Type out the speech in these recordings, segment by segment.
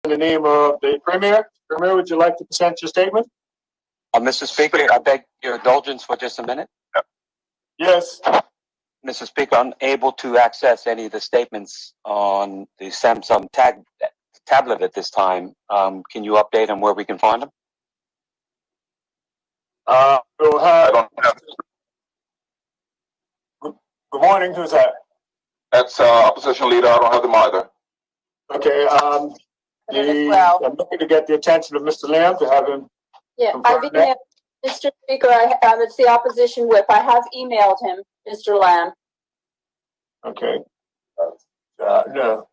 in the name of the Premier. Premier, would you like to present your statement? Mr. Speaker, I beg your indulgence for just a minute. Yes. Mr. Speaker, I'm unable to access any of the statements on the Samsung tablet at this time. Can you update on where we can find them? We'll have. Good morning. Who's that? That's opposition leader. I don't have them either. Okay. I'm looking to get the attention of Mr. Lamb to have him. Yeah, Mr. Speaker, it's the opposition whip. I have emailed him, Mr. Lamb. Okay. No.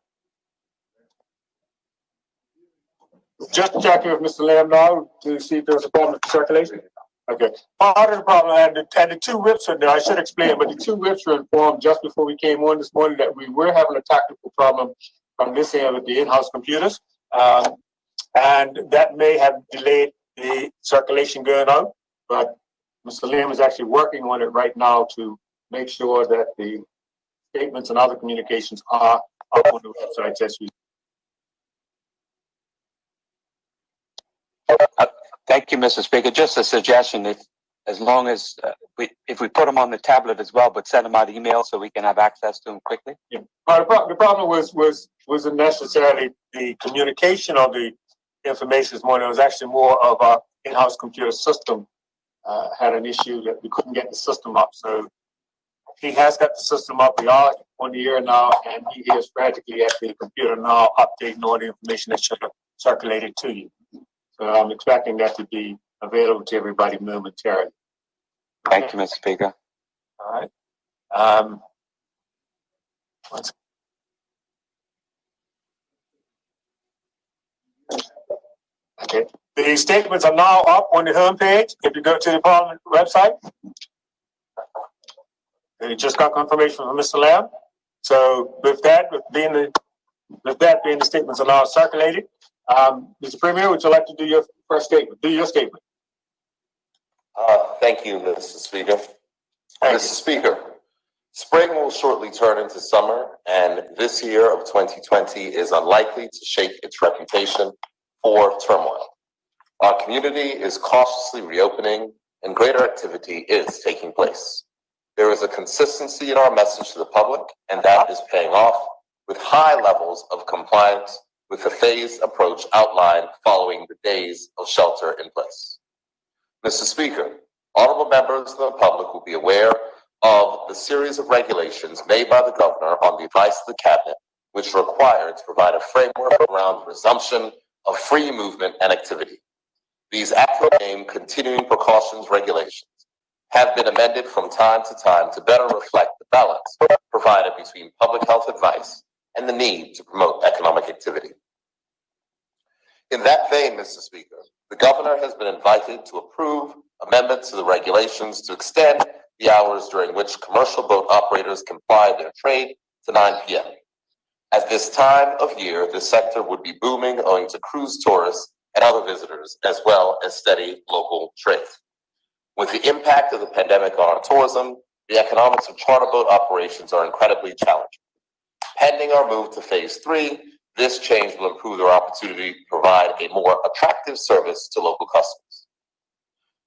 Just checking with Mr. Lamb now to see if there's a problem with the circulation. Okay. Part of the problem, and the two whips are there, I should explain, but the two whips were informed just before we came on this morning that we were having a technical problem from this end with the in-house computers. And that may have delayed the circulation going on, but Mr. Lamb is actually working on it right now to make sure that the statements and other communications are up on the website as we. Thank you, Mr. Speaker. Just a suggestion that as long as if we put them on the tablet as well, but send them out email so we can have access to them quickly. Yeah. The problem wasn't necessarily the communication of the information this morning. It was actually more of our in-house computer system had an issue that we couldn't get the system up. So he has got the system up. We are on the air now, and he is practically at the computer now, updating all the information that should have circulated to you. So I'm expecting that to be available to everybody momentarily. Thank you, Mr. Speaker. All right. Okay. The statements are now up on the homepage. If you go to the Parliament website, you just got confirmation from Mr. Lamb. So with that being the statements are now circulated. Mr. Premier, would you like to do your first statement? Do your statement. Thank you, Mr. Speaker. Mr. Speaker, spring will shortly turn into summer, and this year of 2020 is unlikely to shake its reputation for turmoil. Our community is cautiously reopening, and greater activity is taking place. There is a consistency in our message to the public, and that is paying off with high levels of compliance with the phased approach outlined following the days of shelter in place. Mr. Speaker, honorable members of the public will be aware of the series of regulations made by the governor on the advice of the cabinet, which are required to provide a framework around the resumption of free movement and activity. These acronym continuing precautions regulations have been amended from time to time to better reflect the balance provided between public health advice and the need to promote economic activity. In that vein, Mr. Speaker, the governor has been invited to approve amendments to the regulations to extend the hours during which commercial boat operators can ply their trade to 9 p.m. At this time of year, the sector would be booming owing to cruise tourists and other visitors, as well as steady local trade. With the impact of the pandemic on our tourism, the economics of charter boat operations are incredibly challenging. Pending our move to phase 3, this change will improve their opportunity to provide a more attractive service to local customers.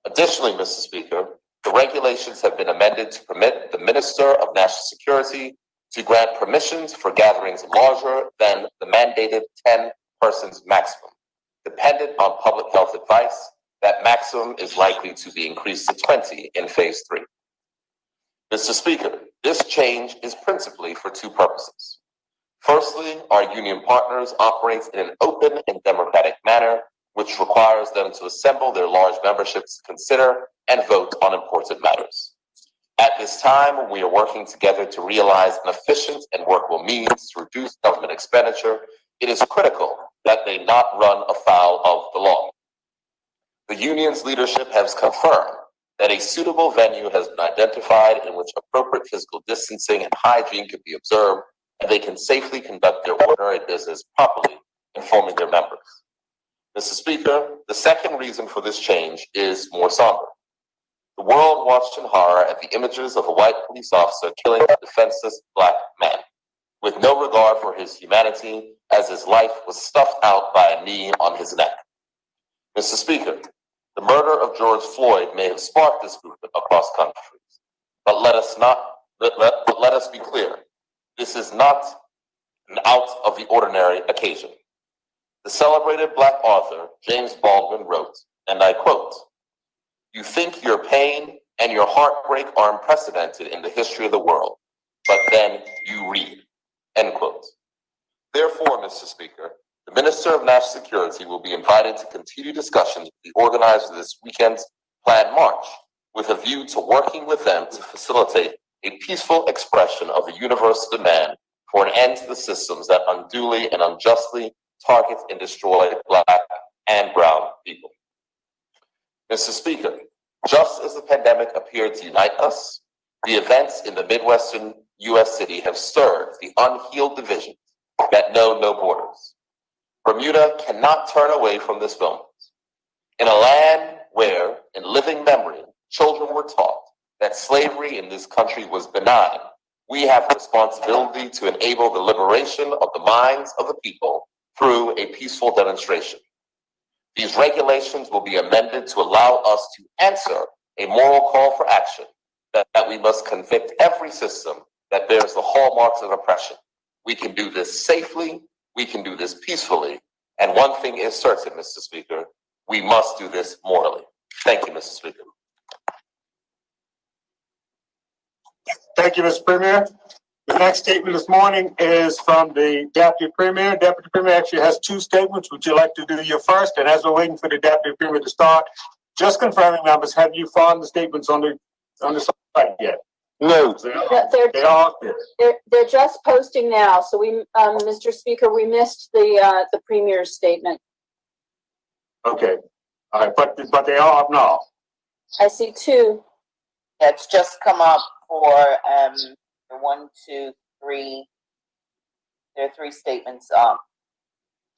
Additionally, Mr. Speaker, the regulations have been amended to permit the Minister of National Security to grant permissions for gatherings larger than the mandated 10 persons maximum. Dependent on public health advice, that maximum is likely to be increased to 20 in phase 3. Mr. Speaker, this change is principally for two purposes. Firstly, our union partners operate in an open and democratic manner, which requires them to assemble their large memberships to consider and vote on important matters. At this time, we are working together to realize an efficient and workable means to reduce government expenditure. It is critical that they not run afoul of the law. The union's leadership has confirmed that a suitable venue has been identified in which appropriate physical distancing and hygiene can be observed, and they can safely conduct their ordinary business properly, informing their members. Mr. Speaker, the second reason for this change is more somber. The world watched in horror at the images of a white police officer killing a defenseless black man. with no regard for his humanity, as his life was stuffed out by a knee on his neck. Mr. Speaker, the murder of George Floyd may have sparked this movement across countries, but let us be clear. This is not an out of the ordinary occasion. The celebrated Black author James Baldwin wrote, and I quote, "You think your pain and your heartbreak are unprecedented in the history of the world, but then you read," end quote. Therefore, Mr. Speaker, the Minister of National Security will be invited to continue discussions with the organizers of this weekend's planned march, with a view to working with them to facilitate a peaceful expression of the universal demand for an end to the systems that unduly and unjustly target and destroy Black and brown people. Mr. Speaker, just as the pandemic appeared to unite us, the events in the Midwestern U.S. city have stirred the unhealed divisions that know no borders. Bermuda cannot turn away from this moment. In a land where, in living memory, children were taught that slavery in this country was benign, we have a responsibility to enable the liberation of the minds of the people through a peaceful demonstration. These regulations will be amended to allow us to answer a moral call for action that we must convict every system that bears the hallmarks of oppression. We can do this safely, we can do this peacefully, and one thing is certain, Mr. Speaker, we must do this morally. Thank you, Mr. Speaker. Thank you, Mr. Premier. The next statement this morning is from the Deputy Premier. Deputy Premier actually has two statements. Would you like to do your first? And as we're waiting for the Deputy Premier to start, just confirming, members, have you found the statements on the site yet? No. They're just posting now. So we, Mr. Speaker, we missed the Premier's statement. Okay. All right, but they are up now. I see two. It's just come up for 1, 2, 3. There are 3 statements up.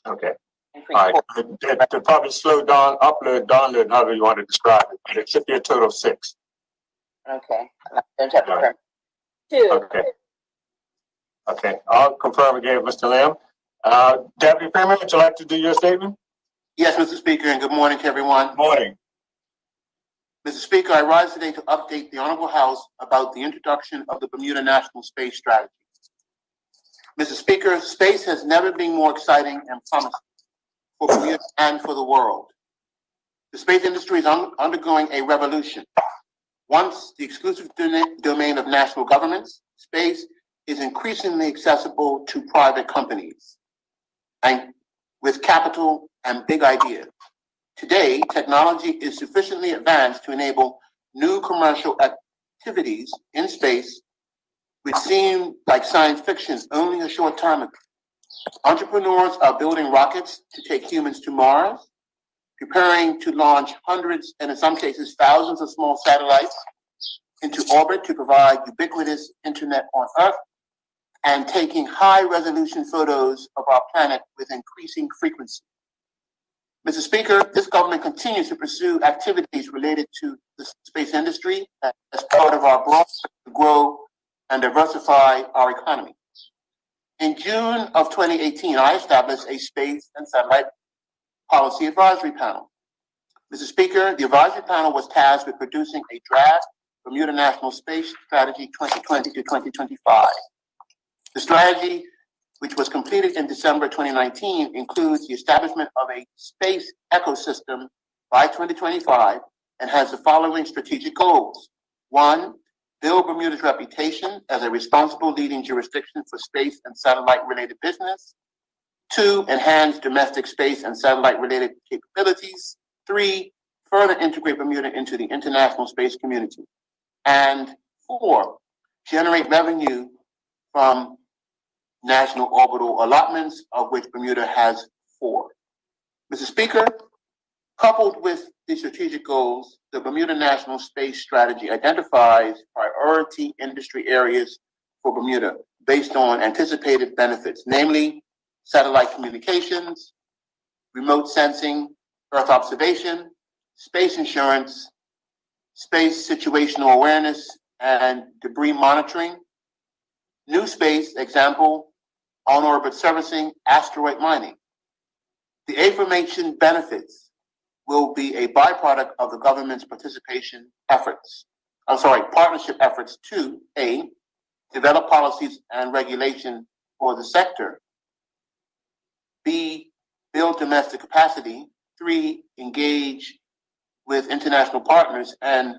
Okay. All right. They probably slowed down, upload, download, however you want to describe it. But it should be a total of 6. Okay. I don't have the Right. Two. Okay. Okay. I'll confirm again, Mr. Lamb. Deputy Premier, would you like to do your statement? Yes, Mr. Speaker, and good morning to everyone. Morning. Mr. Speaker, I rise today to update the Honorable House about the introduction of the Bermuda National Space Strategy. Mr. Speaker, space has never been more exciting and promising for Bermuda and for the world. The space industry is undergoing a revolution. Once the exclusive domain of national governments, space is increasingly accessible to private companies and with capital and big ideas. Today, technology is sufficiently advanced to enable new commercial activities in space, which seemed like science fiction only a short time ago. Entrepreneurs are building rockets to take humans to Mars, preparing to launch hundreds and in some cases thousands of small satellites into orbit to provide ubiquitous internet on Earth, and taking high-resolution photos of our planet with increasing frequency. Mr. Speaker, this government continues to pursue activities related to the space industry as part of our broad to grow and diversify our economy. In June of 2018, I established a Space and Satellite Policy Advisory Panel. Mr. Speaker, the advisory panel was tasked with producing a draft Bermuda National Space Strategy 2020 to 2025. The strategy, which was completed in December 2019, includes the establishment of a space ecosystem by 2025 and has the following strategic goals. 1, build Bermuda's reputation as a responsible leading jurisdiction for space and satellite-related business. 2, enhance domestic space and satellite-related capabilities. 3, further integrate Bermuda into the international space community. And 4, generate revenue from national orbital allotments, of which Bermuda has 4. Mr. Speaker, coupled with the strategic goals, the Bermuda National Space Strategy identifies priority industry areas for Bermuda based on anticipated benefits, namely satellite communications, remote sensing, Earth observation, space insurance, space situational awareness and debris monitoring, new space, example, on-orbit servicing, asteroid mining. The aforementioned benefits will be a byproduct of the government's partnership efforts to A, develop policies and regulation for the sector, B, build domestic capacity, 3, engage with international partners, and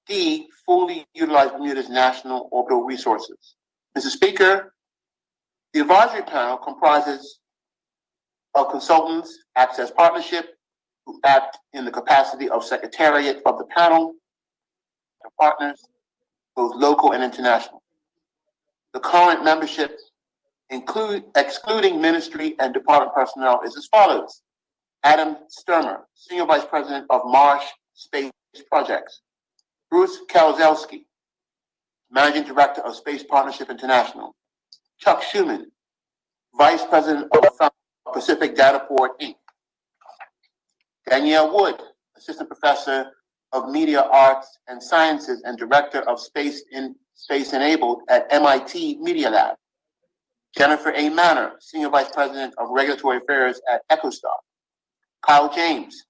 D, fully utilize Bermuda's national orbital resources. Mr. Speaker, the advisory panel comprises of consultants, Access Partnership, who act in the capacity of secretariat of the panel, the partners, both local and international. The current membership, excluding ministry and department personnel, is as follows. Adam Sturmer, Senior Vice President of Marsh Space Projects. Bruce Kalzelski, Managing Director of Space Partnership International. Chuck Schumann, Vice President of Pacific Dataport, Inc. Danielle Wood, Assistant Professor of Media Arts and Sciences and Director of Space Enabled at MIT Media Lab. Jennifer A. Manor, Senior Vice President of Regulatory Affairs at EchoStar. Kyle James,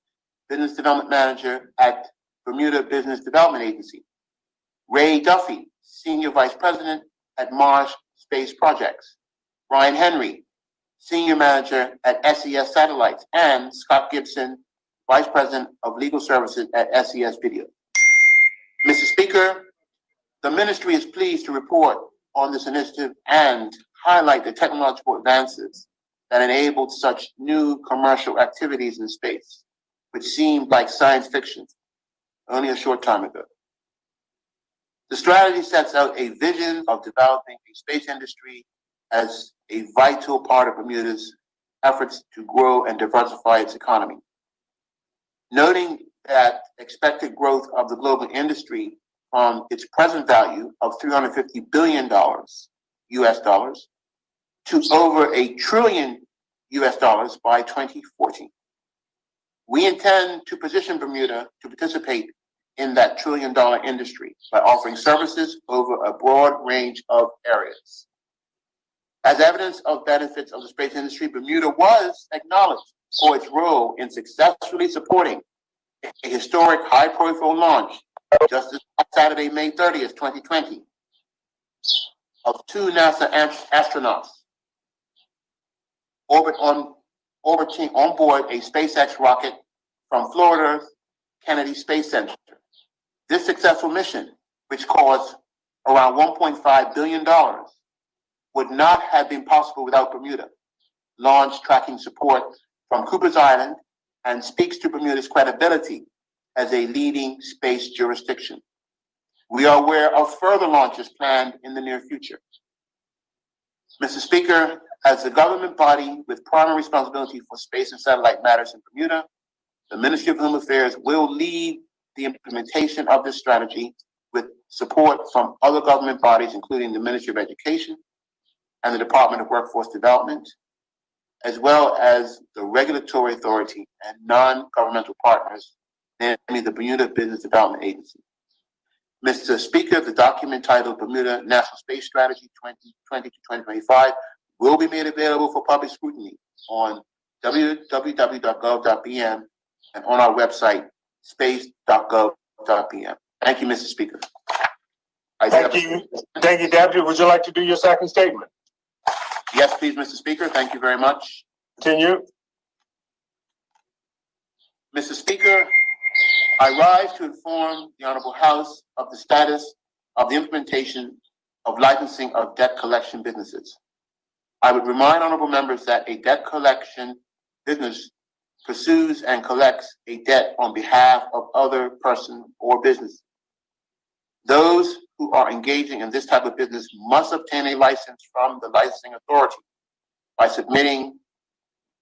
Business Development Manager at Bermuda Business Development Agency. Ray Duffy, Senior Vice President at Marsh Space Projects. Ryan Henry, Senior Manager at SES Satellites, and Scott Gibson, Vice President of Legal Services at SES Video. Mr. Speaker, the ministry is pleased to report on this initiative and highlight the technological advances that enabled such new commercial activities in space, which seemed like science fiction only a short time ago. The strategy sets out a vision of developing a space industry as a vital part of Bermuda's efforts to grow and diversify its economy. Noting that expected growth of the global industry from its present value of $350 billion US dollars to over $1 trillion US dollars by 2040. We intend to position Bermuda to participate in that $1 trillion industry by offering services over a broad range of areas. As evidence of benefits of the space industry, Bermuda was acknowledged for its role in successfully supporting a historic high-profile launch just this Saturday, May 30th, 2020, of 2 NASA astronauts orbiting on board a SpaceX rocket from Florida's Kennedy Space Center. This successful mission, which cost around $1.5 billion, would not have been possible without Bermuda launch tracking support from Cooper's Island, and speaks to Bermuda's credibility as a leading space jurisdiction. We are aware of further launches planned in the near future. Mr. Speaker, as the government body with primary responsibility for space and satellite matters in Bermuda, the Ministry of Home Affairs will lead the implementation of this strategy with support from other government bodies, including the Ministry of Education and the Department of Workforce Development, as well as the regulatory authority and non-governmental partners, namely the Bermuda Business Development Agency. Mr. Speaker, the document titled Bermuda National Space Strategy 2020 to 2025 will be made available for public scrutiny on www.gov.bm and on our website, space.gov.bm. Thank you, Mr. Speaker. Thank you, Deputy. Would you like to do your second statement? Yes, please, Mr. Speaker. Thank you very much. Continue. Mr. Speaker, I rise to inform the Honorable House of the status of the implementation of licensing of debt collection businesses. I would remind honorable members that a debt collection business pursues and collects a debt on behalf of other person or business. Those who are engaging in this type of business must obtain a license from the licensing authority by submitting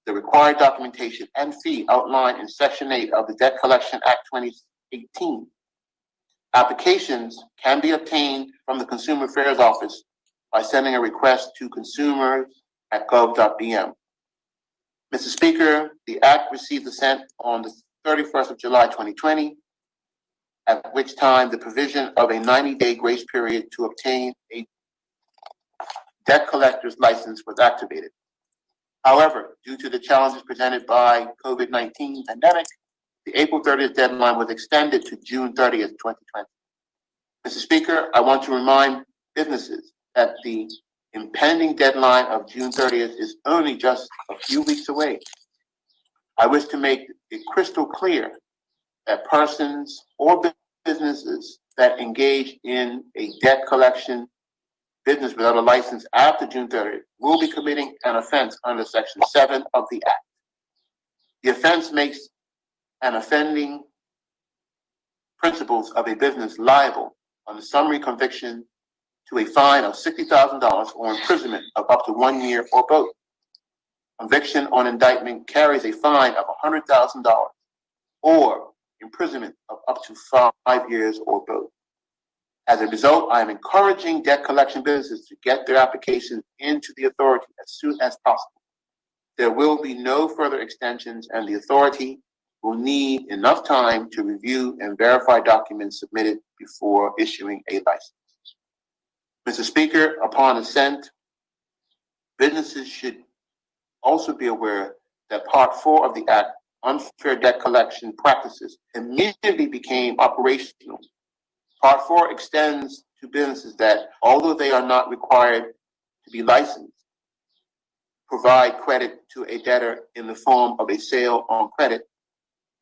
the required documentation and fee outlined in Section 8 of the Debt Collection Act 2018. Applications can be obtained from the Consumer Affairs Office by sending a request to consumers@gov.bm. Mr. Speaker, the Act received assent on the 31st of July 2020, at which time the provision of a 90-day grace period to obtain a debt collector's license was activated. However, due to the challenges presented by COVID-19 pandemic, the April 30th deadline was extended to June 30th, 2020. Mr. Speaker, I want to remind businesses that the impending deadline of June 30th is only just a few weeks away. I wish to make it crystal clear that persons or businesses that engage in a debt collection business without a license after June 30th will be committing an offense under Section 7 of the Act. The offense makes an offending principles of a business liable on the summary conviction to a fine of $60,000 or imprisonment of up to 1 year or both. Conviction on indictment carries a fine of $100,000 or imprisonment of up to 5 years or both. As a result, I am encouraging debt collection businesses to get their applications into the authority as soon as possible. There will be no further extensions, and the authority will need enough time to review and verify documents submitted before issuing a license. Mr. Speaker, upon assent, businesses should also be aware that Part 4 of the Act, unfair debt collection practices, immediately became operational. Part 4 extends to businesses that, although they are not required to be licensed, provide credit to a debtor in the form of a sale on credit,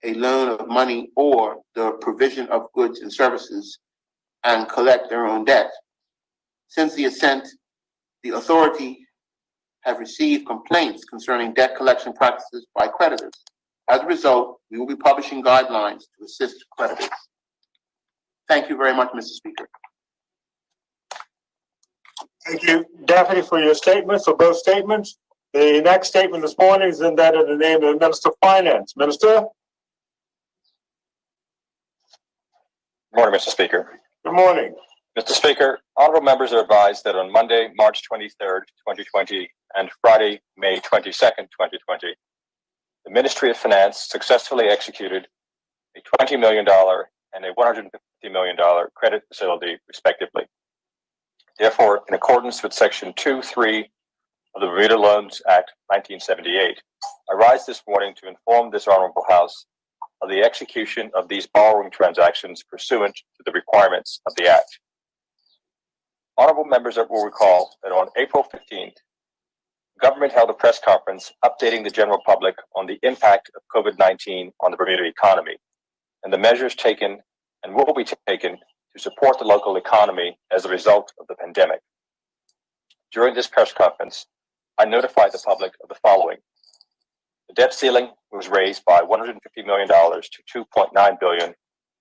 a loan of money, or the provision of goods and services, and collect their own debt. Since the assent, the authority have received complaints concerning debt collection practices by creditors. As a result, we will be publishing guidelines to assist creditors. Thank you very much, Mr. Speaker. Thank you, Deputy, for your statements, for both statements. The next statement this morning is in that of the name of the Minister of Finance. Minister? Good morning, Mr. Speaker. Good morning. Mr. Speaker, honorable members are advised that on Monday, March 23rd, 2020, and Friday, May 22nd, 2020, the Ministry of Finance successfully executed a $20 million and a $150 million credit facility, respectively. Therefore, in accordance with Section 2(3) of the Bermuda Loans Act 1978, I rise this morning to inform this Honorable House of the execution of these borrowing transactions pursuant to the requirements of the Act. Honorable members will recall that on April 15th, the government held a press conference updating the general public on the impact of COVID-19 on the Bermuda economy and the measures taken and will be taken to support the local economy as a result of the pandemic. During this press conference, I notified the public of the following. The debt ceiling was raised by $150 million to $2.9 billion at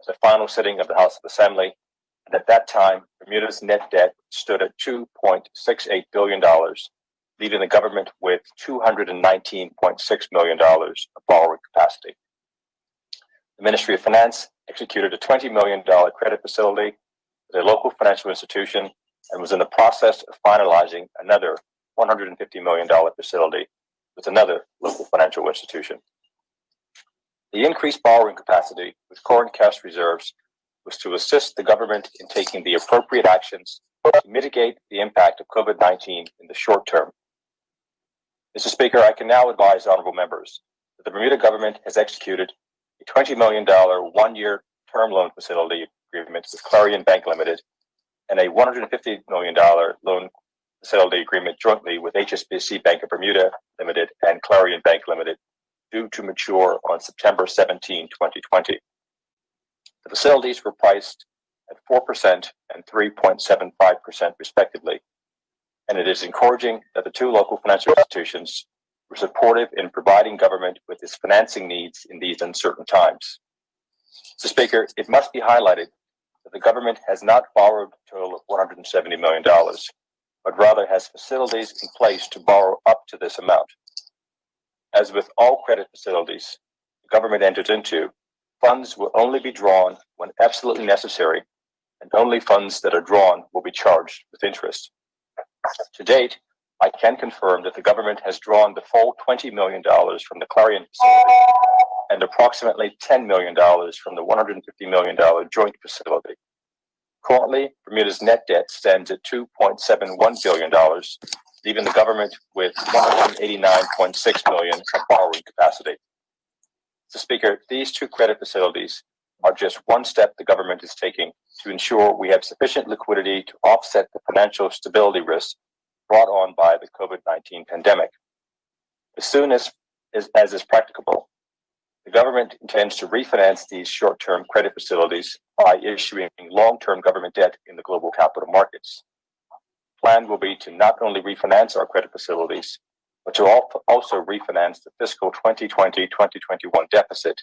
the final sitting of the House of Assembly, and at that time, Bermuda's net debt stood at $2.68 billion, leaving the government with $219.6 million of borrowing capacity. The Ministry of Finance executed a $20 million credit facility with a local financial institution and was in the process of finalizing another $150 million facility with another local financial institution. The increased borrowing capacity with current cash reserves was to assist the government in taking the appropriate actions to mitigate the impact of COVID-19 in the short term. Mr. Speaker, I can now advise honorable members that the Bermuda government has executed a $20 million one-year term loan facility agreement with Clarion Bank Limited and a $150 million loan facility agreement jointly with HSBC Bank of Bermuda Limited and Clarion Bank Limited, due to mature on September 17, 2020. The facilities were priced at 4% and 3.75% respectively, and it is encouraging that the two local financial institutions were supportive in providing government with its financing needs in these uncertain times. Mr. Speaker, it must be highlighted that the government has not borrowed a total of $170 million, but rather has facilities in place to borrow up to this amount. As with all credit facilities the government enters into, funds will only be drawn when absolutely necessary, and only funds that are drawn will be charged with interest. To date, I can confirm that the government has drawn the full $20 million from the Clarion facility and approximately $10 million from the $150 million joint facility. Currently, Bermuda's net debt stands at $2.71 billion, leaving the government with $189.6 billion of borrowing capacity. Mr. Speaker, these two credit facilities are just one step the government is taking to ensure we have sufficient liquidity to offset the financial stability risks brought on by the COVID-19 pandemic. As soon as is practicable, the government intends to refinance these short-term credit facilities by issuing long-term government debt in the global capital markets. The plan will be to not only refinance our credit facilities, but to also refinance the fiscal 2020-2021 deficit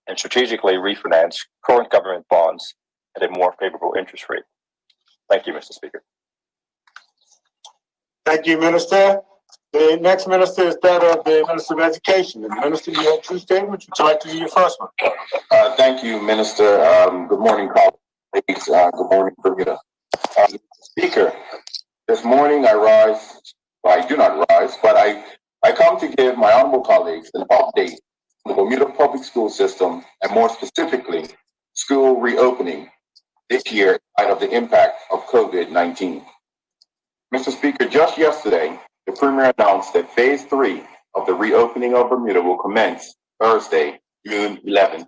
and strategically refinance current government bonds at a more favorable interest rate. Thank you, Mr. Speaker. Thank you, Minister. The next minister is that of the Minister of Education. And Minister, you have two statements. Would you like to do your first one? Thank you, Minister. Good morning, colleagues. Good morning, Bermuda. Speaker, this morning I do not rise, but I come to give my honorable colleagues an update on the Bermuda public school system, and more specifically, school reopening this year in light of the impact of COVID-19. Mr. Speaker, just yesterday, the Premier announced that Phase 3 of the reopening of Bermuda will commence Thursday, June 11th.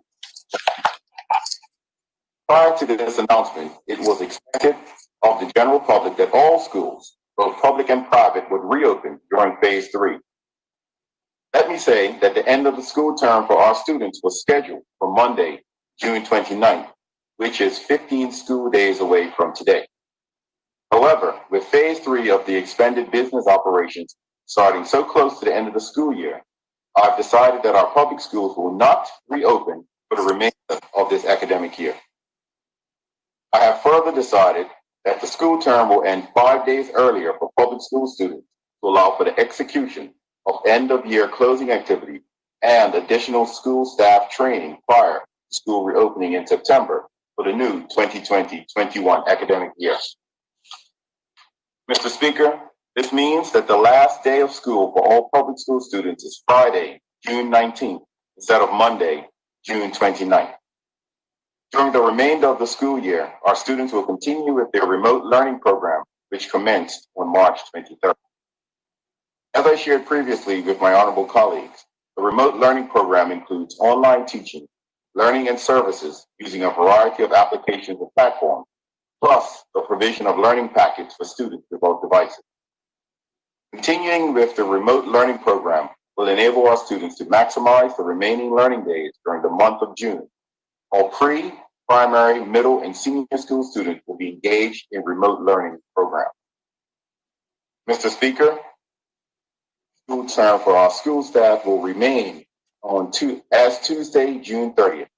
Prior to this announcement, it was expected of the general public that all schools, both public and private, would reopen during Phase 3. Let me say that the end of the school term for our students was scheduled for Monday, June 29th, which is 15 school days away from today. However, with Phase 3 of the expanded business operations starting so close to the end of the school year, I've decided that our public schools will not reopen for the remainder of this academic year. I have further decided that the school term will end 5 days earlier for public school students to allow for the execution of end-of-year closing activity and additional school staff training prior to school reopening in September for the new 2020-21 academic year. Mr. Speaker, this means that the last day of school for all public school students is Friday, June 19th, instead of Monday, June 29th. During the remainder of the school year, our students will continue with their remote learning program, which commenced on March 23rd. As I shared previously with my honorable colleagues, the remote learning program includes online teaching, learning and services using a variety of applications and platforms, plus the provision of learning packets for students with both devices. Continuing with the remote learning program will enable our students to maximize the remaining learning days during the month of June. All pre, primary, middle, and senior school students will be engaged in remote learning programs. Mr. Speaker, school term for our school staff will remain as Tuesday, June 30th.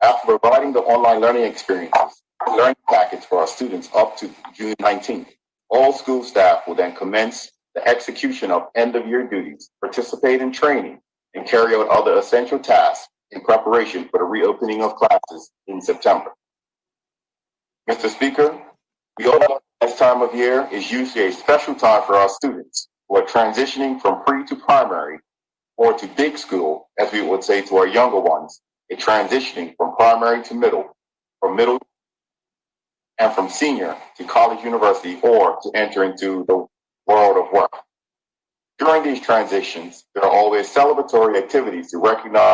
After providing the online learning experiences, learning packets for our students up to June 19th, all school staff will then commence the execution of end-of-year duties, participate in training, and carry out other essential tasks in preparation for the reopening of classes in September. Mr. Speaker, we all know this time of year is usually a special time for our students who are transitioning from pre to primary or to big school, as we would say to our younger ones, a transitioning from primary to middle, from middle and from senior to college, university, or to enter into the world of work. During these transitions, there are always celebratory activities to recognize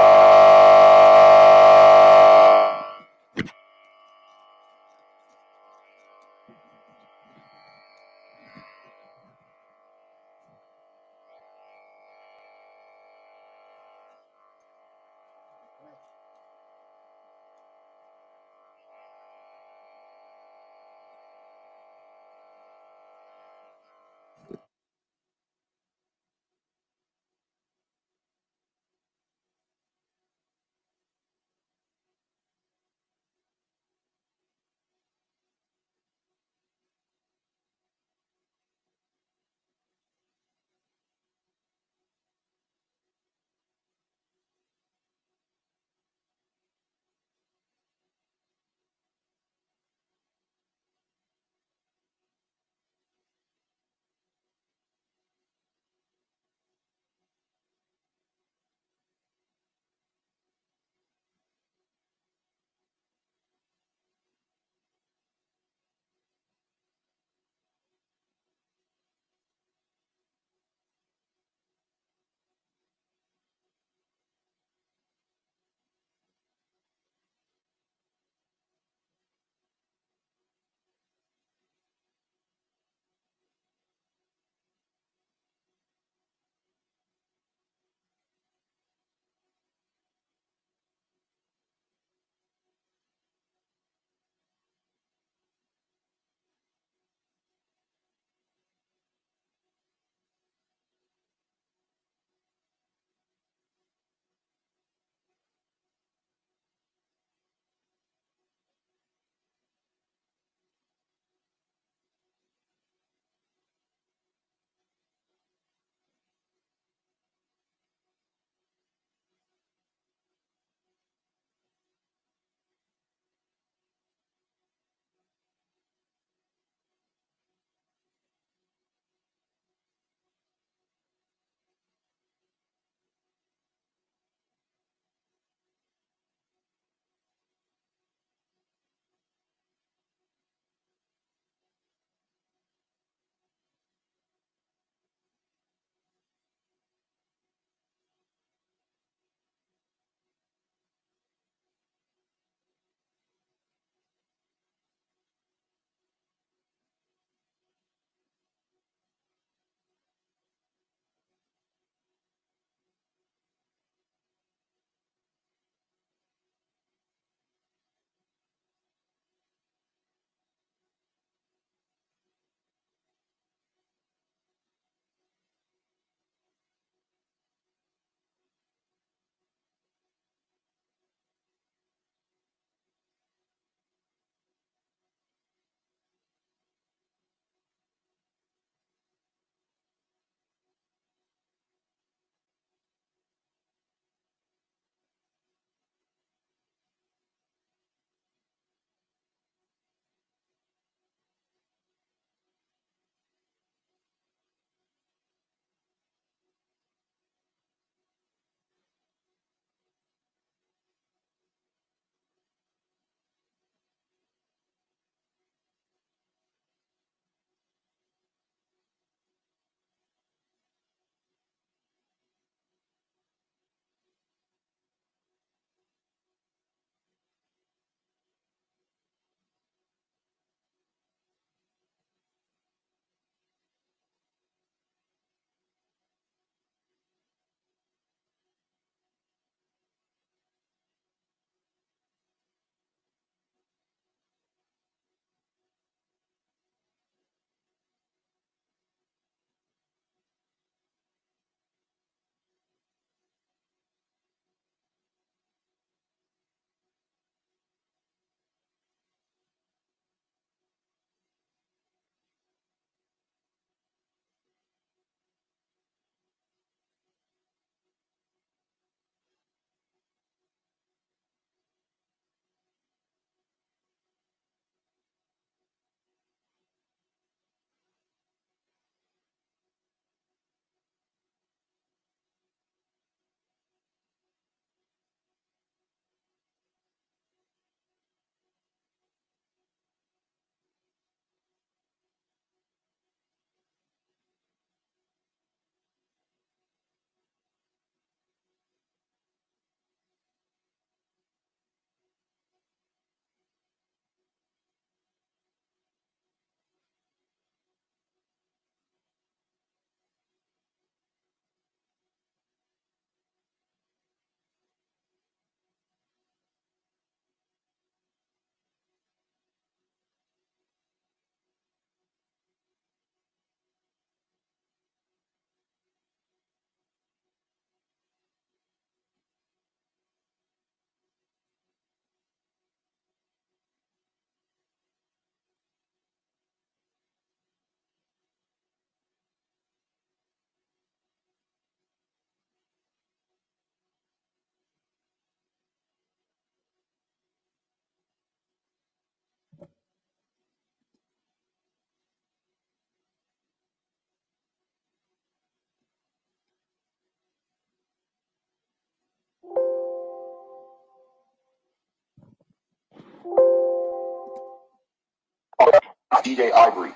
TJ Ivory.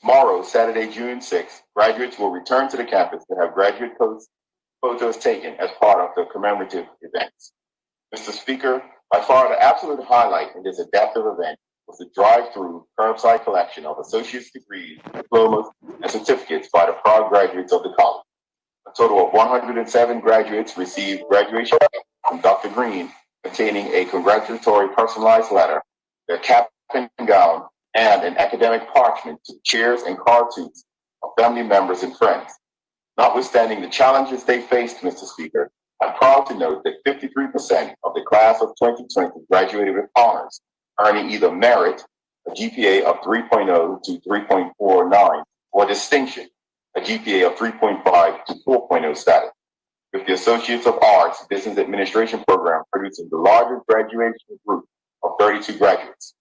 Tomorrow, Saturday, June 6th, graduates will return to the campus to have graduate photos taken as part of the commemorative events. Mr. Speaker, by far the absolute highlight in this adaptive event was the drive-through curbside collection of associate's degrees, diplomas, and certificates by the proud graduates of the college. A total of 107 graduates received graduation from Dr. Green containing a congratulatory personalized letter, their cap and gown, and an academic parchment to chairs and card suits of family members and friends. Notwithstanding the challenges they faced, Mr. Speaker, I'm proud to note that 53% of the class of 2020 graduated with honors, earning either merit, a GPA of 3.0 to 3.49, or distinction, a GPA of 3.5 to 4.0 status, with the Associates of Arts Business Administration program producing the largest graduation group of 32 graduates.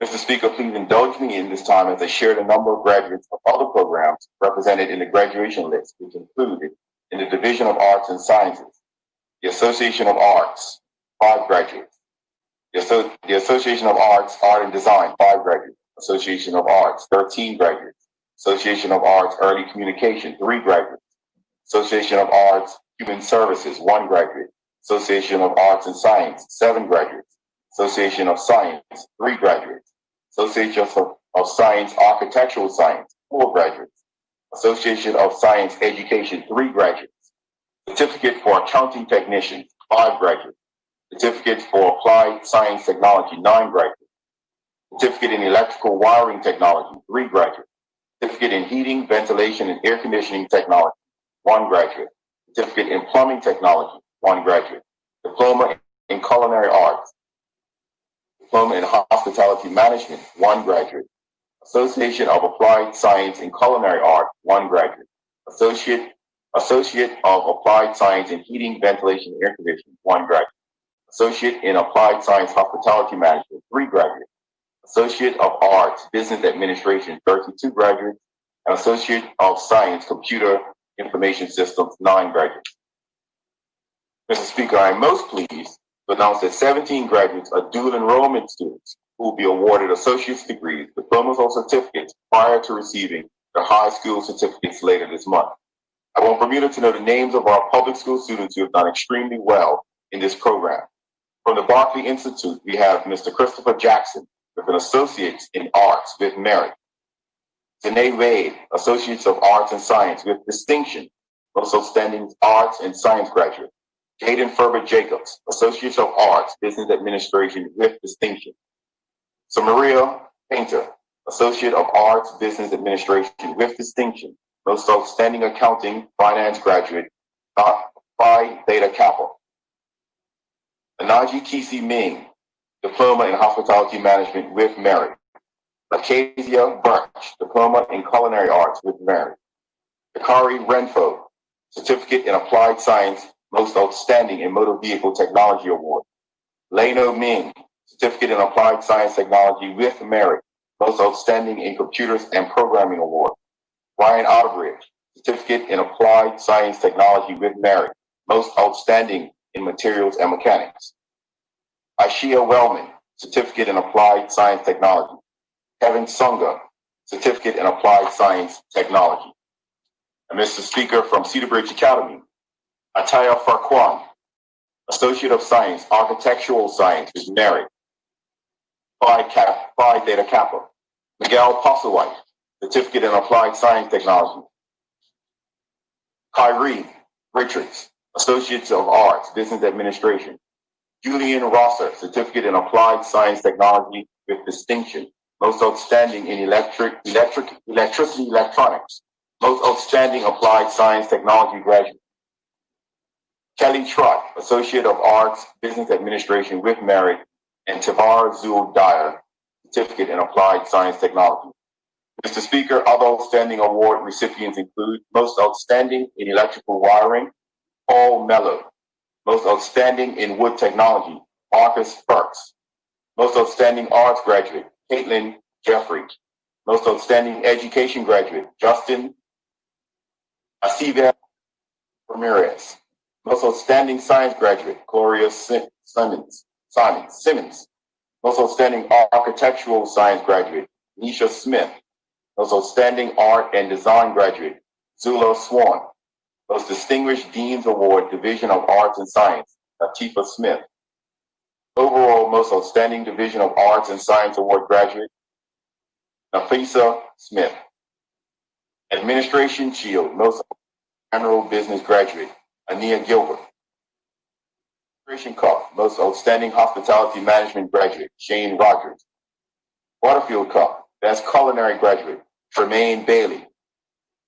Mr. Speaker, please indulge me in this time as I share the number of graduates of other programs represented in the graduation list, which included in the Division of Arts and Sciences, the Association of Arts, 5 graduates. The Association of Arts, Art and Design, 5 graduates. Association of Arts, 13 graduates. Association of Arts, Early Communication, 3 graduates. Association of Arts, Human Services, 1 graduate. Association of Arts and Science, 7 graduates. Association of Science, 3 graduates. Association of Science, Architectural Science, 4 graduates. Association of Science Education, 3 graduates. Certificate for Accounting Technicians, 5 graduates. Certificate for Applied Science Technology, 9 graduates. Certificate in Electrical Wiring Technology, 3 graduates. Certificate in Heating, Ventilation, and Air Conditioning Technology, 1 graduate. Certificate in Plumbing Technology, 1 graduate. Diploma in Culinary Arts. Diploma in Hospitality Management, 1 graduate. Association of Applied Science in Culinary Art, 1 graduate. Associate of Applied Science in Heating, Ventilation, and Air Conditioning, 1 graduate. Associate in Applied Science Hospitality Management, 3 graduates. Associate of Arts Business Administration, 32 graduates. And Associate of Science Computer Information Systems, 9 graduates. Mr. Speaker, I am most pleased to announce that 17 graduates are dual enrollment students who will be awarded associate's degrees, diplomas, or certificates prior to receiving their high school certificates later this month. I want Bermuda to know the names of our public school students who have done extremely well in this program. From the Barclay Institute, we have Mr. Christopher Jackson with an Associate's in Arts with Merit. Zanae Wade, Associates of Arts and Science with Distinction, most outstanding Arts and Science graduate. Jaden Ferber Jacobs, Associates of Arts, Business Administration with Distinction. Samaria Painter, Associate of Arts, Business Administration with Distinction, most outstanding Accounting, Finance graduate, Phi Theta Kappa. Anaji Kisi Ming, Diploma in Hospitality Management with Merit. Acacia Birch, Diploma in Culinary Arts with Merit. Hikari Renfo, Certificate in Applied Science, Most Outstanding in Motor Vehicle Technology Award. Leno Ming, Certificate in Applied Science Technology with Merit, Most Outstanding in Computers and Programming Award. Ryan Otterbridge, Certificate in Applied Science Technology with Merit, Most Outstanding in Materials and Mechanics. Aishia Wellman, Certificate in Applied Science Technology. Kevin Sunga, Certificate in Applied Science Technology. And Mr. Speaker, from Cedar Bridge Academy, Ataya Farquan, Associate of Science, Architectural Science with Merit, Phi Theta Kappa. Miguel Postlewhite, Certificate in Applied Science Technology. Kyrie Richards, Associates of Arts, Business Administration. Julian Rosser, Certificate in Applied Science Technology with Distinction, most outstanding in electricity electronics, most outstanding Applied Science Technology graduate. Kelly Trott, Associate of Arts, Business Administration with Merit, and Tavar Zul Dyer, Certificate in Applied Science Technology. Mr. Speaker, other outstanding award recipients include Most Outstanding in Electrical Wiring, Paul Mello. Most Outstanding in Wood Technology, Marcus Burks. Most Outstanding Arts Graduate, Caitlin Jeffrey. Most Outstanding Education Graduate, Justin Asiva Ramirez. Most Outstanding Science Graduate, Gloria Simmons. Most Outstanding Architectural Science graduate, Nisha Smith. Most Outstanding Art and Design graduate, Zula Swan. Most Distinguished Dean's Award, Division of Arts and Science, Latifah Smith. Overall Most Outstanding Division of Arts and Science Award graduate, Nafisa Smith. Administration Shield, Most General Business graduate, Ania Gilbert. Administration Cup, Most Outstanding Hospitality Management graduate, Shane Rogers. Waterfield Cup, Best Culinary graduate, Tremaine Bailey.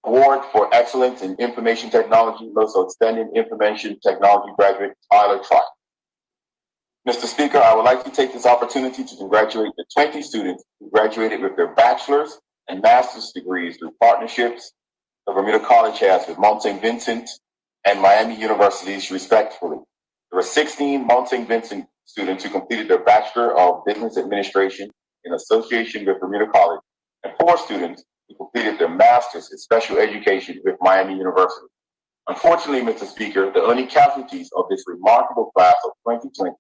Award for Excellence in Information Technology, Most Outstanding Information Technology graduate, Tyler Trott. Mr. Speaker, I would like to take this opportunity to congratulate the 20 students who graduated with their bachelor's and master's degrees through partnerships the Bermuda College has with Mount St. Vincent and Miami universities, respectively. There were 16 Mount St. Vincent students who completed their Bachelor of Business Administration in association with Bermuda College, and 4 students who completed their Master's in Special Education with Miami University. Unfortunately, Mr. Speaker, the only casualties of this remarkable class of 2020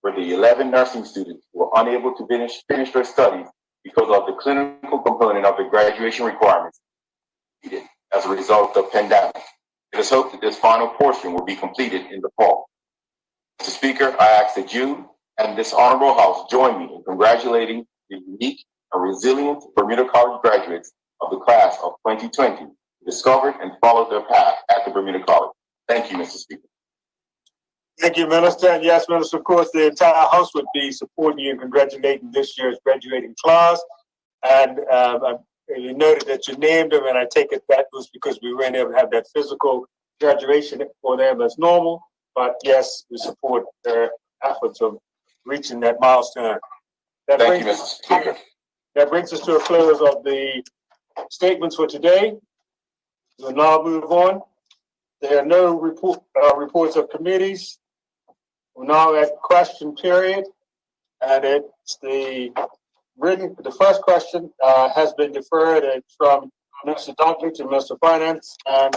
were the 11 nursing students who were unable to finish their studies because of the clinical component of the graduation requirements as a result of the pandemic. It is hoped that this final portion will be completed in the fall. Mr. Speaker, I ask that you and this honorable House join me in congratulating the unique and resilient Bermuda College graduates of the class of 2020 who discovered and followed their path at the Bermuda College. Thank you, Mr. Speaker. Thank you, Minister. And yes, Minister, of course, the entire House would be supporting you and congratulating this year's graduating class. And you noted that you named them, and I take it that was because we weren't able to have that physical graduation for them as normal. But yes, we support their efforts of reaching that milestone. Thank you, Mr. Speaker. That brings us to a close of the statements for today. We'll now move on. There are no reports of committees. We're now at question period, and it's the first question has been deferred from Mr. Dunkley to Mr. Finance and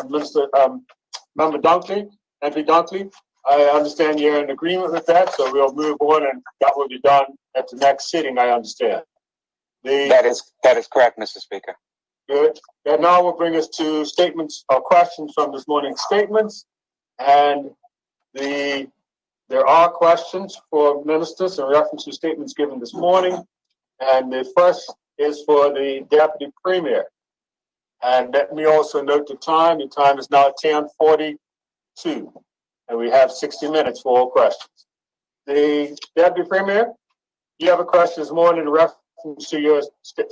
Member Dunkley, MP Dunkley. I understand you're in agreement with that, so we'll move on, and that will be done at the next sitting, I understand. That is correct, Mr. Speaker. Good. That now will bring us to statements or questions from this morning's statements. And there are questions for ministers in reference to statements given this morning. And the first is for the Deputy Premier. And let me also note the time. The time is now 10:42. And we have 60 minutes for all questions. The Deputy Premier, you have a question this morning in reference to your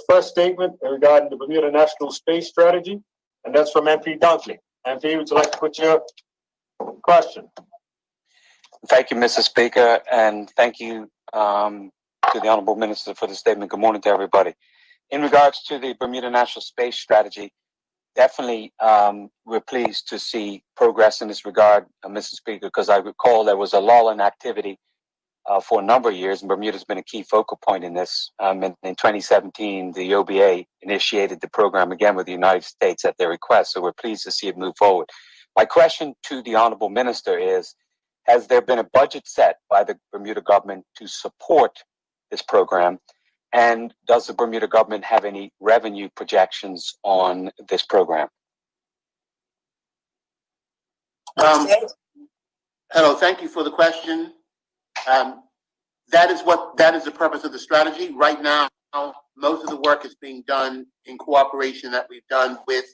first statement regarding the Bermuda National Space Strategy, and that's from MP Dunkley. MP, would you like to put your question? Thank you, Mr. Speaker, and thank you to the Honorable Minister for the statement. Good morning to everybody. In regards to the Bermuda National Space Strategy, definitely we're pleased to see progress in this regard, Mr. Speaker, because I recall there was a lull in activity for a number of years, and Bermuda's been a key focal point in this. In 2017, the OBA initiated the program again with the United States at their request, so we're pleased to see it move forward. My question to the Honorable Minister is, has there been a budget set by the Bermuda government to support this program? And does the Bermuda government have any revenue projections on this program? Hello, thank you for the question. That is the purpose of the strategy. Right now, most of the work is being done in cooperation that we've done with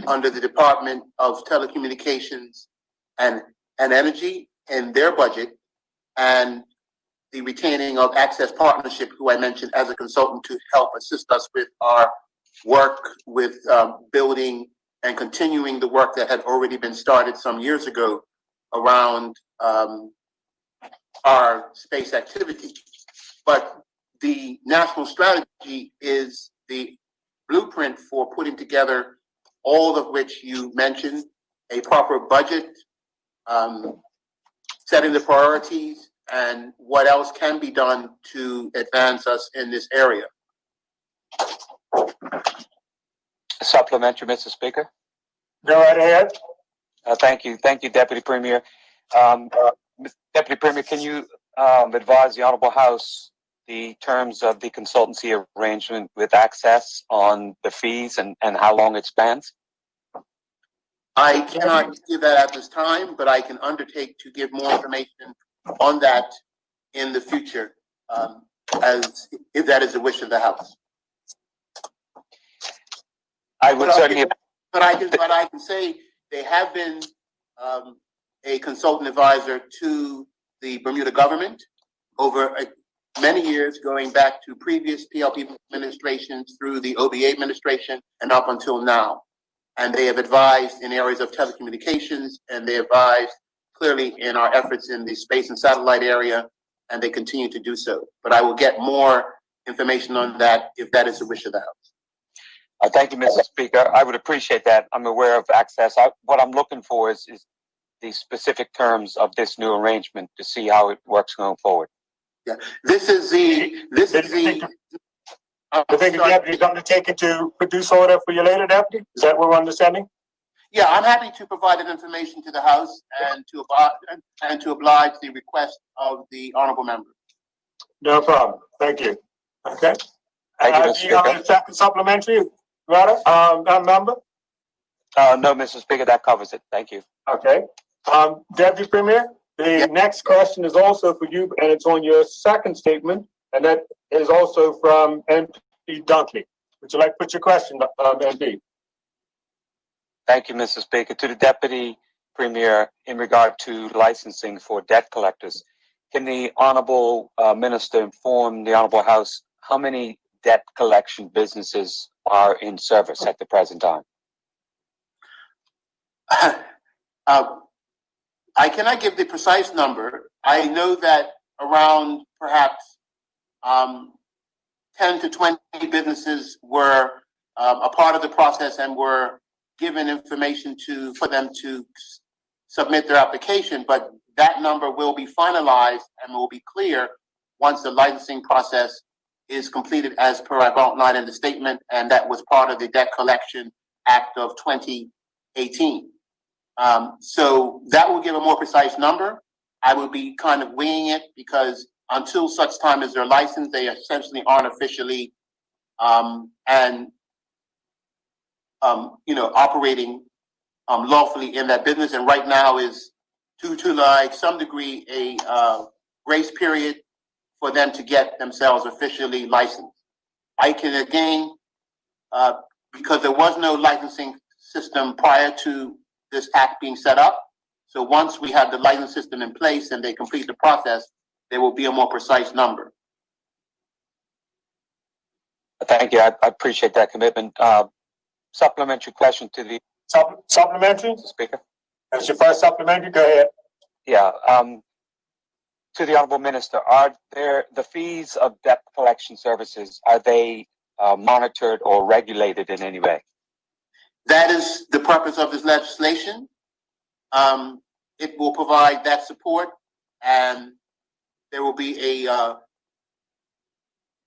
under the Department of Telecommunications and Energy in their budget, and the retaining of Access Partnership, who I mentioned as a consultant to help assist us with our work with building and continuing the work that had already been started some years ago around our space activity. But the national strategy is the blueprint for putting together all of which you mentioned, a proper budget, setting the priorities, and what else can be done to advance us in this area. Supplementary, Mr. Speaker. Go right ahead. Thank you, Deputy Premier. Deputy Premier, can you advise the Honorable House the terms of the consultancy arrangement with Access on the fees and how long it spans? I cannot give that at this time, but I can undertake to give more information on that in the future, as if that is the wish of the House. I would certainly. But I can say they have been a consultant advisor to the Bermuda government over many years, going back to previous PLP administrations through the OBA administration and up until now. And they have advised in areas of telecommunications, and they advised clearly in our efforts in the space and satellite area, and they continue to do so. But I will get more information on that if that is the wish of the House. Thank you, Mr. Speaker. I would appreciate that. I'm aware of Access. What I'm looking for is the specific terms of this new arrangement to see how it works going forward. Yeah, this is the. I think the deputy is undertaking to produce order for you later, deputy. Is that what we're understanding? Yeah, I'm happy to provide that information to the House and to oblige the request of the honorable member. No problem. Thank you. Okay. Thank you, Mr. Do you have a second supplementary, member? No, Mr. Speaker, that covers it. Thank you. Okay. Deputy Premier, the next question is also for you, and it's on your second statement, and that is also from MP Dunkley. Would you like to put your question, MP? Thank you, Mr. Speaker. To the Deputy Premier, in regard to licensing for debt collectors, can the Honorable Minister inform the Honorable House how many debt collection businesses are in service at the present time? I cannot give the precise number. I know that around perhaps 10 to 20 businesses were a part of the process and were given information for them to submit their application, but that number will be finalized and will be clear once the licensing process is completed as per I've outlined in the statement, and that was part of the Debt Collection Act of 2018. So that will give a more precise number. I will be kind of winging it because until such time as they're licensed, they essentially aren't officially operating lawfully in that business. And right now is to like some degree a grace period for them to get themselves officially licensed. I can again, because there was no licensing system prior to this act being set up. So once we have the license system in place and they complete the process, there will be a more precise number. Thank you. I appreciate that commitment. Supplementary question to the Supplementary? Speaker. That's your first supplementary. Go ahead. Yeah. To the Honorable Minister, are there the fees of debt collection services, are they monitored or regulated in any way? That is the purpose of this legislation. It will provide that support, and there will be a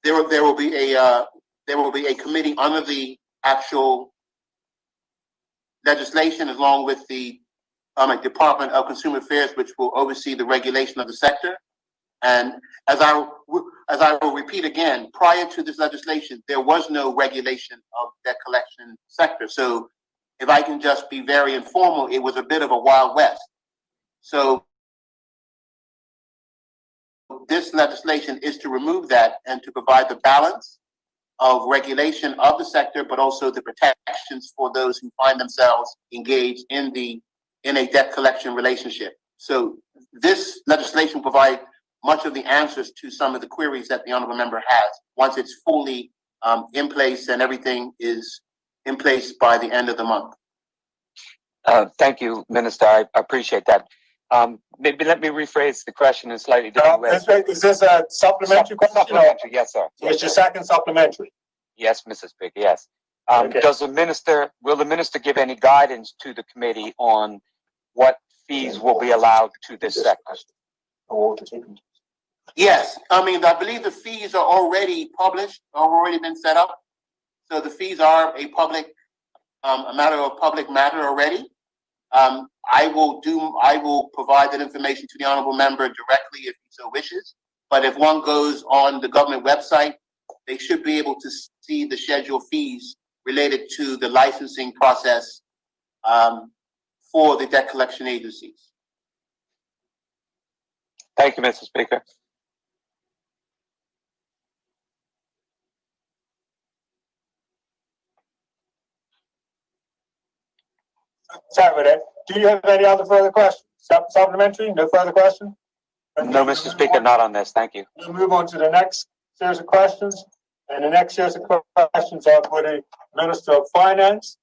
there will be a committee under the actual legislation, along with the Department of Consumer Affairs, which will oversee the regulation of the sector. And as I will repeat again, prior to this legislation, there was no regulation of debt collection sector. So if I can just be very informal, it was a bit of a Wild West. So this legislation is to remove that and to provide the balance of regulation of the sector, but also the protections for those who find themselves engaged in a debt collection relationship. So this legislation will provide much of the answers to some of the queries that the honorable member has once it's fully in place and everything is in place by the end of the month. Thank you, Minister. I appreciate that. Maybe let me rephrase the question in a slightly different way. Is this a supplementary question? Supplementary, yes, sir. It's your second supplementary. Yes, Mr. Speaker, yes. Okay. Will the minister give any guidance to the committee on what fees will be allowed to this sector? Yes, I believe the fees are already published, already been set up. So the fees are a matter of public matter already. I will provide that information to the honorable member directly if he so wishes. But if one goes on the government website, they should be able to see the scheduled fees related to the licensing process for the debt collection agencies. Thank you, Mr. Speaker. Sorry about that. Do you have any other further questions? Supplementary? No further questions? No, Mr. Speaker, not on this. Thank you. We'll move on to the next series of questions. And the next series of questions are for the Minister of Finance.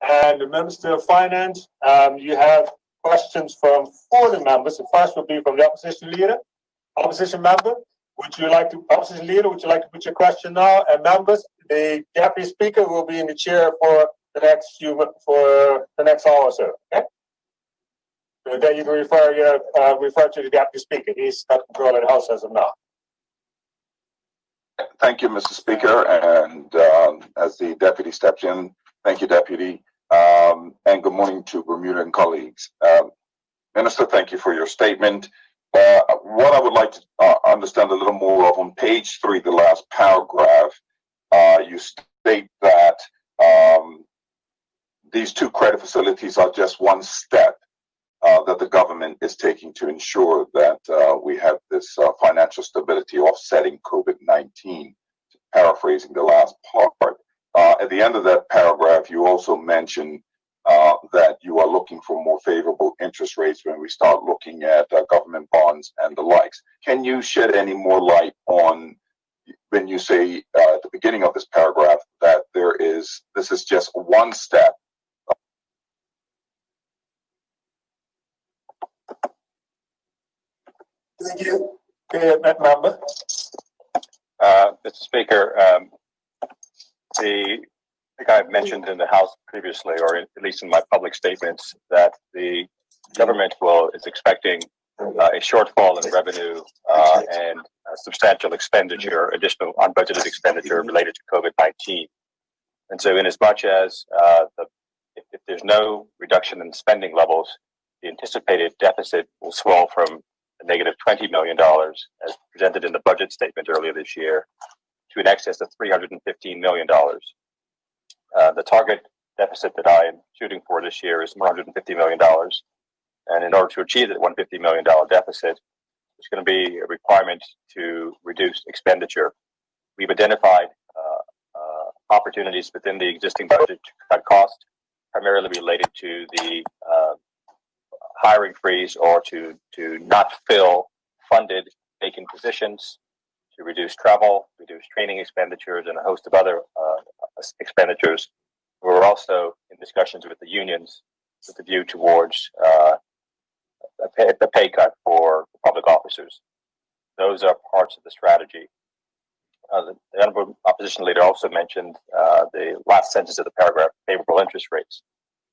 And the Minister of Finance, you have questions from 4 members. The first will be from the opposition leader. Opposition member, opposition leader, would you like to put your question now? And members, the Deputy Speaker will be in the chair for the next hour or so. Okay? So then you can refer to the Deputy Speaker. He's got control of the House as of now. Thank you, Mr. Speaker. And as the deputy steps in, thank you, Deputy. And good morning to Bermuda and colleagues. Minister, thank you for your statement. What I would like to understand a little more of on page 3, the last paragraph, you state that these 2 credit facilities are just one step that the government is taking to ensure that we have this financial stability offsetting COVID-19, paraphrasing the last part. At the end of that paragraph, you also mention that you are looking for more favorable interest rates when we start looking at government bonds and the likes. Can you shed any more light on when you say at the beginning of this paragraph that this is just one step? Thank you. Okay, member. Mr. Speaker, I think I've mentioned in the House previously, or at least in my public statements, that the government is expecting a shortfall in revenue and a substantial expenditure, additional unbudgeted expenditure related to COVID-19. And so in as much as if there's no reduction in spending levels, the anticipated deficit will swell from a negative $20 million, as presented in the budget statement earlier this year, to an excess of $315 million. The target deficit that I am shooting for this year is $150 million. And in order to achieve that $150 million deficit, there's going to be a requirement to reduce expenditure. We've identified opportunities within the existing budget to cut costs, primarily related to the hiring freeze or to not fill funded vacant positions, to reduce travel, reduce training expenditures, and a host of other expenditures. We're also in discussions with the unions with the view towards a pay cut for public officers. Those are parts of the strategy. The honorable opposition leader also mentioned the last sentence of the paragraph, favorable interest rates.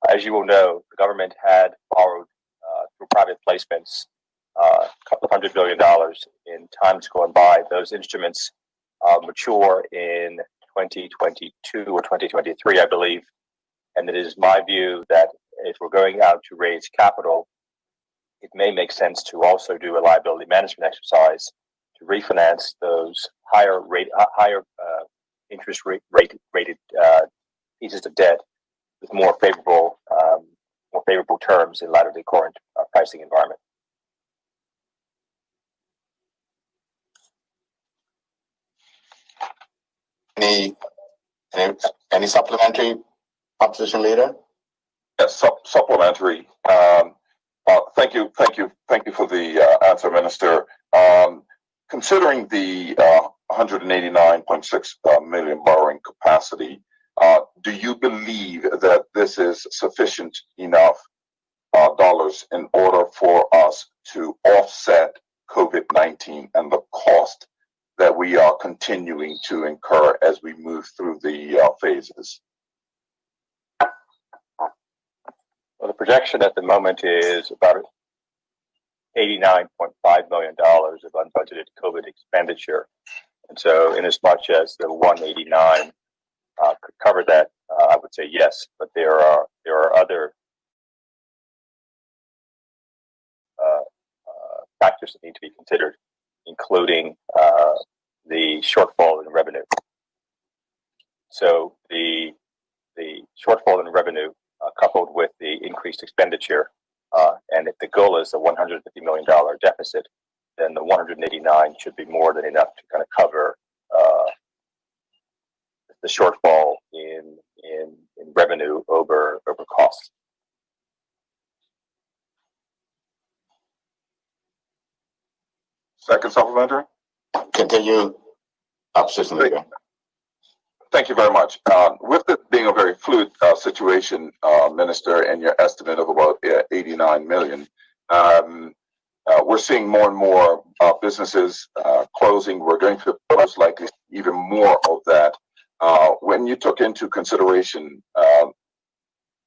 As you will know, the government had borrowed through private placements a couple of $100 billion in times gone by. Those instruments mature in 2022 or 2023, I believe. And it is my view that if we're going out to raise capital, it may make sense to also do a liability management exercise to refinance those higher interest rated pieces of debt with more favorable terms in light of the current pricing environment. Any supplementary, opposition leader? Yes, supplementary. Thank you for the answer, Minister. Considering the 189.6 million borrowing capacity, do you believe that this is sufficient enough dollars in order for us to offset COVID-19 and the cost that we are continuing to incur as we move through the phases? Well, the projection at the moment is about $89.5 million of unbudgeted COVID expenditure. And so in as much as the 189 could cover that, I would say yes, but there are other factors that need to be considered. including the shortfall in revenue. So the shortfall in revenue coupled with the increased expenditure, and if the goal is a $150 million deficit, then the 189 should be more than enough to kind of cover the shortfall in revenue over costs. Second supplementary. Continue, Opposition Leader. Thank you very much. With it being a very fluid situation, Minister, and your estimate of about 89 million, we're seeing more and more businesses closing. We're going to most likely see even more of that. When you took into consideration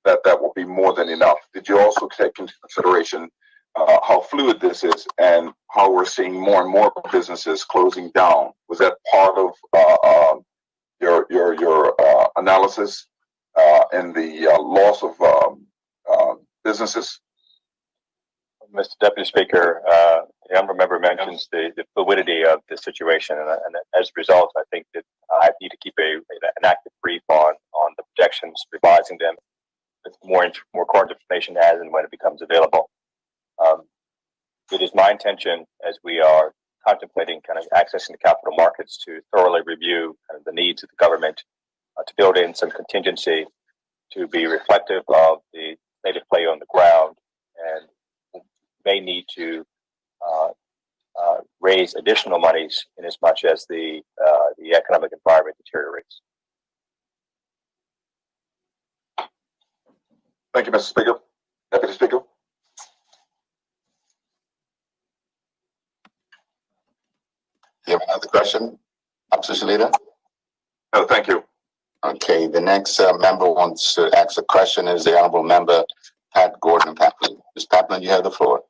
that will be more than enough, did you also take into consideration how fluid this is and how we're seeing more and more businesses closing down? Was that part of your analysis in the loss of businesses? Mr. Deputy Speaker, the honourable member mentions the fluidity of the situation, and as a result, I think that I need to keep an active brief on the projections, revising them with more current information as and when it becomes available. It is my intention, as we are contemplating kind of accessing the capital markets, to thoroughly review kind of the needs of the government, to build in some contingency to be reflective of the state of play on the ground, and may need to raise additional monies in as much as the economic environment deteriorates. Thank you, Mr. Speaker. Deputy Speaker. You have another question, Opposition Leader? No, thank you. Okay, the next member wants to ask a question is the Honorable Member Pat Gordon Paplin. Ms. Paplin, you have the floor.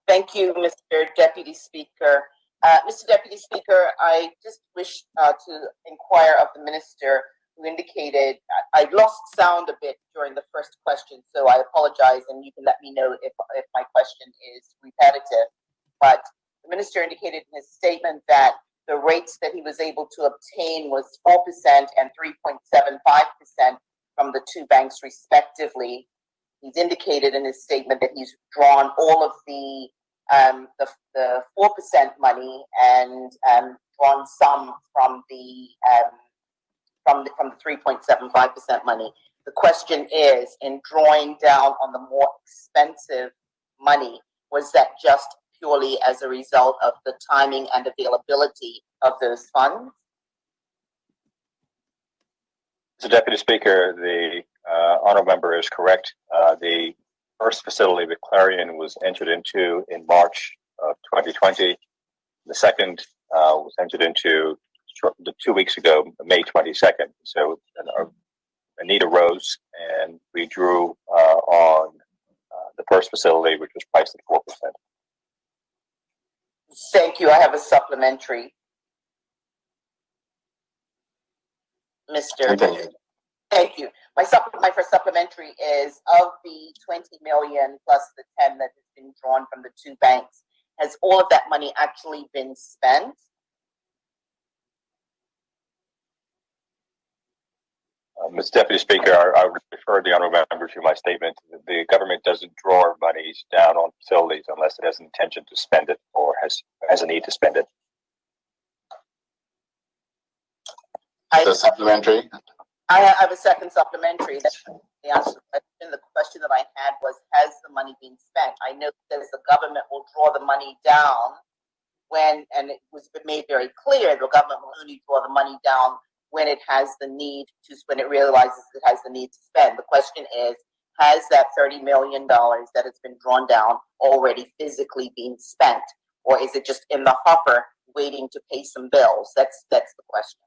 Thank you, Mr. Deputy Speaker. Mr. Deputy Speaker, I just wish to inquire of the Minister, who indicated, I lost sound a bit during the first question, so I apologize, and you can let me know if my question is repetitive. But the Minister indicated in his statement that the rates that he was able to obtain was 4% and 3.75% from the two banks respectively. He's indicated in his statement that he's drawn all of the 4% money and drawn some from the 3.75% money. The question is, in drawing down on the more expensive money, was that just purely as a result of the timing and availability of those funds? Mr. Deputy Speaker, the honourable member is correct. The first facility with Clarion was entered into in March of 2020. The second was entered into 2 weeks ago, May 22nd. So a need arose, and we drew on the first facility, which was priced at 4%. Thank you. I have a supplementary. Mr. Thank you. My first supplementary is, of the 20 million plus the 10 that has been drawn from the two banks, has all of that money actually been spent? Mr. Deputy Speaker, I would refer the honourable member to my statement. The government doesn't draw monies down on facilities unless it has an intention to spend it or has a need to spend it. The supplementary. I have a second supplementary. That's the answer to the question. The question that I had was, has the money been spent? I know that the government will draw the money down when, and it was made very clear, the government will only draw the money down when it has the need to, when it realizes it has the need to spend. The question is, has that $30 million that has been drawn down already physically been spent? Or is it just in the hopper waiting to pay some bills? That's the question.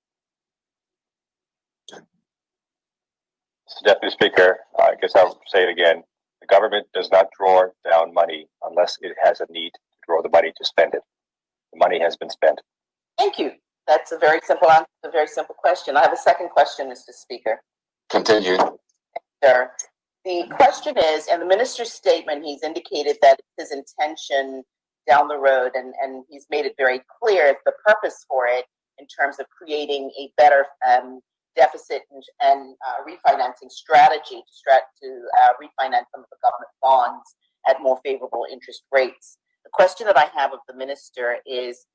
Mr. Deputy Speaker, I guess I'll say it again. The government does not draw down money unless it has a need to draw the money to spend it. The money has been spent. Thank you. That's a very simple answer, a very simple question. I have a second question, Mr. Speaker. Continue. Sir, the question is, in the minister's statement, he's indicated that it's his intention down the road, and he's made it very clear the purpose for it in terms of creating a better deficit and refinancing strategy to refinance some of the government bonds at more favorable interest rates. The question that I have of the minister is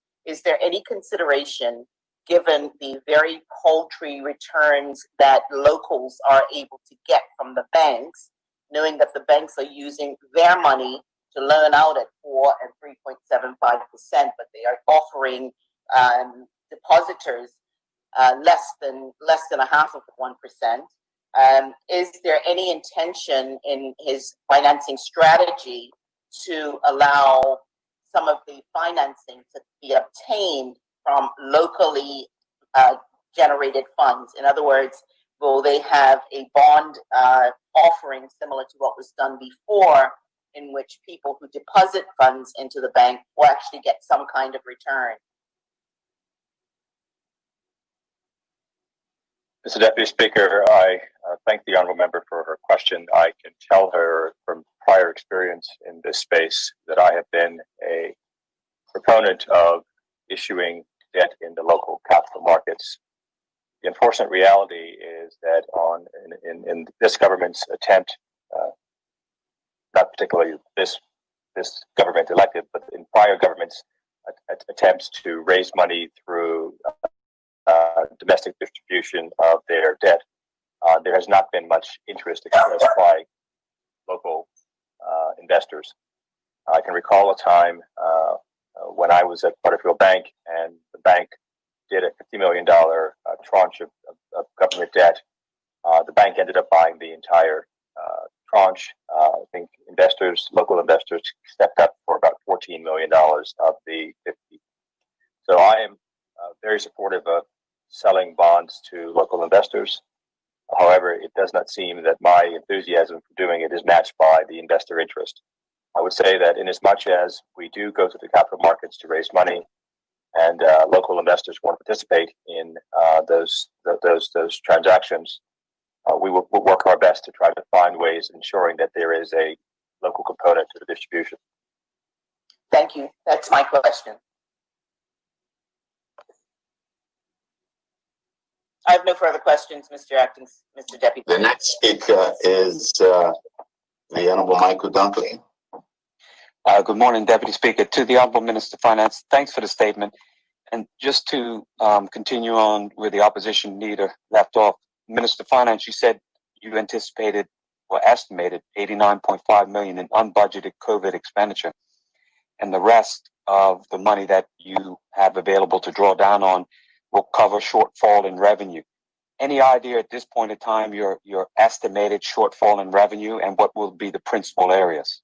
there any consideration, given the very paltry returns that locals are able to get from the banks, knowing that the banks are using their money to loan out at 4 and 3.75%, but they are offering depositors less than a half of 1%. Is there any intention in his financing strategy to allow some of the financing to be obtained from locally generated funds? In other words, will they have a bond offering similar to what was done before, in which people who deposit funds into the bank will actually get some kind of return? Mr. Deputy Speaker, I thank the honourable member for her question. I can tell her from prior experience in this space that I have been a proponent of issuing debt in the local capital markets. The unfortunate reality is that in this government's attempt, not particularly this government elected, but in prior governments' attempts to raise money through domestic distribution of their debt, there has not been much interest expressed by local investors. I can recall a time when I was at Butterfield Bank, and the bank did a $50 million tranche of government debt. The bank ended up buying the entire tranche. I think local investors stepped up for about $14 million of the 50. So I am very supportive of selling bonds to local investors. However, it does not seem that my enthusiasm for doing it is matched by the investor interest. I would say that in as much as we do go to the capital markets to raise money, and local investors want to participate in those transactions, we will work our best to try to find ways ensuring that there is a local component to the distribution. Thank you. That's my question. I have no further questions, Mr. Deputy. The next speaker is the Honorable Michael Dunkley. Good morning, Deputy Speaker. To the Honorable Minister of Finance, thanks for the statement. And just to continue on where the opposition leader left off, Minister of Finance, you said you anticipated or estimated $89.5 million in unbudgeted COVID expenditure, and the rest of the money that you have available to draw down on will cover shortfall in revenue. Any idea at this point in time your estimated shortfall in revenue and what will be the principal areas?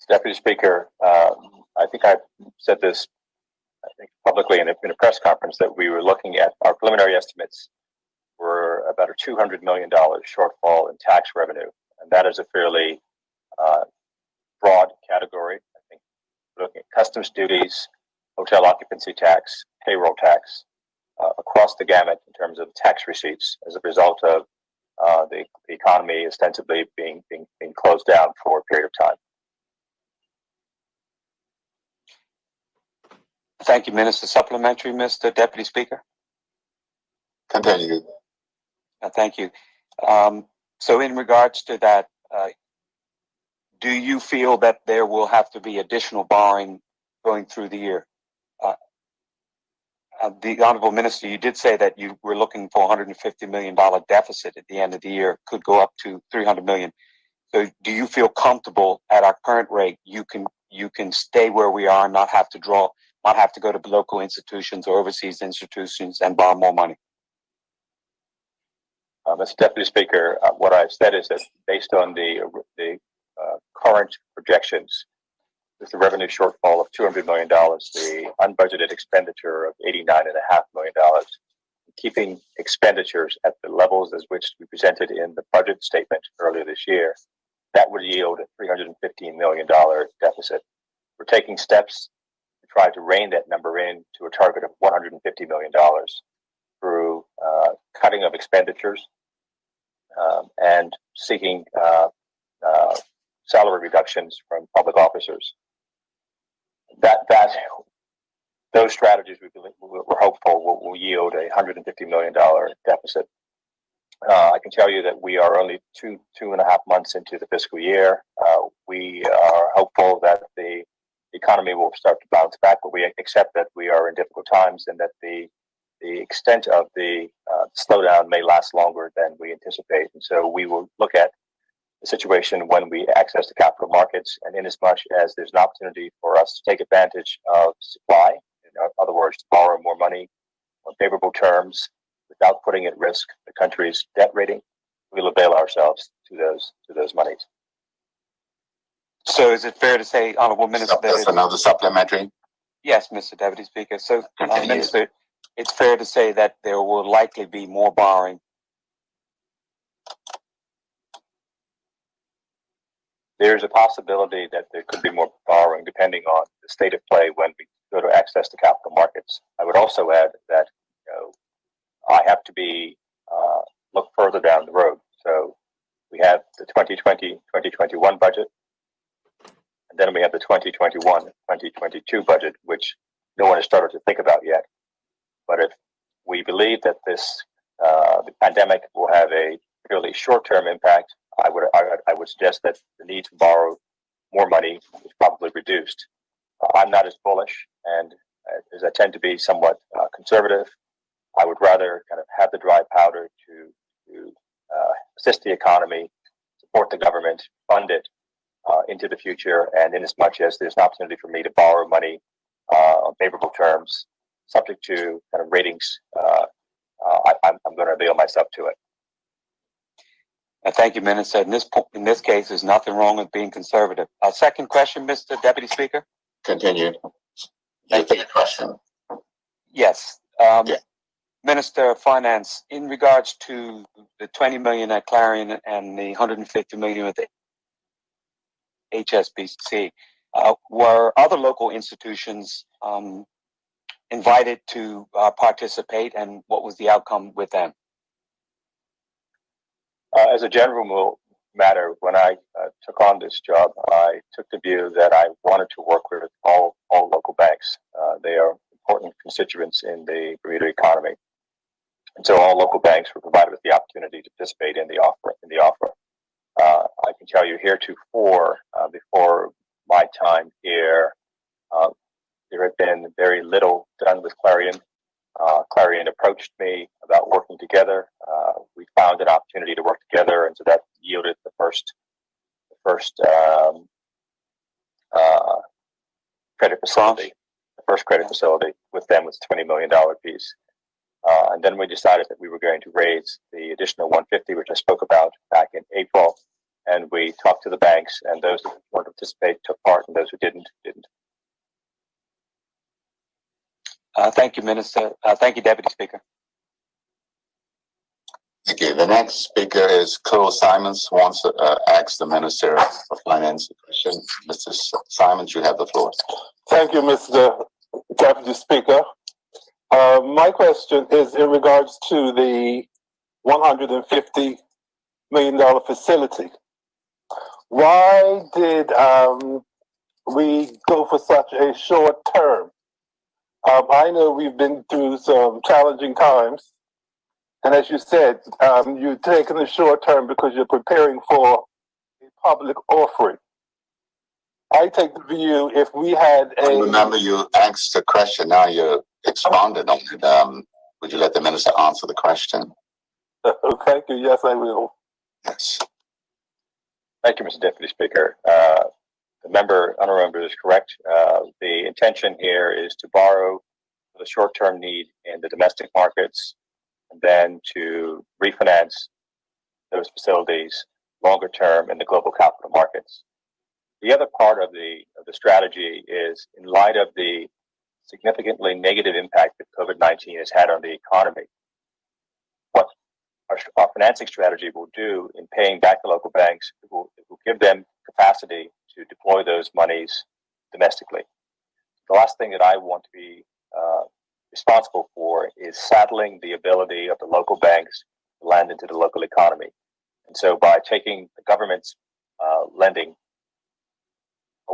Deputy Speaker, I think I said this publicly in a press conference that we were looking at our preliminary estimates were about a $200 million shortfall in tax revenue, and that is a fairly broad category. I think looking at customs duties, hotel occupancy tax, payroll tax, across the gamut in terms of tax receipts as a result of the economy ostensibly being closed down for a period of time. Thank you, Minister. Supplementary, Mr. Deputy Speaker. Continue. Thank you. So in regards to that, do you feel that there will have to be additional borrowing going through the year? The Honorable Minister, you did say that you were looking for $150 million deficit at the end of the year, could go up to $300 million. So do you feel comfortable at our current rate you can stay where we are and not have to go to local institutions or overseas institutions and borrow more money? Mr. Deputy Speaker, what I've said is that based on the current projections, with the revenue shortfall of $200 million, the unbudgeted expenditure of $89.5 million, keeping expenditures at the levels as which we presented in the budget statement earlier this year, that would yield a $315 million deficit. We're taking steps to try to rein that number in to a target of $150 million through cutting of expenditures and seeking salary reductions from public officers. Those strategies we're hopeful will yield a $150 million deficit. I can tell you that we are only two and a half months into the fiscal year. We are hopeful that the economy will start to bounce back, but we accept that we are in difficult times and that the extent of the slowdown may last longer than we anticipate. And so we will look at the situation when we access the capital markets, and in as much as there's an opportunity for us to take advantage of supply, in other words, to borrow more money on favorable terms without putting at risk the country's debt rating, we'll avail ourselves to those monies. So is it fair to say, Honorable Minister, That's another supplementary. yes, Mr. Deputy Speaker. So, Continue. Minister, it's fair to say that there will likely be more borrowing. There's a possibility that there could be more borrowing depending on the state of play when we go to access the capital markets. I would also add that I have to look further down the road. So we have the 2020-2021 budget, and then we have the 2021-2022 budget, which no one has started to think about yet. But if we believe that the pandemic will have a purely short-term impact, I would suggest that the need to borrow more money is probably reduced. I'm not as bullish, and as I tend to be somewhat conservative, I would rather kind of have the dry powder to assist the economy, support the government, fund it into the future, and in as much as there's an opportunity for me to borrow money on favorable terms, subject to kind of ratings, I'm going to avail myself to it. Thank you, Minister. In this case, there's nothing wrong with being conservative. Second question, Mr. Deputy Speaker. Continue. Your third question. Yes. Yeah. Minister of Finance, in regards to the 20 million at Clarion and the 150 million with the HSBC, were other local institutions invited to participate, and what was the outcome with them? As a general matter, when I took on this job, I took the view that I wanted to work with all local banks. They are important constituents in the Bermuda economy, and so all local banks were provided with the opportunity to participate in the offer. I can tell you heretofore, before my time here, there had been very little done with Clarion. Clarion approached me about working together. We found an opportunity to work together, and so that yielded the first credit facility. The first credit facility with them was a $20 million piece. And then we decided that we were going to raise the additional 150, which I spoke about back in April. And we talked to the banks, and those who wanted to participate took part, and those who didn't. Thank you, Minister. Thank you, Deputy Speaker. Thank you. The next speaker is Cole Simons, wants to ask the Minister of Finance a question. Mr. Simons, you have the floor. Thank you, Mr. Deputy Speaker. My question is in regards to the $150 million facility. Why did we go for such a short term? I know we've been through some challenging times, and as you said, you're taking the short term because you're preparing for a public offering. I take the view if we had a... Remember, you asked the question, now you expounded on it. Would you let the Minister answer the question? Thank you. Yes, I will. Yes. Thank you, Mr. Deputy Speaker. The honorable member is correct. The intention here is to borrow for the short-term need in the domestic markets, and then to refinance those facilities longer term in the global capital markets. The other part of the strategy is, in light of the significantly negative impact that COVID-19 has had on the economy, what our financing strategy will do in paying back the local banks, it will give them capacity to deploy those monies domestically. The last thing that I want to be responsible for is saddling the ability of the local banks to lend into the local economy. And so by taking the government's lending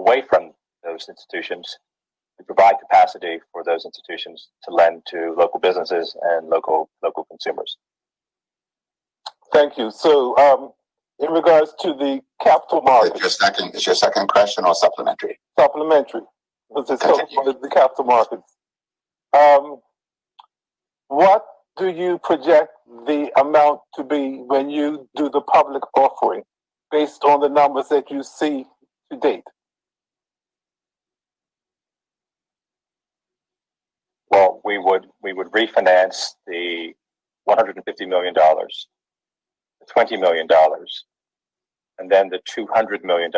away from those institutions, we provide capacity for those institutions to lend to local businesses and local consumers. Thank you. So, in regards to the capital market, Is your second question or supplementary? supplementary, because it's talking about the capital markets. What do you project the amount to be when you do the public offering, based on the numbers that you see to date? Well, we would refinance the $150 million, the $20 million, and then the $200 million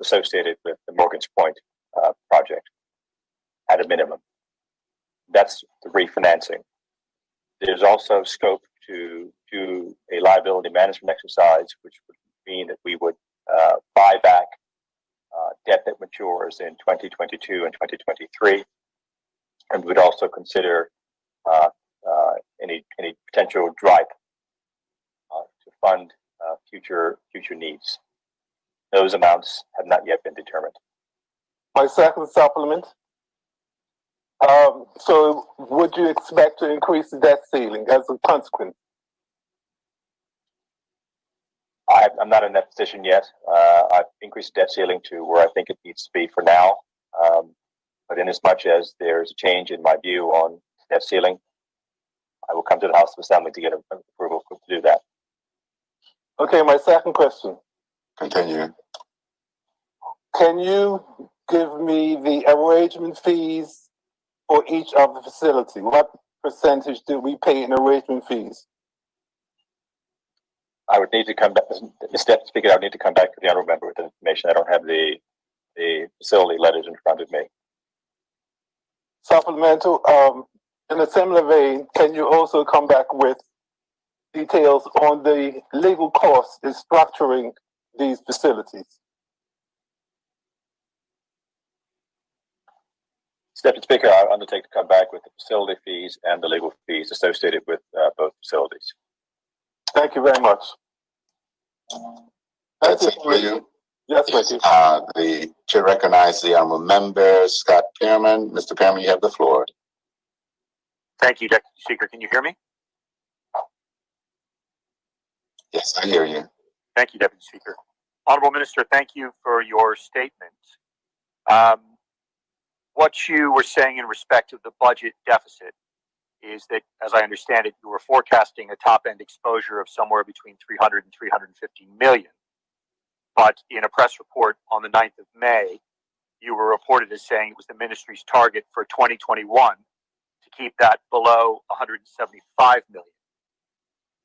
associated with the Morgan's Point project at a minimum. That's the refinancing. There's also scope to do a liability management exercise, which would mean that we would buy back debt that matures in 2022 and 2023. And we would also consider any potential DRIPE to fund future needs. Those amounts have not yet been determined. My second supplement. So, would you expect to increase the debt ceiling as a consequence? I'm not in that position yet. I've increased the debt ceiling to where I think it needs to be for now. But in as much as there's a change in my view on debt ceiling, I will come to the House of Assembly to get approval to do that. Okay, my second question. Continue. Can you give me the arrangement fees for each of the facility? What percentage do we pay in arrangement fees? I would need to come back, Mr. Deputy Speaker, I would need to come back to the honourable member with information. I don't have the facility letters in front of me. Supplemental, in a similar vein, can you also come back with details on the legal costs in structuring these facilities? Deputy Speaker, I undertake to come back with the facility fees and the legal fees associated with both facilities. Thank you very much. That's it for you. Yes, thank you. The chair recognizes the honorable member, Scott Pearman. Mr. Pearman, you have the floor. Thank you, Deputy Speaker. Can you hear me? Yes, I hear you. Thank you, Deputy Speaker. Honorable Minister, thank you for your statement. What you were saying in respect of the budget deficit is that, as I understand it, you were forecasting a top-end exposure of somewhere between 300 and 350 million. But in a press report on the 9th of May, you were reported as saying it was the ministry's target for 2021 to keep that below 175 million.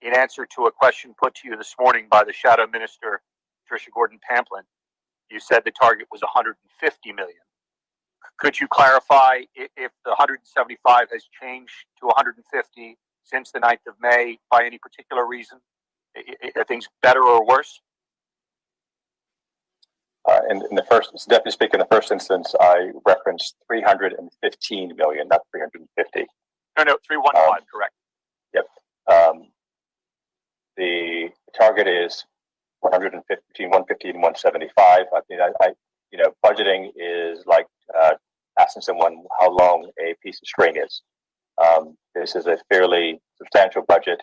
In answer to a question put to you this morning by the Shadow Minister, Patricia Gordon-Pamplin, you said the target was 150 million. Could you clarify if the 175 has changed to 150 since the 9th of May by any particular reason? Are things better or worse? In the first, Deputy Speaker, in the first instance, I referenced 315 million, not 350. No, 315, correct. Yep. The target is 150, between 150 and 175. I mean, budgeting is like asking someone how long a piece of string is. This is a fairly substantial budget,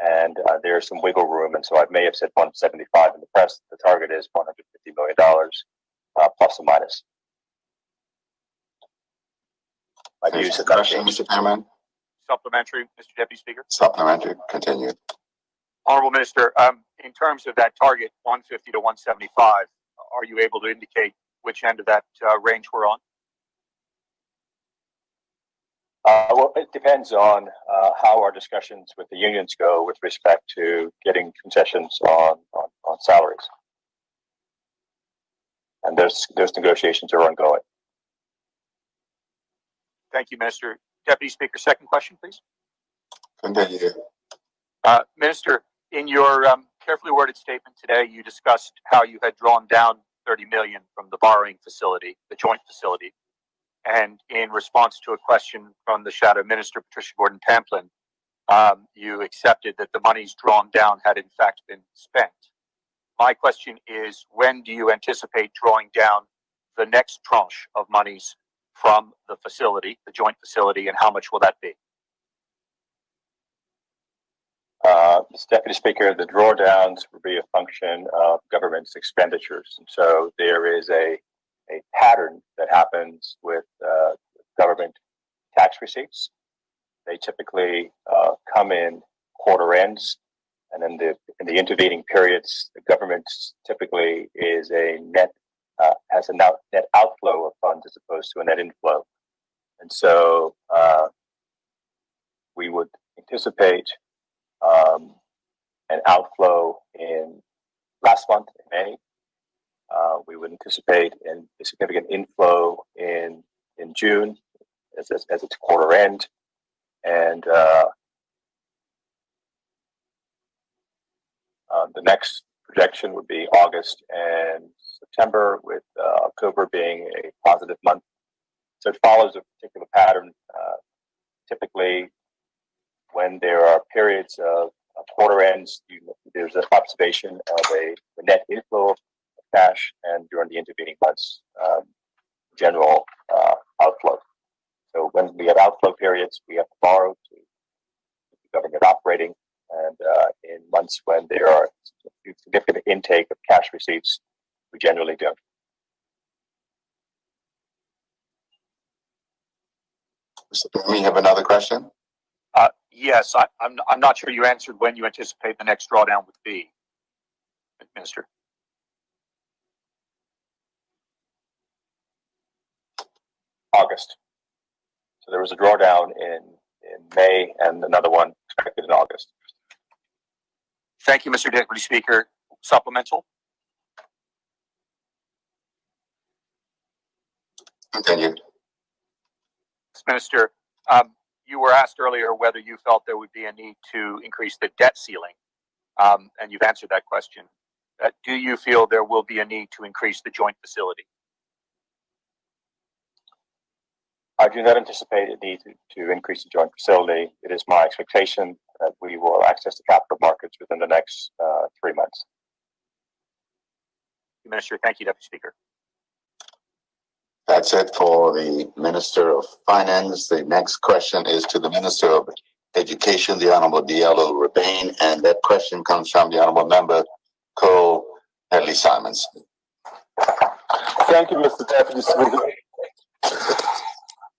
and there's some wiggle room, and so I may have said 175 in the press. The target is $150 million, plus or minus. Finish the question, Mr. Pearman. Supplementary, Mr. Deputy Speaker. Supplementary, continue. Honorable Minister, in terms of that target, 150 to 175, are you able to indicate which end of that range we're on? Well, it depends on how our discussions with the unions go with respect to getting concessions on salaries. And those negotiations are ongoing. Thank you, Minister. Deputy Speaker, second question, please. Continue. Minister, in your carefully worded statement today, you discussed how you had drawn down 30 million from the borrowing facility, the joint facility. And in response to a question from the Shadow Minister, Patricia Gordon-Pamplin, you accepted that the monies drawn down had in fact been spent. My question is, when do you anticipate drawing down the next tranche of monies from the facility, the joint facility, and how much will that be? Mr. Deputy Speaker, the drawdowns will be a function of government's expenditures. And so there is a pattern that happens with government tax receipts. They typically come in quarter ends, and in the intervening periods, the government typically is a net has a net outflow of funds as opposed to a net inflow. And so we would anticipate an outflow in last month in May. We would anticipate a significant inflow in June as it's quarter end, and the next projection would be August and September, with October being a positive month. So it follows a particular pattern. Typically, when there are periods of quarter ends, there's an observation of a net inflow of cash, and during the intervening months, general outflow. So when we have outflow periods, we have to borrow to keep the government operating, and in months when there are significant intake of cash receipts, we generally don't. Mr. Bermuda, you have another question? Yes, I'm not sure you answered when you anticipate the next drawdown would be, Minister. August. So there was a drawdown in May and another one expected in August. Thank you, Mr. Deputy Speaker. Supplemental? Continue. Minister, you were asked earlier whether you felt there would be a need to increase the debt ceiling, and you've answered that question. Do you feel there will be a need to increase the joint facility? I do not anticipate a need to increase the joint facility. It is my expectation that we will access the capital markets within the next 3 months. Minister, thank you, Deputy Speaker. That's it for the Minister of Finance. The next question is to the Minister of Education, the Honorable Diallo Rebane, and that question comes from the Honorable Member Cole Hedley Simons. Thank you, Mr. Deputy Speaker.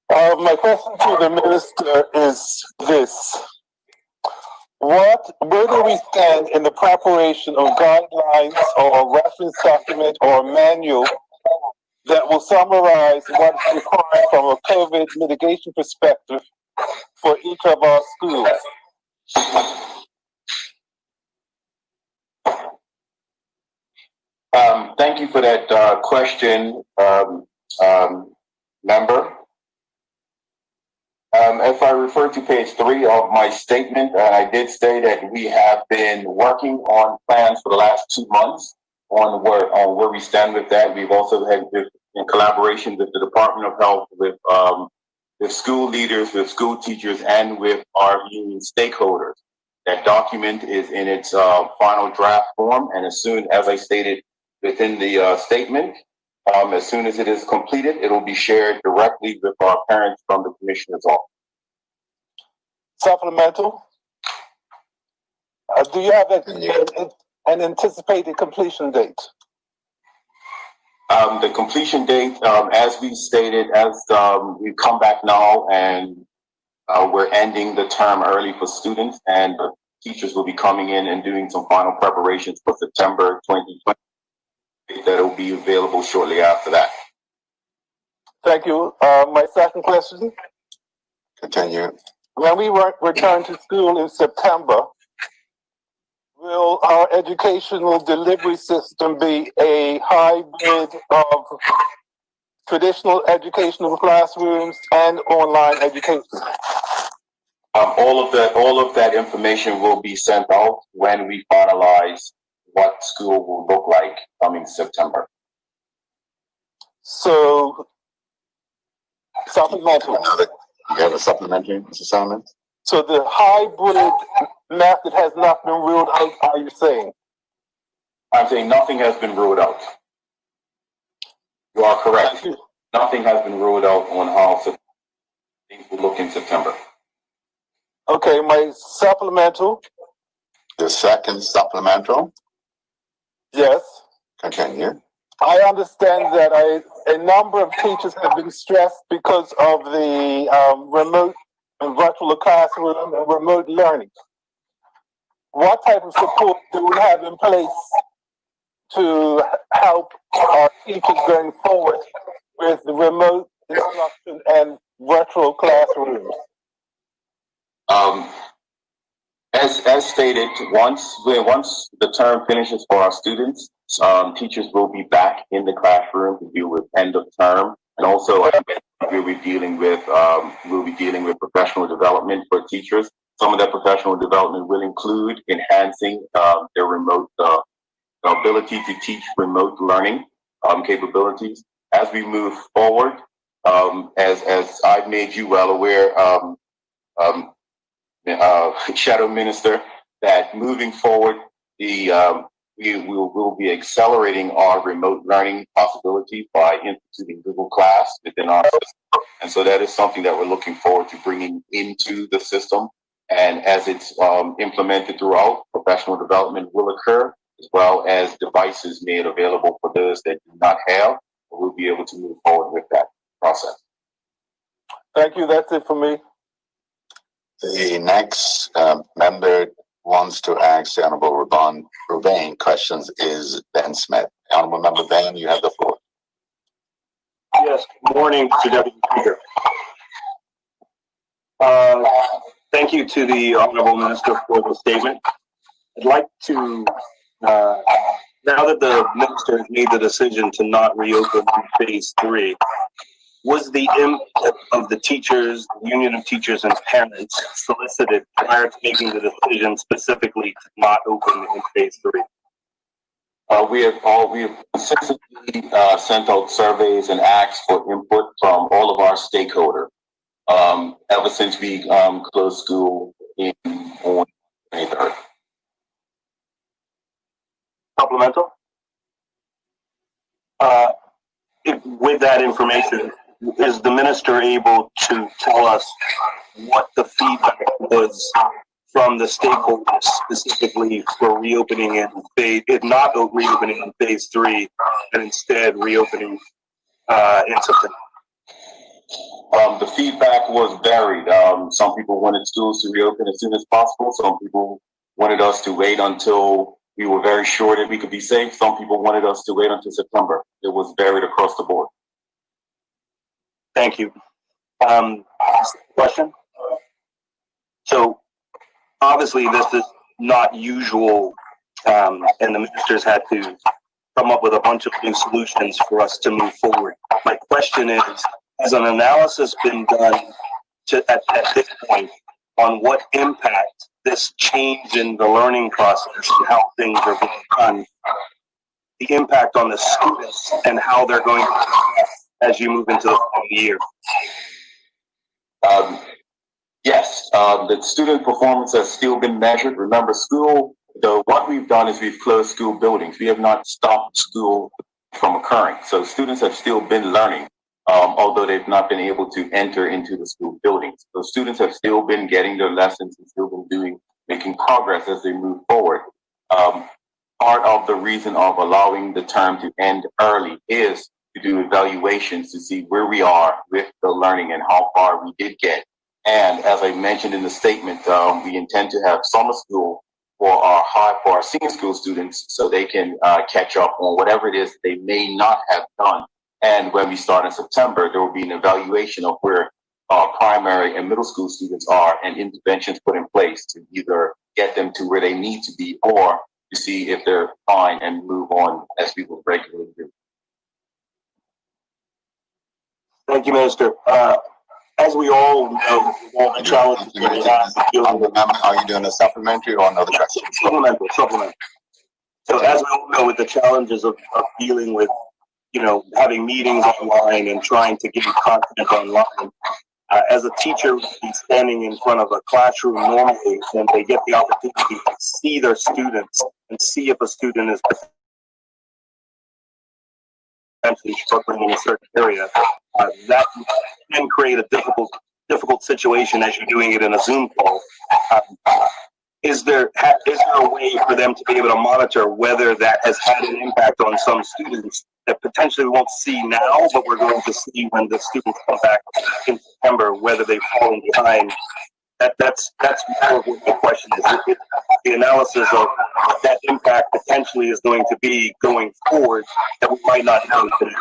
My question to the Minister is this. Where do we stand in the preparation of guidelines or a reference document or manual that will summarize what is required from a COVID mitigation perspective for each of our schools? Thank you for that question, member. If I refer to page 3 of my statement, I did say that we have been working on plans for the last 2 months on where we stand with that. We've also had, in collaboration with the Department of Health, with school leaders, with school teachers, and with our union stakeholders. That document is in its final draft form, and as soon as I stated within the statement, as soon as it is completed, it will be shared directly with our parents from the Commissioner's office. Supplemental? Do you have an anticipated completion date? The completion date, as we stated, as we come back now and we're ending the term early for students, and the teachers will be coming in and doing some final preparations for September 2020. That will be available shortly after that. Thank you. My second question. Continue. When we return to school in September, will our educational delivery system be a hybrid of traditional educational classrooms and online education? All of that information will be sent out when we finalize what school will look like coming September. So, supplementary. You have a supplementary, Mr. Simons? So the hybrid method has not been ruled out, are you saying? I'm saying nothing has been ruled out. You are correct. Nothing has been ruled out on how things will look in September. Okay, my supplemental. The second supplemental, Yes. continue. I understand that a number of teachers have been stressed because of the remote and virtual classroom and remote learning. What type of support do we have in place to help our teachers going forward with the remote instruction and virtual classrooms? As stated, once the term finishes for our students, teachers will be back in the classroom to deal with end of term, and also we'll be dealing with professional development for teachers. Some of that professional development will include enhancing their remote ability to teach remote learning capabilities. As we move forward, as I've made you well aware, Shadow Minister, that moving forward, we will be accelerating our remote learning possibilities by instituting Google Class within our system. And so that is something that we're looking forward to bringing into the system. And as it's implemented throughout, professional development will occur, as well as devices made available for those that do not have. We'll be able to move forward with that process. Thank you. That's it for me. The next member wants to ask the Honorable Rubain questions is Ben Smith. Honorable Member Ben, you have the floor. Yes, good morning, Mr. Deputy Speaker. Thank you to the Honorable Minister for the statement. I'd like to, now that the Minister has made the decision to not reopen phase 3, was the input of the teachers, Union of Teachers and Parents solicited prior to making the decision specifically to not open in phase 3? We have consistently sent out surveys and asked for input from all of our stakeholders ever since we closed school on 23rd. Supplemental? With that information, is the Minister able to tell us what the feedback was from the stakeholders specifically for reopening in phase, if not reopening in phase 3, and instead reopening in September? The feedback was varied. Some people wanted schools to reopen as soon as possible. Some people wanted us to wait until we were very sure that we could be safe. Some people wanted us to wait until September. It was varied across the board. Thank you. Question? So obviously this is not usual, and the Minister's had to come up with a bunch of new solutions for us to move forward. My question is, has an analysis been done at this point on what impact this change in the learning process and how things are being done, the impact on the students and how they're going to progress as you move into the following year? Yes, the student performance has still been measured. Remember, what we've done is we've closed school buildings. We have not stopped school from occurring. So students have still been learning, although they've not been able to enter into the school buildings. So students have still been getting their lessons and still been making progress as they move forward. Part of the reason of allowing the term to end early is to do evaluations to see where we are with the learning and how far we did get. And as I mentioned in the statement, we intend to have summer school for our senior school students so they can catch up on whatever it is they may not have done. And when we start in September, there will be an evaluation of where our primary and middle school students are and interventions put in place to either get them to where they need to be or to see if they're fine and move on as we would regularly do. Thank you, Minister. As we all know, all the challenges that we have. Are you doing a supplementary or another question? Supplemental. So as we all know, with the challenges of dealing with, having meetings online and trying to give content online, as a teacher standing in front of a classroom normally, and they get the opportunity to see their students and see if a student is potentially struggling in a certain area, that can create a difficult situation as you're doing it in a Zoom call. Is there a way for them to be able to monitor whether that has had an impact on some students that potentially we won't see now, but we're going to see when the students come back in September, whether they've fallen behind? That's more of what the question is. The analysis of what that impact potentially is going to be going forward that we might not know today.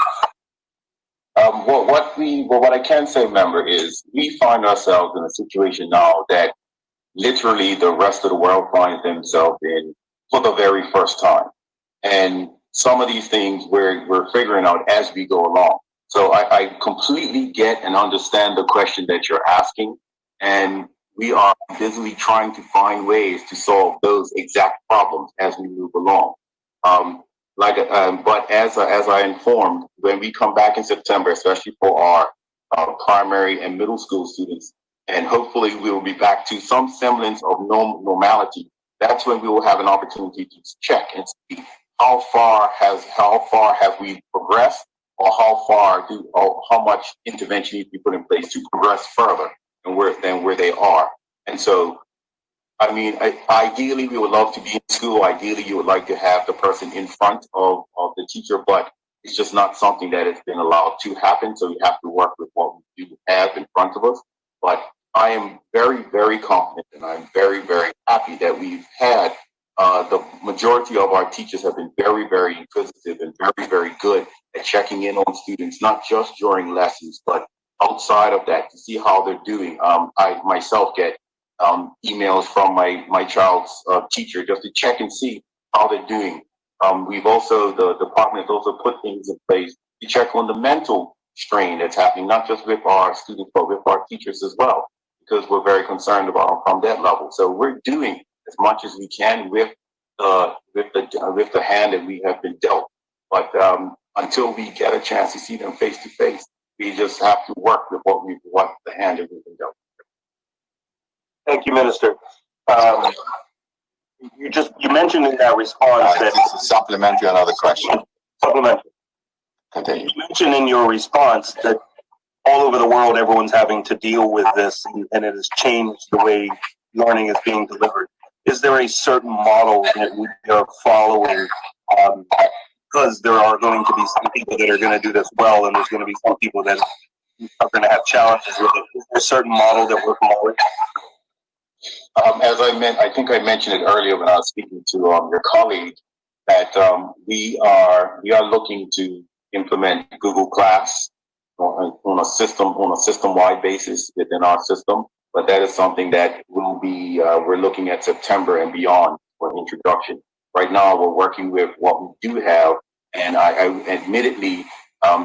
What I can say, member, is we find ourselves in a situation now that literally the rest of the world finds themselves in for the very first time. And some of these things we're figuring out as we go along. So I completely get and understand the question that you're asking. And we are busily trying to find ways to solve those exact problems as we move along. But as I informed, when we come back in September, especially for our primary and middle school students, and hopefully we will be back to some semblance of normality, that's when we will have an opportunity to check and see how far have we progressed, or how much intervention needs to be put in place to progress further than where they are. And so, I mean, ideally, we would love to be in school. Ideally, you would like to have the person in front of the teacher, but it's just not something that has been allowed to happen. So we have to work with what we do have in front of us. But I am very, very confident, and I'm very, very happy that we've had the majority of our teachers have been very, very inquisitive and very, very good at checking in on students, not just during lessons, but outside of that to see how they're doing. I myself get emails from my child's teacher just to check and see how they're doing. We've also, the department has also put things in place to check on the mental strain that's happening, not just with our students, but with our teachers as well, because we're very concerned about from that level. So we're doing as much as we can with the hand that we have been dealt. But until we get a chance to see them face to face, we just have to work with what the hand that we've been dealt. Thank you, Minister. You mentioned in that response that this is supplementary. Another question. Supplementary. Continue. You mentioned in your response that all over the world, everyone's having to deal with this, and it has changed the way learning is being delivered. Is there a certain model that we are following? Because there are going to be some people that are going to do this well, and there's going to be some people that are going to have challenges with it. Is there a certain model that we're following? As I think I mentioned it earlier when I was speaking to your colleague, that we are looking to implement Google Class on a system-wide basis within our system. But that is something that will be we're looking at September and beyond for introduction. Right now, we're working with what we do have, and I admittedly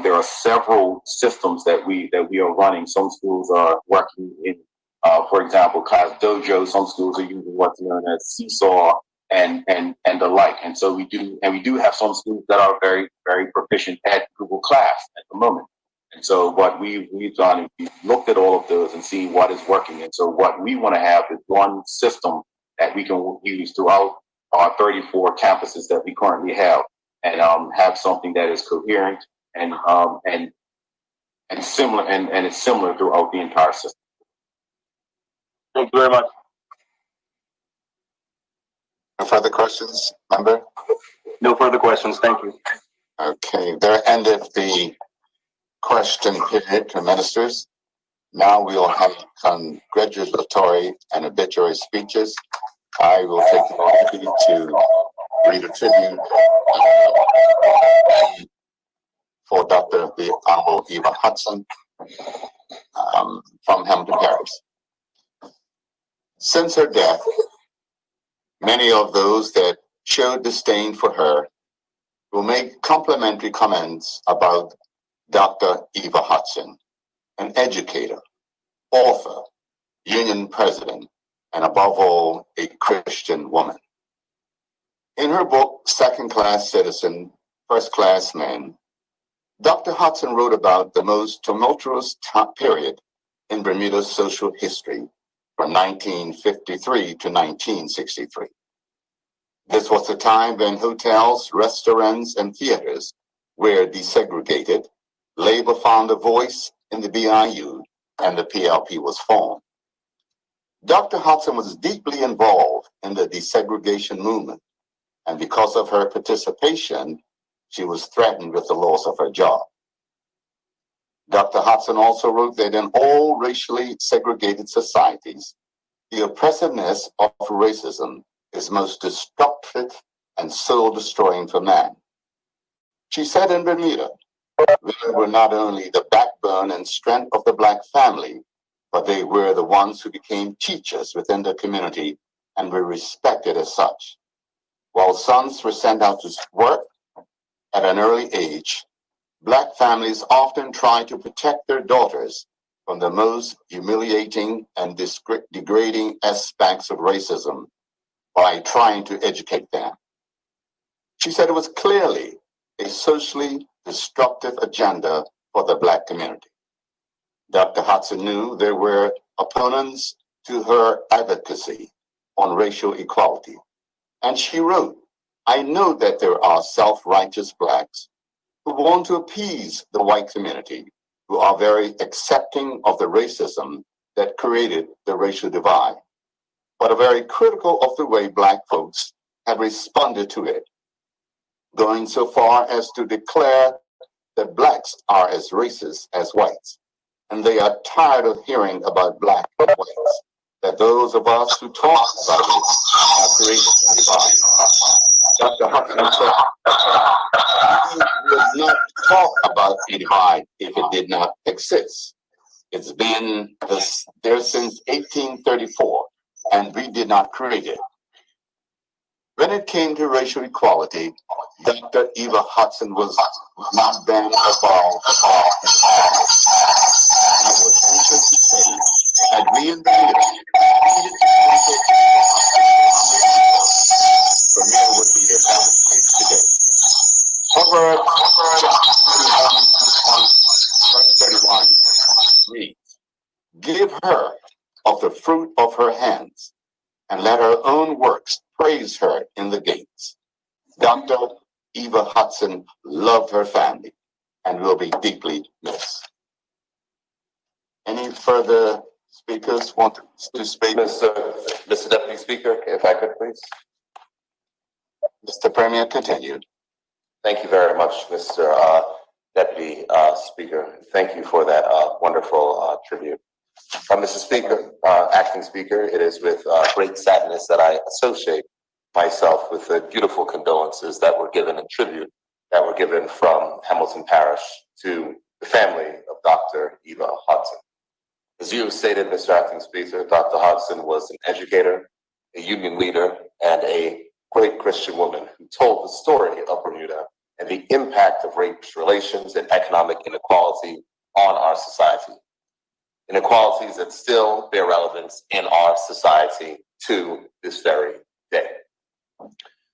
there are several systems that we are running. Some schools are working in, for example, Class Dojo. Some schools are using what's known as Seesaw and the like. And so we do have some schools that are very, very proficient at Google Class at the moment. And so what we've done is we've looked at all of those and see what is working. And so what we want to have is one system that we can use throughout our 34 campuses that we currently have, and have something that is coherent and similar, and it's similar throughout the entire system. Thank you very much. No further questions, member? No further questions. Thank you. Okay, there ended the question period to ministers. Now we will have congratulatory and obituary speeches. I will take the opportunity to read a tribute for Dr. the Honorable Eva Hudson from Hampton Parish. Since her death, many of those that showed disdain for her will make complimentary comments about Dr. Eva Hudson, an educator, author, union president, and above all, a Christian woman. In her book, Second Class Citizen, First Class Man, Dr. Hudson wrote about the most tumultuous period in Bermuda's social history from 1953 to 1963. This was the time when hotels, restaurants, and theaters were desegregated, labor found a voice in the BIU, and the PLP was formed. Dr. Hudson was deeply involved in the desegregation movement, and because of her participation, she was threatened with the loss of her job. Dr. Hudson also wrote that in all racially segregated societies, the oppressiveness of racism is most destructive and soul-destroying for man. She said in Bermuda, women were not only the backbone and strength of the Black family, but they were the ones who became teachers within the community and were respected as such. While sons were sent out to work at an early age, Black families often try to protect their daughters from the most humiliating and degrading aspects of racism by trying to educate them. She said it was clearly a socially destructive agenda for the Black community. Dr. Hudson knew there were opponents to her advocacy on racial equality, and she wrote, "I know that there are self-righteous Blacks who want to appease the white community, who are very accepting of the racism that created the racial divide, but are very critical of the way Black folks have responded to it, going so far as to declare that Blacks are as racist as whites, and they are tired of hearing about Black whites, that those of us who talk about it have created the divide." Dr. Hudson said, "We would not talk about a divide if it did not exist. It's been there since 1834, and we did not create it." When it came to racial equality, Dr. Eva Hudson was not banned above. I was anxious to say that we in Bermuda Bermuda would be a better place today. Proverbs 31 reads, "Give her of the fruit of her hands, and let her own works praise her in the gates." Dr. Eva Hudson loved her family and will be deeply missed. Any further speakers want to speak? Mr. Deputy Speaker, if I could please. Mr. Premier, continue. Thank you very much, Mr. Deputy Speaker. Thank you for that wonderful tribute. Mr. Speaker, Acting Speaker, it is with great sadness that I associate myself with the beautiful condolences that were given in tribute that were given from Hamilton Parish to the family of Dr. Eva Hudson. As you stated, Mr. Acting Speaker, Dr. Hudson was an educator, a union leader, and a great Christian woman who told the story of Bermuda and the impact of race relations and economic inequality on our society. Inequalities that still bear relevance in our society to this very day.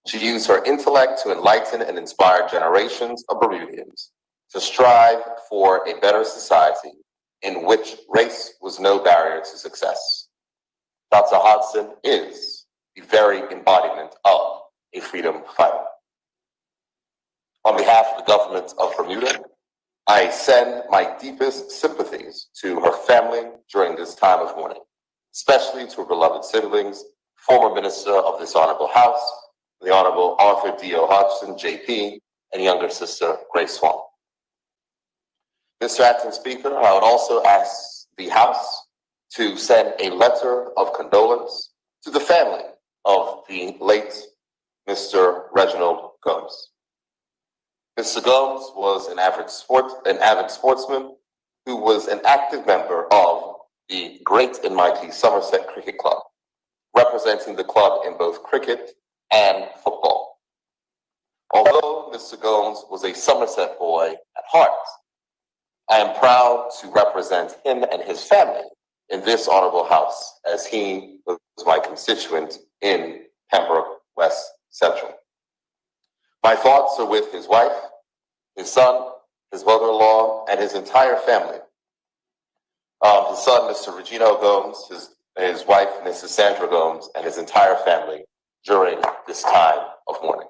She used her intellect to enlighten and inspire generations of Bermudians to strive for a better society in which race was no barrier to success. Dr. Hudson is the very embodiment of a freedom fighter. On behalf of the government of Bermuda, I send my deepest sympathies to her family during this time of mourning, especially to her beloved siblings, former minister of this honorable house, the Honorable Arthur D.O. Hodgson, JP, and younger sister Grace Swan. Mr. Acting Speaker, I would also ask the House to send a letter of condolence to the family of the late Mr. Reginald Gomes. Mr. Gomes was an avid sportsman who was an active member of the great and mighty Somerset Cricket Club, representing the club in both cricket and football. Although Mr. Gomes was a Somerset boy at heart, I am proud to represent him and his family in this honorable house, as he was my constituent in Pembroke West Central. My thoughts are with his wife, his son, his mother-in-law, and his entire family. His son, Mr. Regino Gomes, his wife, Mrs. Sandra Gomes, and his entire family during this time of mourning.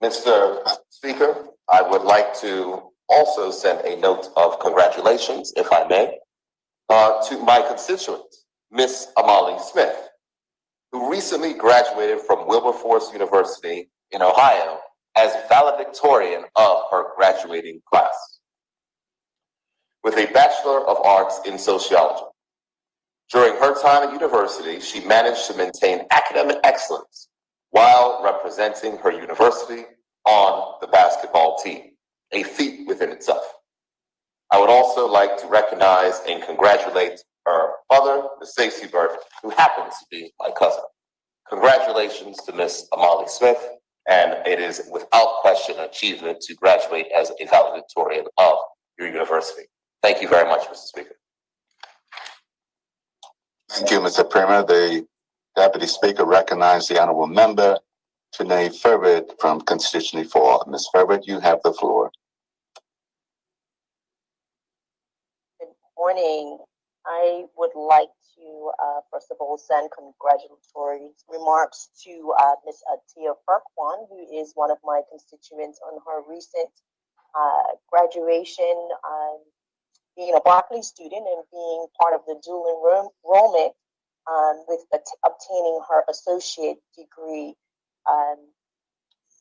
Mr. Speaker, I would like to also send a note of congratulations, if I may, to my constituent, Miss Amali Smith, who recently graduated from Wilberforce University in Ohio as valedictorian of her graduating class with a Bachelor of Arts in Sociology. During her time at university, she managed to maintain academic excellence while representing her university on the basketball team, a feat within itself. I would also like to recognize and congratulate her mother, Ms. Stacy Burton, who happens to be my cousin. Congratulations to Ms. Amali Smith, and it is without question an achievement to graduate as a valedictorian of your university. Thank you very much, Mr. Speaker. Thank you, Mr. Premier. The Deputy Speaker recognizes the Honorable Member, Tanae Furbert from Constituency 4. Ms. Furbert, you have the floor. Good morning. I would like to, first of all, send congratulatory remarks to Ms. Atia Farquhan, who is one of my constituents on her recent graduation, being a Berkeley student and being part of the dual enrollment with obtaining her associate degree.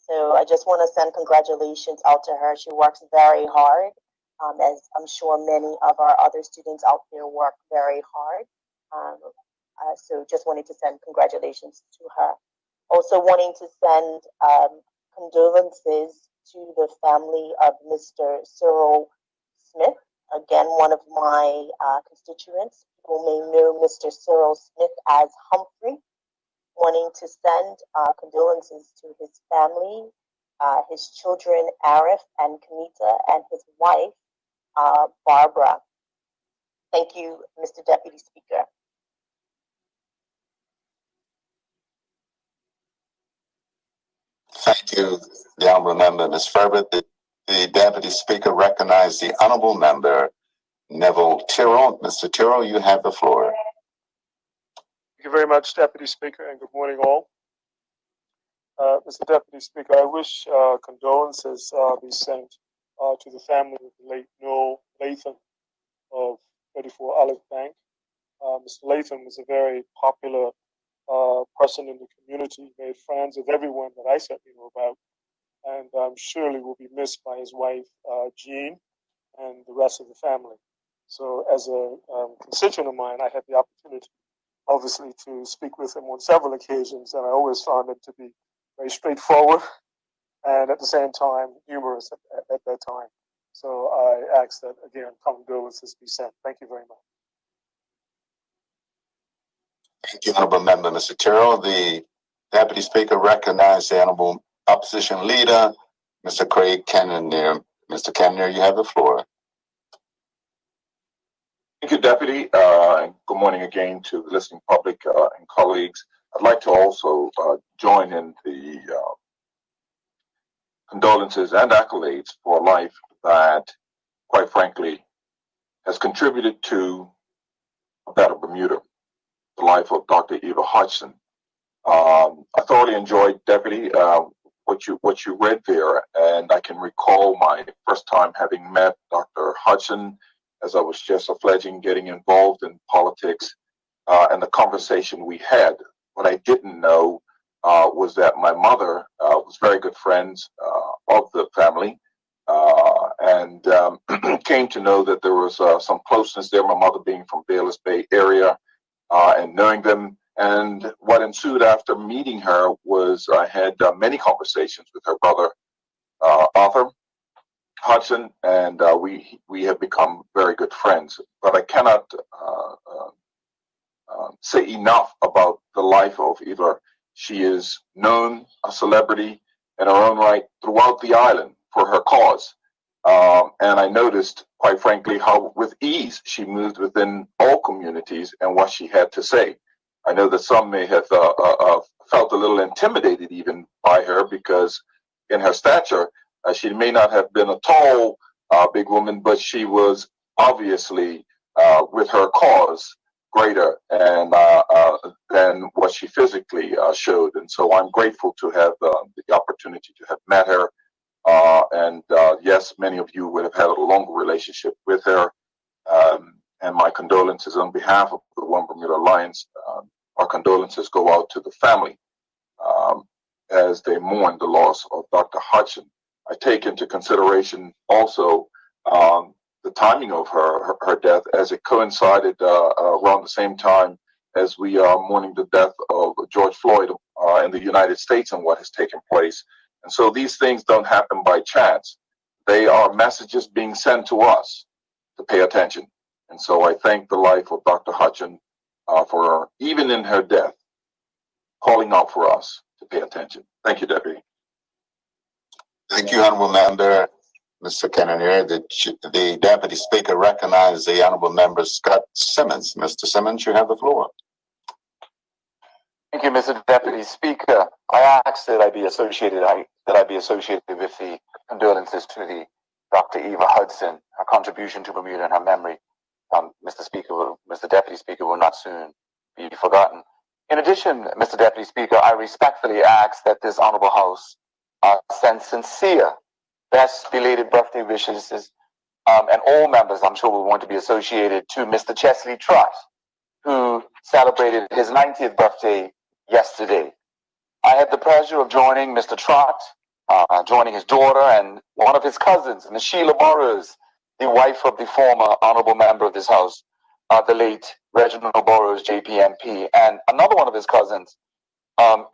So I just want to send congratulations out to her. She works very hard, as I'm sure many of our other students out there work very hard. So just wanted to send congratulations to her. Also wanting to send condolences to the family of Mr. Cyril Smith, again, one of my constituents. People may know Mr. Cyril Smith as Humphrey. Wanting to send condolences to his family, his children, Arif and Kanita, and his wife, Barbara. Thank you, Mr. Deputy Speaker. Thank you, the Honorable Member, Ms. Furbert. The Deputy Speaker recognizes the Honorable Member, Neville Tyrrell. Mr. Tyrrell, you have the floor. Thank you very much, Deputy Speaker, and good morning all. Mr. Deputy Speaker, I wish condolences be sent to the family of the late Noel Latham of 34 Olive Bank. Mr. Latham was a very popular person in the community, made friends with everyone that I certainly know about, and surely will be missed by his wife, Jean, and the rest of the family. So as a constituent of mine, I had the opportunity, obviously, to speak with him on several occasions, and I always found him to be very straightforward and at the same time humorous at that time. So I ask that, again, condolences be sent. Thank you very much. Thank you, Honorable Member, Mr. Tyrrell. The Deputy Speaker recognizes the Honorable Opposition Leader, Mr. Craig Kenner. Mr. Kenner, you have the floor. Thank you, Deputy, and good morning again to the listening public and colleagues. I'd like to also join in the condolences and accolades for a life that, quite frankly, has contributed to a better Bermuda, the life of Dr. Eva Hodgson. I thoroughly enjoyed, Deputy, what you read there, and I can recall my first time having met Dr. Hodgson as I was just a fledgling getting involved in politics, and the conversation we had. What I didn't know was that my mother was very good friends of the family, and came to know that there was some closeness there, my mother being from Bayless Bay area, and knowing them. And what ensued after meeting her was I had many conversations with her brother, Arthur Hodgson, and we have become very good friends. But I cannot say enough about the life of Eva. She is known, a celebrity in her own right throughout the island for her cause. And I noticed, quite frankly, how with ease she moved within all communities and what she had to say. I know that some may have felt a little intimidated even by her because in her stature, she may not have been a tall, big woman, but she was obviously, with her cause, greater and than what she physically showed. And so I'm grateful to have the opportunity to have met her. Yes, many of you would have had a longer relationship with her. And my condolences on behalf of the One Bermuda Alliance. Our condolences go out to the family as they mourn the loss of Dr. Hudson. I take into consideration also the timing of her death, as it coincided around the same time as we are mourning the death of George Floyd in the United States and what has taken place. And so these things don't happen by chance. They are messages being sent to us to pay attention. And so I thank the life of Dr. Hudson for, even in her death, calling out for us to pay attention. Thank you, Deputy. Thank you, Honorable Member. Mr. Kennedy, the Deputy Speaker recognizes the Honorable Member Scott Simmons. Mr. Simmons, you have the floor. Thank you, Mr. Deputy Speaker. I ask that I be associated with the condolences to the Dr. Eva Hudson. Her contribution to Bermuda and her memory, Mr. Deputy Speaker, will not soon be forgotten. In addition, Mr. Deputy Speaker, I respectfully ask that this Honorable House send sincere best belated birthday wishes and all members, I'm sure, will want to be associated to Mr. Chesley Trott, who celebrated his 90th birthday yesterday. I had the pleasure of joining Mr. Trott, joining his daughter and one of his cousins, Ms. Sheila Burrows, the wife of the former honorable member of this house, the late Reginald Burrows, JPMP, and another one of his cousins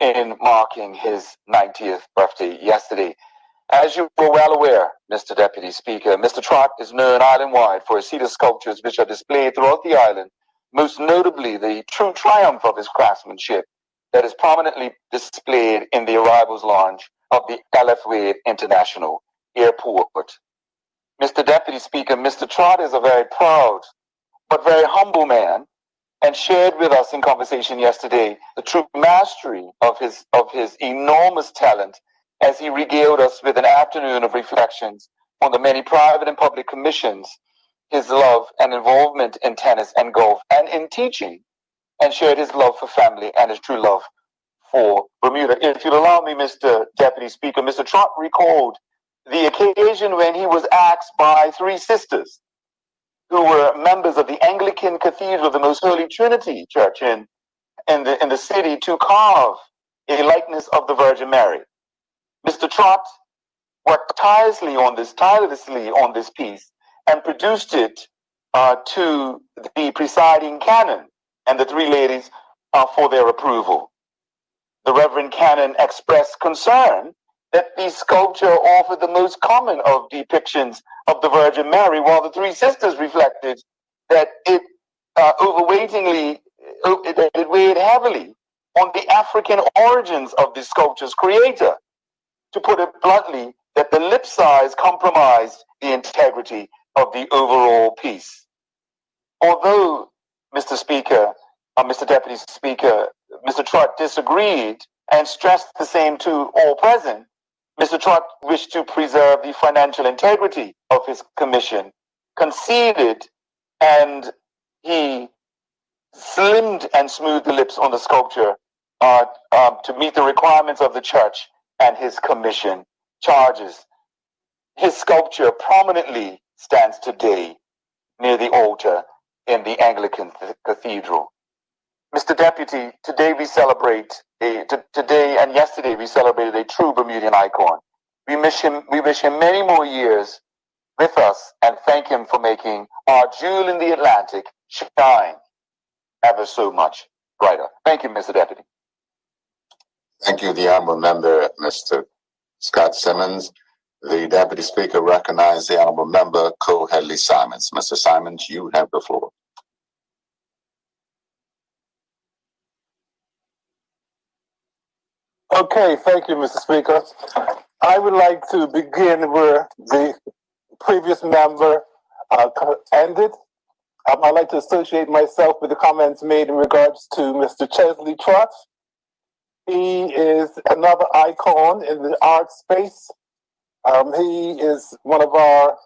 in marking his 90th birthday yesterday. As you are well aware, Mr. Deputy Speaker, Mr. Trott is known island-wide for his cedar sculptures which are displayed throughout the island, most notably the true triumph of his craftsmanship that is prominently displayed in the arrivals lounge of the LF Wade International Airport. Mr. Deputy Speaker, Mr. Trott is a very proud but very humble man, and shared with us in conversation yesterday the true mastery of his enormous talent as he regaled us with an afternoon of reflections on the many private and public commissions, his love and involvement in tennis and golf and in teaching, and shared his love for family and his true love for Bermuda. If you'll allow me, Mr. Deputy Speaker, Mr. Trott recalled the occasion when he was asked by three sisters who were members of the Anglican Cathedral, the Most Holy Trinity Church in the city, to carve a likeness of the Virgin Mary. Mr. Trott worked tirelessly on this piece and produced it to the presiding canon and the three ladies for their approval. The Reverend Canon expressed concern that the sculpture offered the most common of depictions of the Virgin Mary, while the three sisters reflected that it weighed heavily on the African origins of the sculpture's creator. To put it bluntly, that the lip size compromised the integrity of the overall piece. Although, Mr. Speaker, Mr. Deputy Speaker, Mr. Trott disagreed and stressed the same to all present, Mr. Trott wished to preserve the financial integrity of his commission, conceded, and he slimmed and smoothed the lips on the sculpture to meet the requirements of the church and his commission charges. His sculpture prominently stands today near the altar in the Anglican Cathedral. Mr. Deputy, today and yesterday we celebrated a true Bermudian icon. We wish him many more years with us and thank him for making our jewel in the Atlantic shine ever so much brighter. Thank you, Mr. Deputy. Thank you, the Honorable Member, Mr. Scott Simmons. The Deputy Speaker recognizes the Honorable Member, Cole Headley Simons. Mr. Simons, you have the floor. Okay, thank you, Mr. Speaker. I would like to begin where the previous member ended. I'd like to associate myself with the comments made in regards to Mr. Chesley Trott. He is another icon in the art space. He is one of our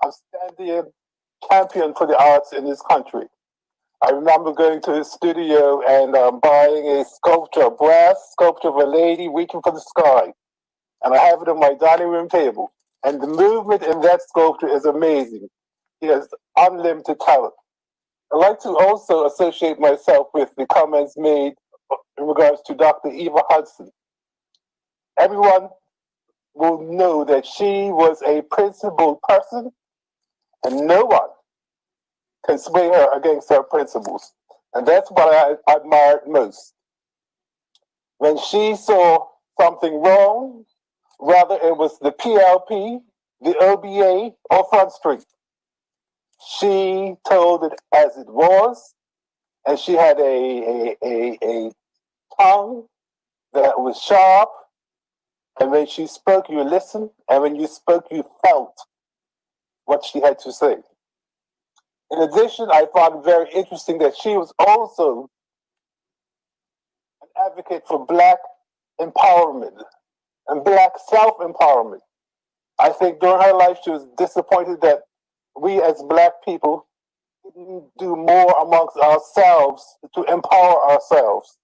outstanding champions for the arts in this country. I remember going to his studio and buying a sculpture, a brass sculpture of a lady reaching for the sky. And I have it on my dining room table. And the movement in that sculpture is amazing. He has unlimited talent. I like to also associate myself with the comments made in regards to Dr. Eva Hudson. Everyone will know that she was a principled person, and no one can sway her against her principles. And that's what I admired most. When she saw something wrong, whether it was the PLP, the OBA, or Front Street, she told it as it was, and she had a tongue that was sharp, and when she spoke, you listened, and when you spoke, you felt what she had to say. In addition, I found it very interesting that she was also an advocate for Black empowerment and Black self-empowerment. I think during her life, she was disappointed that we as Black people didn't do more amongst ourselves to empower ourselves.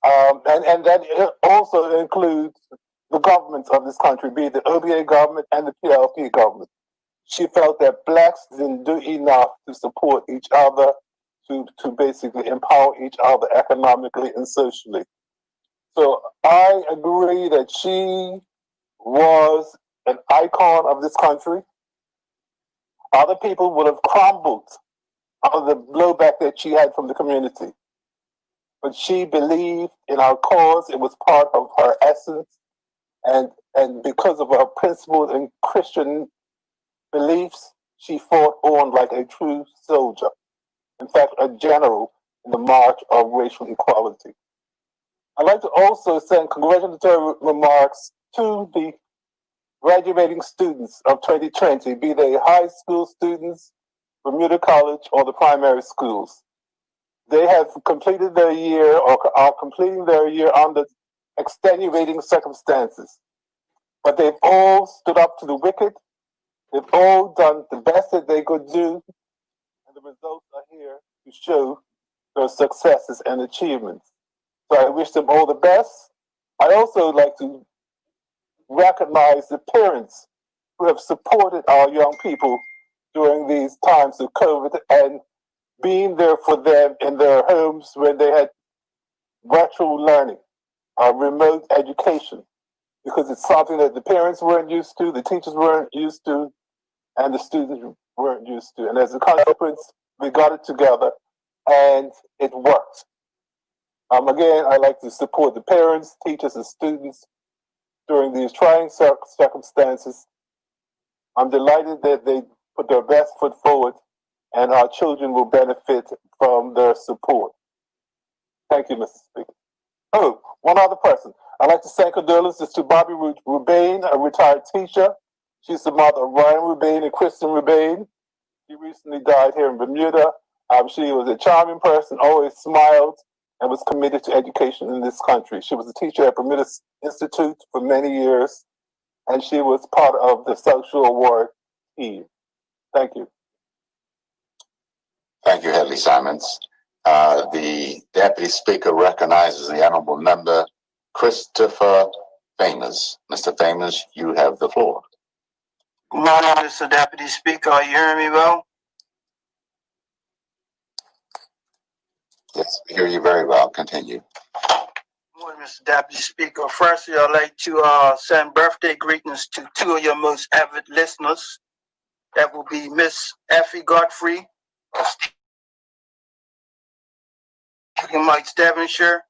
And that also includes the governments of this country, be it the OBA government and the PLP government. She felt that Blacks didn't do enough to support each other, to basically empower each other economically and socially. So I agree that she was an icon of this country. Other people would have crumbled under the blowback that she had from the community. But she believed in our cause. It was part of her essence. And because of her principled and Christian beliefs, she fought on like a true soldier. In fact, a general in the march of racial equality. I'd like to also send congratulatory remarks to the graduating students of 2020, be they high school students, Bermuda College, or the primary schools. They have completed their year or are completing their year under extenuating circumstances. But they've all stood up to the wicked. They've all done the best that they could do. And the results are here to show their successes and achievements. So I wish them all the best. I also like to recognize the parents who have supported our young people during these times of COVID and being there for them in their homes when they had virtual learning, remote education, because it's something that the parents weren't used to, the teachers weren't used to, and the students weren't used to. And as a consequence, we got it together and it worked. Again, I like to support the parents, teachers, and students during these trying circumstances. I'm delighted that they put their best foot forward, and our children will benefit from their support. Thank you, Mr. Speaker. Oh, one other person. I'd like to send condolences to Bobby Rubain, a retired teacher. She's the mother of Ryan Rubain and Kristen Rubain. She recently died here in Bermuda. She was a charming person, always smiled, and was committed to education in this country. She was a teacher at Bermuda Institute for many years, and she was part of the social award team. Thank you. Thank you, Hedley Simons. The Deputy Speaker recognizes the Honorable Member Christopher Famous. Mr. Famous, you have the floor. Good morning, Mr. Deputy Speaker. Are you hearing me well? Yes, we hear you very well. Continue. Good morning, Mr. Deputy Speaker. Firstly, I'd like to send birthday greetings to two of your most avid listeners. That will be Miss Effie Godfrey of Mike's Devonshire,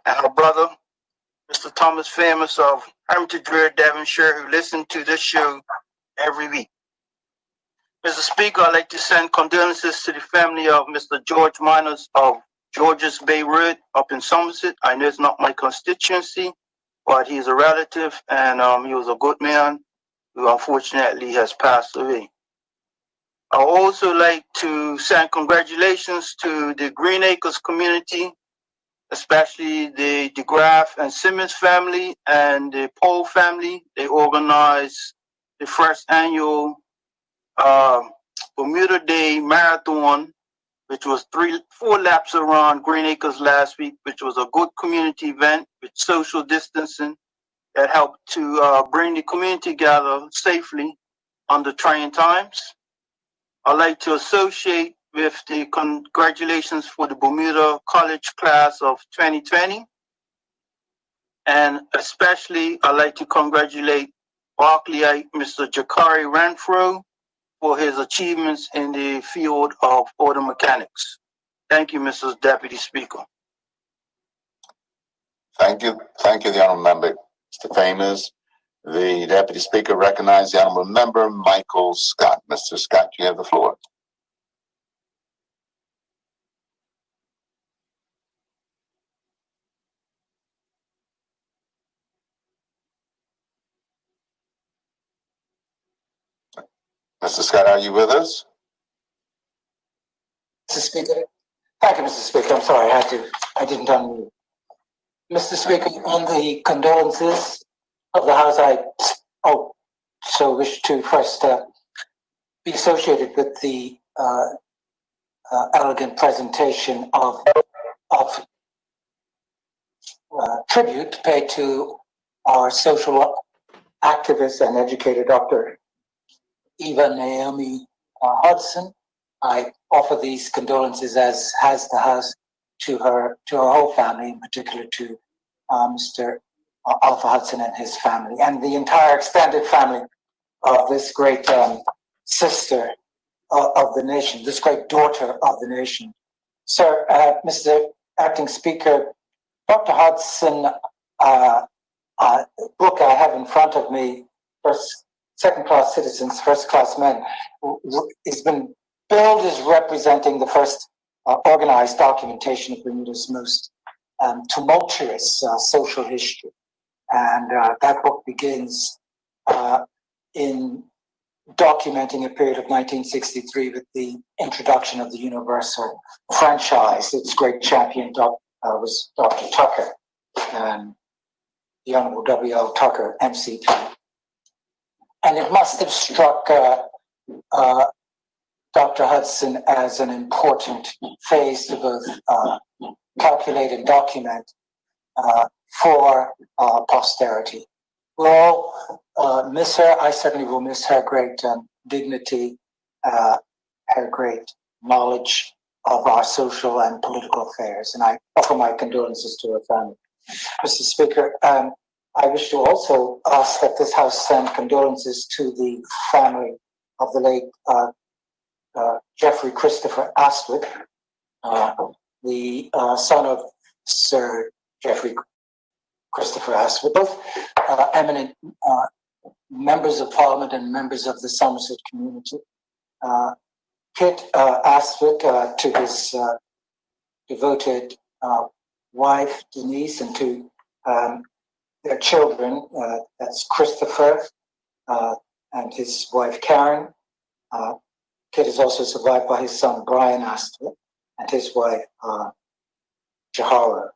and her brother, Mr. Thomas Famous of Hermitage Rear, Devonshire, who listen to this show every week. Mr. Speaker, I'd like to send condolences to the family of Mr. George Miners of Georges Bay Road up in Somerset. I know it's not my constituency, but he's a relative, and he was a good man who unfortunately has passed away. I would also like to send congratulations to the Green Acres community, especially the DeGraff and Simmons family and the Poe family. They organized the first annual Bermuda Day Marathon, which was 4 laps around Green Acres last week, which was a good community event with social distancing that helped to bring the community together safely under trying times. I'd like to associate with the congratulations for the Bermuda College class of 2020. And especially, I'd like to congratulate Berkeleyite Mr. Jakari Renfro for his achievements in the field of auto mechanics. Thank you, Mrs. Deputy Speaker. Thank you, the honourable member, Mr. Famous. The Deputy Speaker recognizes the honourable member, Michael Scott. Mr. Scott, you have the floor. Mr. Scott, are you with us? Mr. Speaker. Thank you, Mr. Speaker. I'm sorry, I didn't unmute. Mr. Speaker, on the condolences of the House, I so wish to first be associated with the elegant presentation of tribute paid to our social activist and educator, Dr. Eva Naomi Hudson. I offer these condolences, as has the House, to her whole family, in particular to Mr. Alpha Hudson and his family, and the entire extended family of this great sister of the nation, this great daughter of the nation. Sir, Mr. Acting Speaker, Dr. Hudson, book I have in front of me, Second-Class Citizens, First-Class Men, has been billed as representing the first organized documentation of Bermuda's most tumultuous social history. And that book begins in documenting a period of 1963 with the introduction of the universal franchise. Its great champion was Dr. Tucker, the Honorable W.L. Tucker, MCP. And it must have struck Dr. Hudson as an important phase to both calculate and document for posterity. We'll all miss her. I certainly will miss her great dignity, her great knowledge of our social and political affairs, and I offer my condolences to her family. Mr. Speaker, I wish to also ask that this House send condolences to the family of the late Jeffrey Christopher Astwood, the son of Sir Jeffrey Christopher Astwood, both eminent members of Parliament and members of the Somerset community. Kit Astwood, to his devoted wife Denise, and to their children, that's Christopher and his wife Karen. Kit is also survived by his son Brian Astwood and his wife Jahara.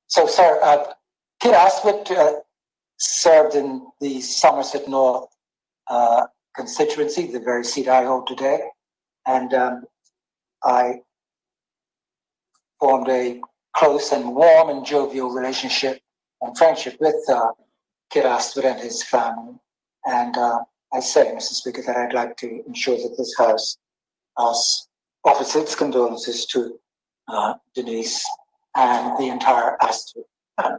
So, sir, Kit Astwood served in the Somerset North constituency, the very seat I hold today, and I formed a close and warm and jovial relationship and friendship with Kit Astwood and his family. And I said, Mr. Speaker, that I'd like to ensure that this House offers its condolences to Denise and the entire Astwood family.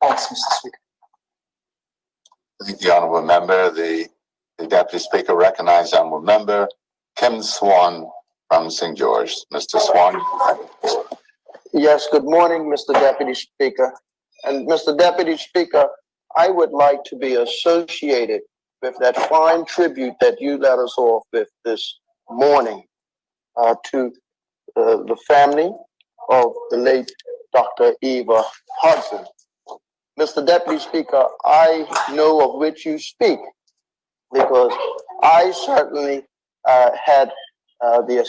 Thanks, Mr. Speaker. Thank the honourable member. The Deputy Speaker recognizes the honourable member, Kim Swan from St. George. Mr. Swan. Yes, good morning, Mr. Deputy Speaker. And Mr. Deputy Speaker, I would like to be associated with that fine tribute that you let us off with this morning to the family of the late Dr. Eva Hudson. Mr. Deputy Speaker, I know of which you speak because I certainly had the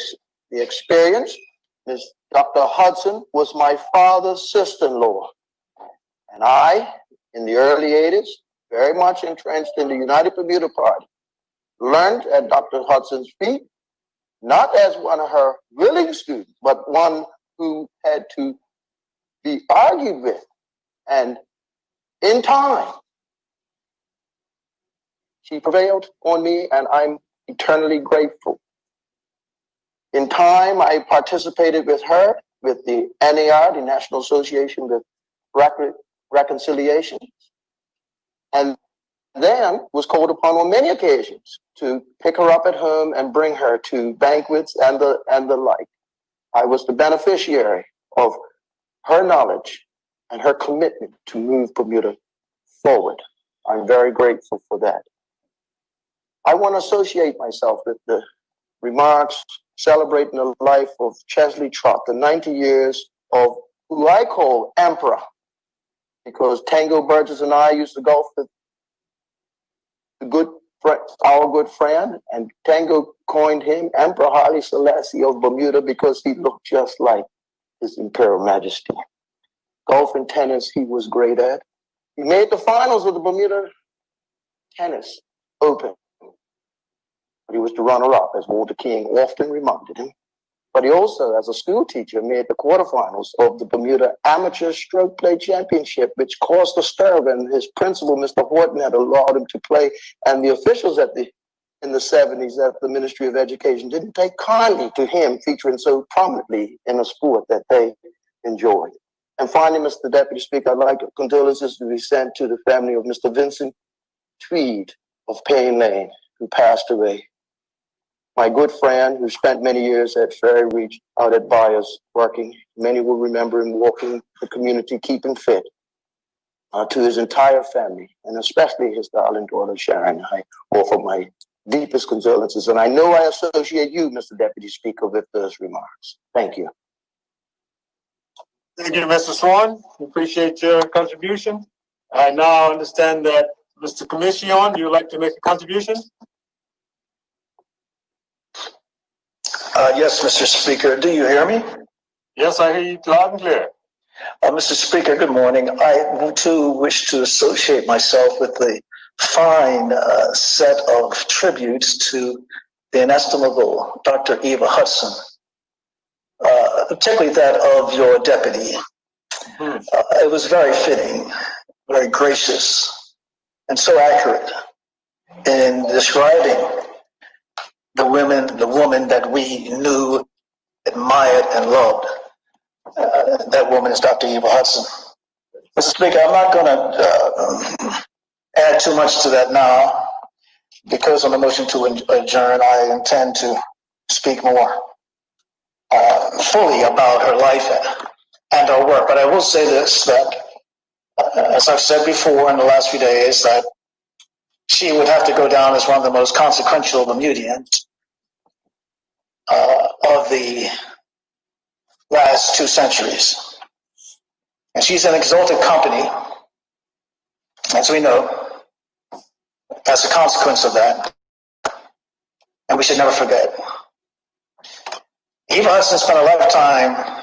experience. Ms. Dr. Hudson was my father's sister-in-law. And I, in the early 80s, very much entrenched in the United Bermuda Party, learned at Dr. Hudson's feet, not as one of her willing students, but one who had to be argued with. And in time, she prevailed on me, and I'm eternally grateful. In time, I participated with her, with the NAR, the National Association of Reconciliation, and then was called upon on many occasions to pick her up at home and bring her to banquets and the like. I was the beneficiary of her knowledge and her commitment to move Bermuda forward. I'm very grateful for that. I want to associate myself with the remarks celebrating the life of Chesley Trott, the 90 years of who I call Emperor, because Tango Burgess and I used to golf with our good friend, and Tango coined him Emperor Haile Selassie of Bermuda because he looked just like His Imperial Majesty. Golf and tennis he was great at. He made the finals of the Bermuda Tennis Open, but he was the runner-up, as Walter King often reminded him. But he also, as a school teacher, made the quarterfinals of the Bermuda Amateur Stroke Play Championship, which caused a stir when his principal, Mr. Horton, had allowed him to play, and the officials in the 70s at the Ministry of Education didn't take kindly to him featuring so prominently in a sport that they enjoyed. And finally, Mr. Deputy Speaker, I'd like condolences to be sent to the family of Mr. Vincent Tweed of Payne Lane, who passed away. My good friend who spent many years at Ferry Reach out at Byers working. Many will remember him walking the community, keeping fit. To his entire family, and especially his darling daughter, Sharon, I offer my deepest condolences. And I know I associate you, Mr. Deputy Speaker, with those remarks. Thank you. Thank you, Mr. Swan. We appreciate your contribution. I now understand that Mr. Commission, you would like to make a contribution? Yes, Mr. Speaker. Do you hear me? Yes, I hear you loud and clear. Mr. Speaker, good morning. I too wish to associate myself with the fine set of tributes to the inestimable Dr. Eva Hudson, particularly that of your deputy. It was very fitting, very gracious, and so accurate in describing the woman that we knew, admired, and loved. That woman is Dr. Eva Hudson. Mr. Speaker, I'm not going to add too much to that now, because on the motion to adjourn, I intend to speak more fully about her life and her work. But I will say this, that as I've said before in the last few days, that she would have to go down as one of the most consequential Bermudians of the last 2 centuries. And she's in exalted company, as we know, as a consequence of that. And we should never forget. Eva Hudson spent a lifetime,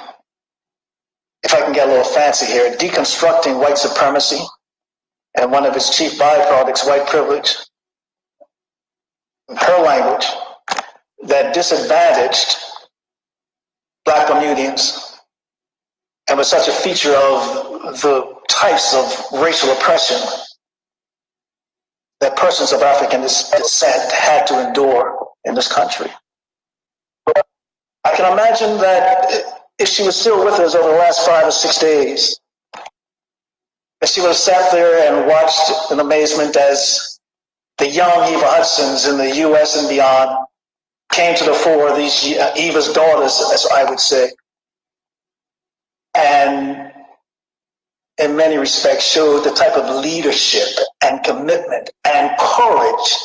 if I can get a little fancy here, deconstructing white supremacy and one of its chief byproducts, white privilege. Her language that disadvantaged Black Bermudians and was such a feature of the types of racial oppression that persons of African descent had to endure in this country. I can imagine that if she was still with us over the last 5 or 6 days, that she would have sat there and watched in amazement as the young Eva Hudsons in the U.S. and beyond came to the fore, these Eva's daughters, as I would say, and in many respects showed the type of leadership and commitment and courage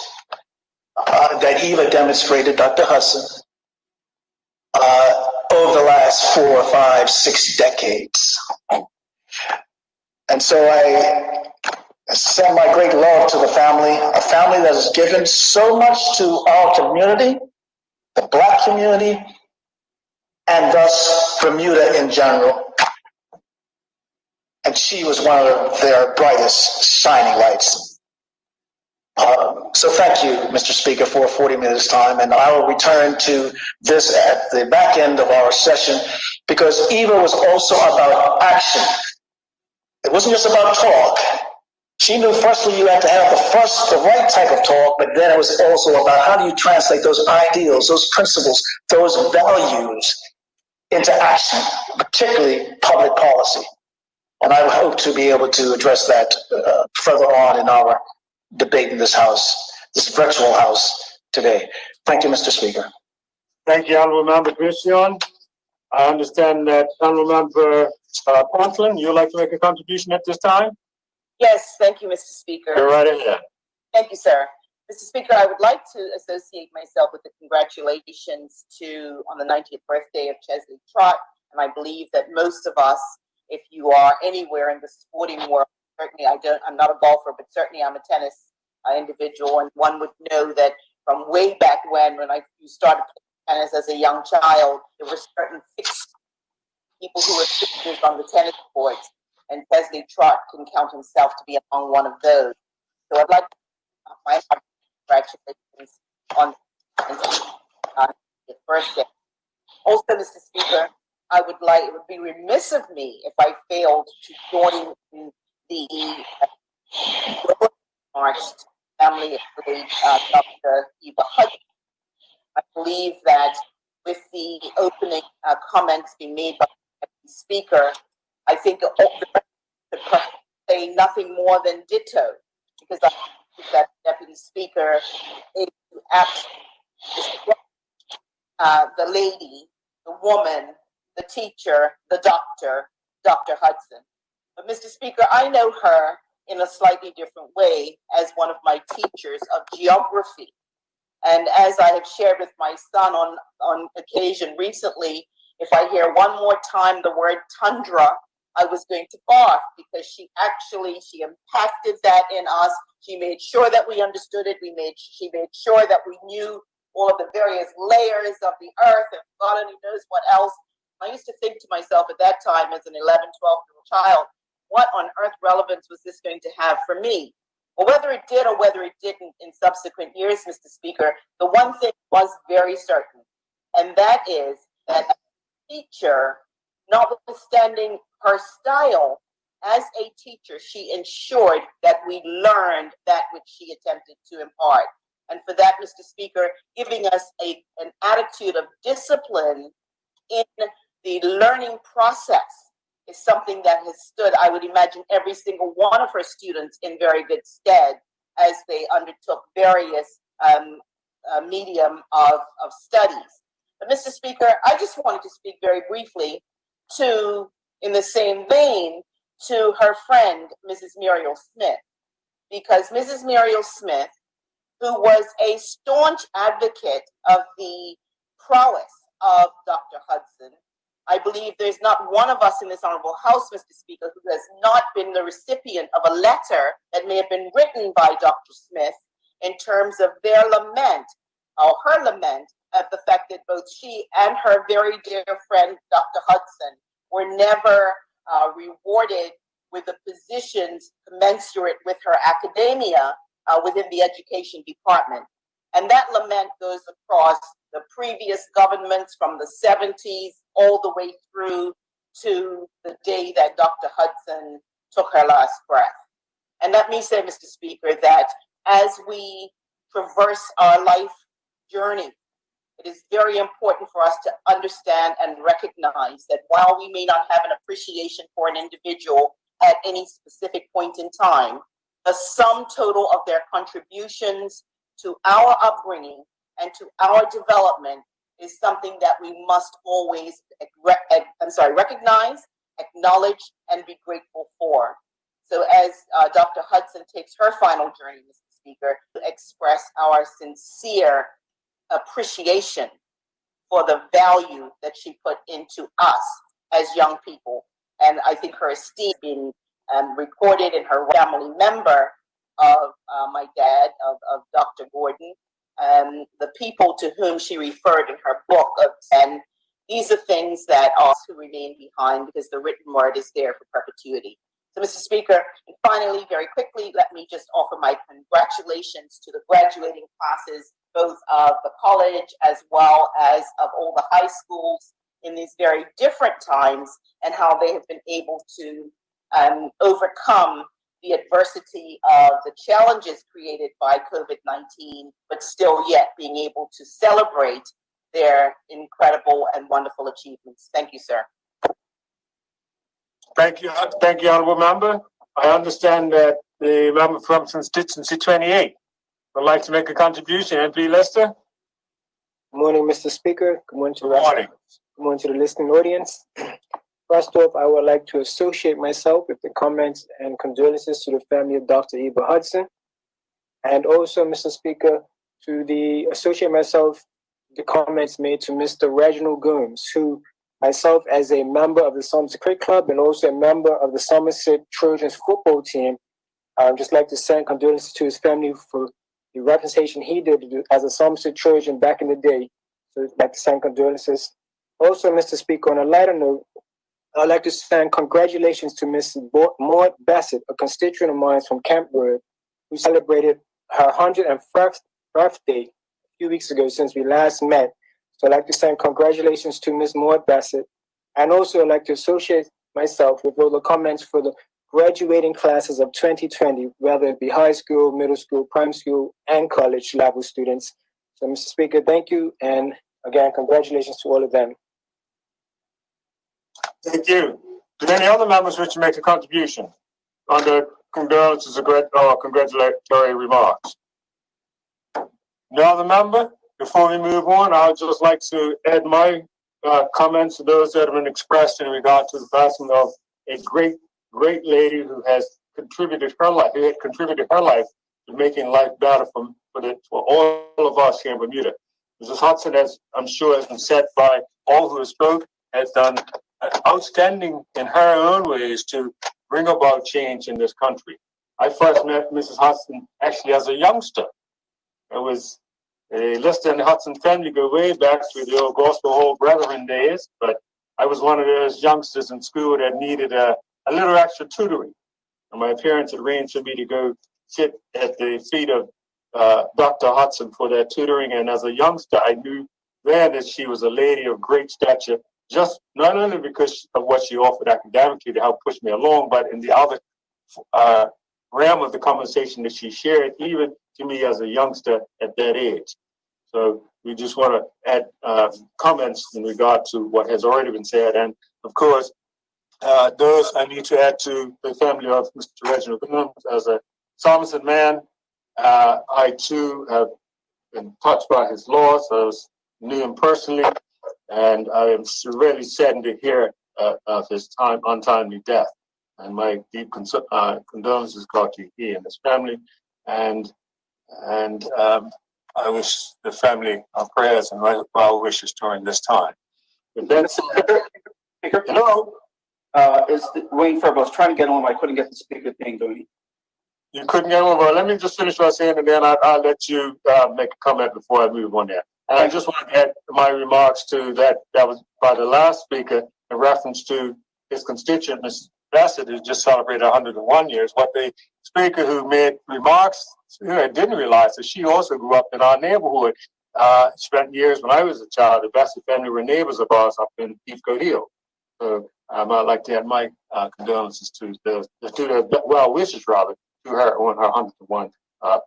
that Eva demonstrated, Dr. Hudson, over the last 4, 5, 6 decades. And so I send my great love to the family, a family that has given so much to our community, the Black community, and thus Bermuda in general. And she was one of their brightest shining lights. So thank you, Mr. Speaker, for affording me this time, and I will return to this at the back end of our session, because Eva was also about action. It wasn't just about talk. She knew firstly you had to have the right type of talk, but then it was also about how do you translate those ideals, those principles, those values into action, particularly public policy. And I hope to be able to address that further on in our debate in this house, this virtual house today. Thank you, Mr. Speaker. Thank you, Honorable Member Commission. I understand that Honorable Member Conklin, you'd like to make a contribution at this time? Yes, thank you, Mr. Speaker. Go right ahead. Thank you, sir. Mr. Speaker, I would like to associate myself with the congratulations on the 90th birthday of Chesley Trott. And I believe that most of us, if you are anywhere in the sporting world, certainly I'm not a golfer, but certainly I'm a tennis individual, and one would know that from way back when you started playing tennis as a young child, there were certain fixed people who were fixtures on the tennis courts, and Chesley Trott can count himself to be among one of those. So I'd like to my congratulations on his birthday. Also, Mr. Speaker, it would be remiss of me if I failed to join in the march to the family of late Dr. Eva Hudson. I believe that with the opening comments being made by the Speaker, I think the rest could say nothing more than ditto, because I think that Deputy Speaker is to ask the lady, the woman, the teacher, the doctor, Dr. Hudson. But Mr. Speaker, I know her in a slightly different way as one of my teachers of geography. And as I have shared with my son on occasion recently, if I hear one more time the word tundra, I was going to barf, because she impacted that in us. She made sure that we understood it. She made sure that we knew all of the various layers of the earth, and God only knows what else. I used to think to myself at that time as an 11, 12-year-old child, what on earth relevance was this going to have for me? Well, whether it did or whether it didn't in subsequent years, Mr. Speaker, the one thing was very certain, and that is that as a teacher, notwithstanding her style as a teacher, she ensured that we learned that which she attempted to impart. And for that, Mr. Speaker, giving us an attitude of discipline in the learning process is something that has stood, I would imagine, every single one of her students in very good stead as they undertook various medium of studies. But Mr. Speaker, I just wanted to speak very briefly in the same vein, to her friend, Mrs. Muriel Smith, because Mrs. Muriel Smith, who was a staunch advocate of the prowess of Dr. Hudson, I believe there's not one of us in this Honorable House, Mr. Speaker, who has not been the recipient of a letter that may have been written by Dr. Smith in terms of their lament, or her lament, at the fact that both she and her very dear friend, Dr. Hudson, were never rewarded with the positions commensurate with her academia within the education department. And that lament goes across the previous governments from the 70s all the way through to the day that Dr. Hudson took her last breath. And let me say, Mr. Speaker, that as we traverse our life journey, it is very important for us to understand and recognize that while we may not have an appreciation for an individual at any specific point in time, the sum total of their contributions to our upbringing and to our development is something that we must always recognize, acknowledge, and be grateful for. So as Dr. Hudson takes her final journey, Mr. Speaker, to express our sincere appreciation for the value that she put into us as young people. And I think her esteem being recorded in her family member of my dad, of Dr. Gordon, the people to whom she referred in her book. And these are things that also remain behind because the written word is there for perpetuity. So, Mr. Speaker, and finally, very quickly, let me just offer my congratulations to the graduating classes, both of the college as well as of all the high schools in these very different times, and how they have been able to overcome the adversity of the challenges created by COVID-19, but still yet being able to celebrate their incredible and wonderful achievements. Thank you, sir. Thank you, Honourable Member. I understand that the member from constituency 28 would like to make a contribution. MP Lester. Good morning, Mr. Speaker. Good morning to Good morning to the listening audience. First off, I would like to associate myself with the comments and condolences to the family of Dr. Eva Hudson. And also, Mr. Speaker, associate myself with the comments made to Mr. Reginald Gooms, who myself as a member of the Somerset Cricket Club and also a member of the Somerset Trojans football team, I'd just like to send condolences to his family for the representation he did as a Somerset Trojan back in the day. So I'd like to send condolences. Also, Mr. Speaker, on a lighter note, I'd like to send congratulations to Mrs. Maud Bassett, a constituent of mine from Campbell, who celebrated her 101st birthday a few weeks ago since we last met. So I'd like to send congratulations to Ms. Maud Bassett. And also I'd like to associate myself with all the comments for the graduating classes of 2020, whether it be high school, middle school, primary school, and college level students. So, Mr. Speaker, thank you. And again, congratulations to all of them. Thank you. Do any other members wish to make a contribution on the condolences or congratulatory remarks? No other member? Before we move on, I would just like to add my comments to those that have been expressed in regard to the passing of a great lady who has contributed her life, to making life better for all of us here in Bermuda. Mrs. Hudson, as I'm sure has been said by all who have spoken, has done outstanding in her own ways to bring about change in this country. I first met Mrs. Hudson actually as a youngster. It was Lister and the Hudson family go way back to the old Gospel Hall Brethren days, but I was one of those youngsters in school that needed a little extra tutoring. And my parents had arranged for me to go sit at the feet of Dr. Hudson for that tutoring. And as a youngster, I knew then that she was a lady of great stature, just not only because of what she offered academically to help push me along, but in the other realm of the conversation that she shared, even to me as a youngster at that age. So we just want to add comments in regard to what has already been said. And of course, those I need to add to the family of Mr. Reginald Gooms. As a Somerset man, I too have been touched by his loss. I knew him personally, and I am really saddened to hear of his untimely death. And my deep condolences go to he and his family, and I wish the family our prayers and well wishes during this time. With that said, hello. Wayne Ferb, I was trying to get on, I couldn't get the speaker thing going. You couldn't get on? Well, let me just finish what I was saying, and then I'll let you make a comment before I move on there. And I just want to add my remarks to that was by the last speaker in reference to his constituent, Ms. Bassett, who just celebrated 101 years. What the speaker who made remarks didn't realize that she also grew up in our neighborhood. Spent years when I was a child. The Bassett family were neighbors of ours up in Heathcote Hill. So I'd like to add my condolences to the well wishes rather to her on her 101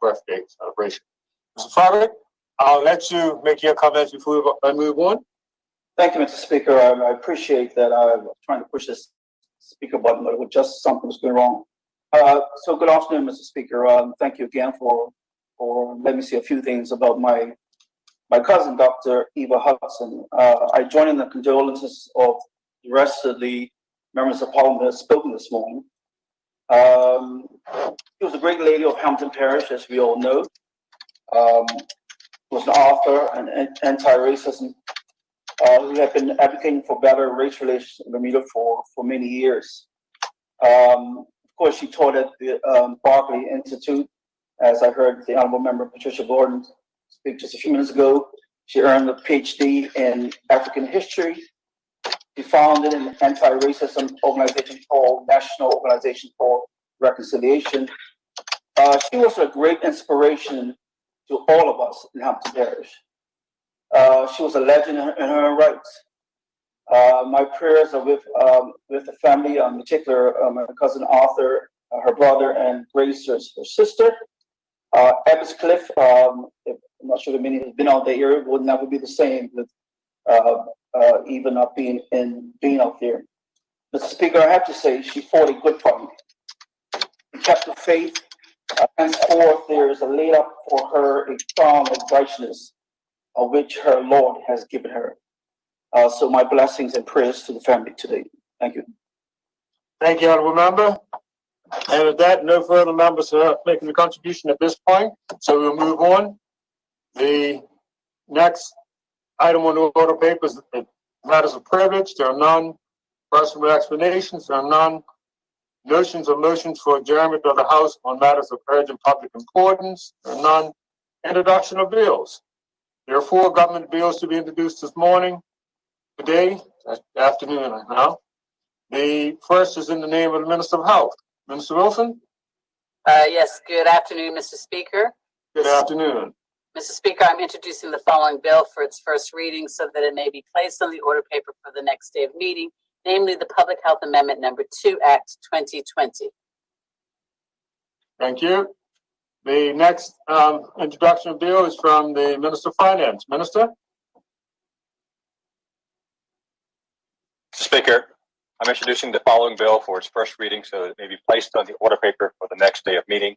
birthday celebration. Mr. Frederick, I'll let you make your comments before I move on. Thank you, Mr. Speaker. I appreciate that. I was trying to push this speaker button, but it was just something was going wrong. So good afternoon, Mr. Speaker. Thank you again for letting me say a few things about my cousin, Dr. Eva Hudson. I join in the condolences of the rest of the members of Parliament that have spoken this morning. She was a great lady of Hampton Parish, as we all know. Was an author and anti-racism. We have been advocating for better race relations in Bermuda for many years. Of course, she taught at the Barclay Institute, as I heard the Honorable Member Patricia Gordon speak just a few minutes ago. She earned a PhD in African history. She founded an anti-racism organization called National Organization for Reconciliation. She was a great inspiration to all of us in Hampton Parish. She was a legend in her own rights. My prayers are with the family, in particular my cousin Arthur, her brother, and Grace, her sister. Evans Cliff, I'm not sure the many has been out there, it will never be the same with even not being out there. Mr. Speaker, I have to say she fought a good fight. She kept the faith. Henceforth, there is a laid up for her a crown of righteousness, of which her Lord has given her. So my blessings and prayers to the family today. Thank you. Thank you, Honorable Member. And with that, no further members are making a contribution at this point, so we'll move on. The next item on the order of paper is matters of privilege. There are none. Personal explanations, there are none. Notions or motions for adjournment of the House on matters of urgent public importance, there are none. Introduction of bills. There are 4 government bills to be introduced this morning, today, afternoon now. The first is in the name of the Minister of Health. Minister Wilson? Yes, good afternoon, Mr. Speaker. Good afternoon. Mr. Speaker, I'm introducing the following bill for its first reading so that it may be placed on the order paper for the next day of meeting, namely the Public Health Amendment Number 2 Act 2020. Thank you. The next introduction of bill is from the Minister of Finance. Minister? Mr. Speaker, I'm introducing the following bill for its first reading so that it may be placed on the order paper for the next day of meeting.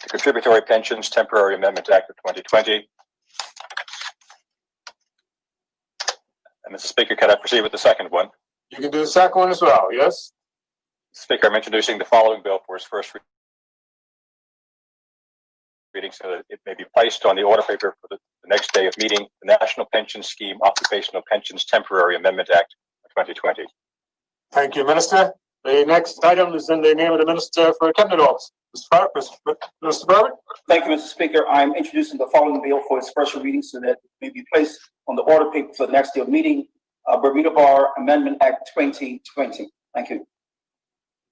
The Contributory Pensions Temporary Amendment Act of 2020. And Mr. Speaker, can I proceed with the second one? You can do the second one as well, yes? Speaker, I'm introducing the following bill for its first reading so that it may be placed on the order paper for the next day of meeting. The National Pension Scheme Occupational Pensions Temporary Amendment Act of 2020. Thank you, Minister. The next item is in the name of the Minister for Cabinet Office. Mr. Burbitt? Thank you, Mr. Speaker. I'm introducing the following bill for its first reading so that it may be placed on the order paper for the next day of meeting. Bermuda Bar Amendment Act 2020. Thank you.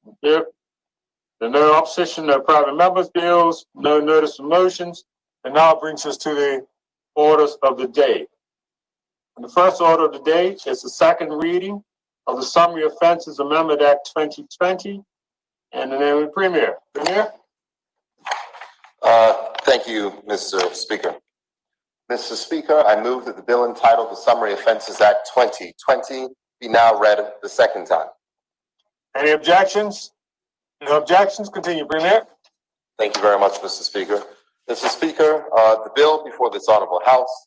Thank you. There are no opposition, no private members' bills, no notice of motions. And now it brings us to the orders of the day. And the first order of the day is the second reading of the Summary Offences Amendment Act 2020. And the name of the Premier. Premier? Thank you, Mr. Speaker. Mr. Speaker, I move that the bill entitled the Summary Offences Act 2020 be now read the second time. Any objections? No objections. Continue, Premier. Thank you very much, Mr. Speaker. Mr. Speaker, the bill before this Honorable House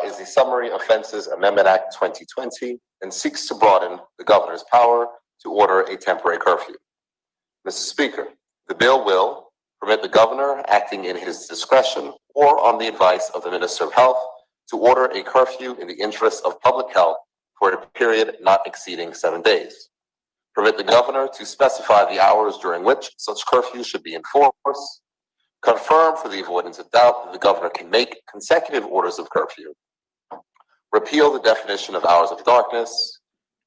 is the Summary Offences Amendment Act 2020 and seeks to broaden the governor's power to order a temporary curfew. Mr. Speaker, the bill will permit the governor, acting in his discretion or on the advice of the Minister of Health, to order a curfew in the interest of public health for a period not exceeding 7 days. Permit the governor to specify the hours during which such curfew should be enforced. Confirm for the avoidance of doubt that the governor can make consecutive orders of curfew. Repeal the definition of hours of darkness,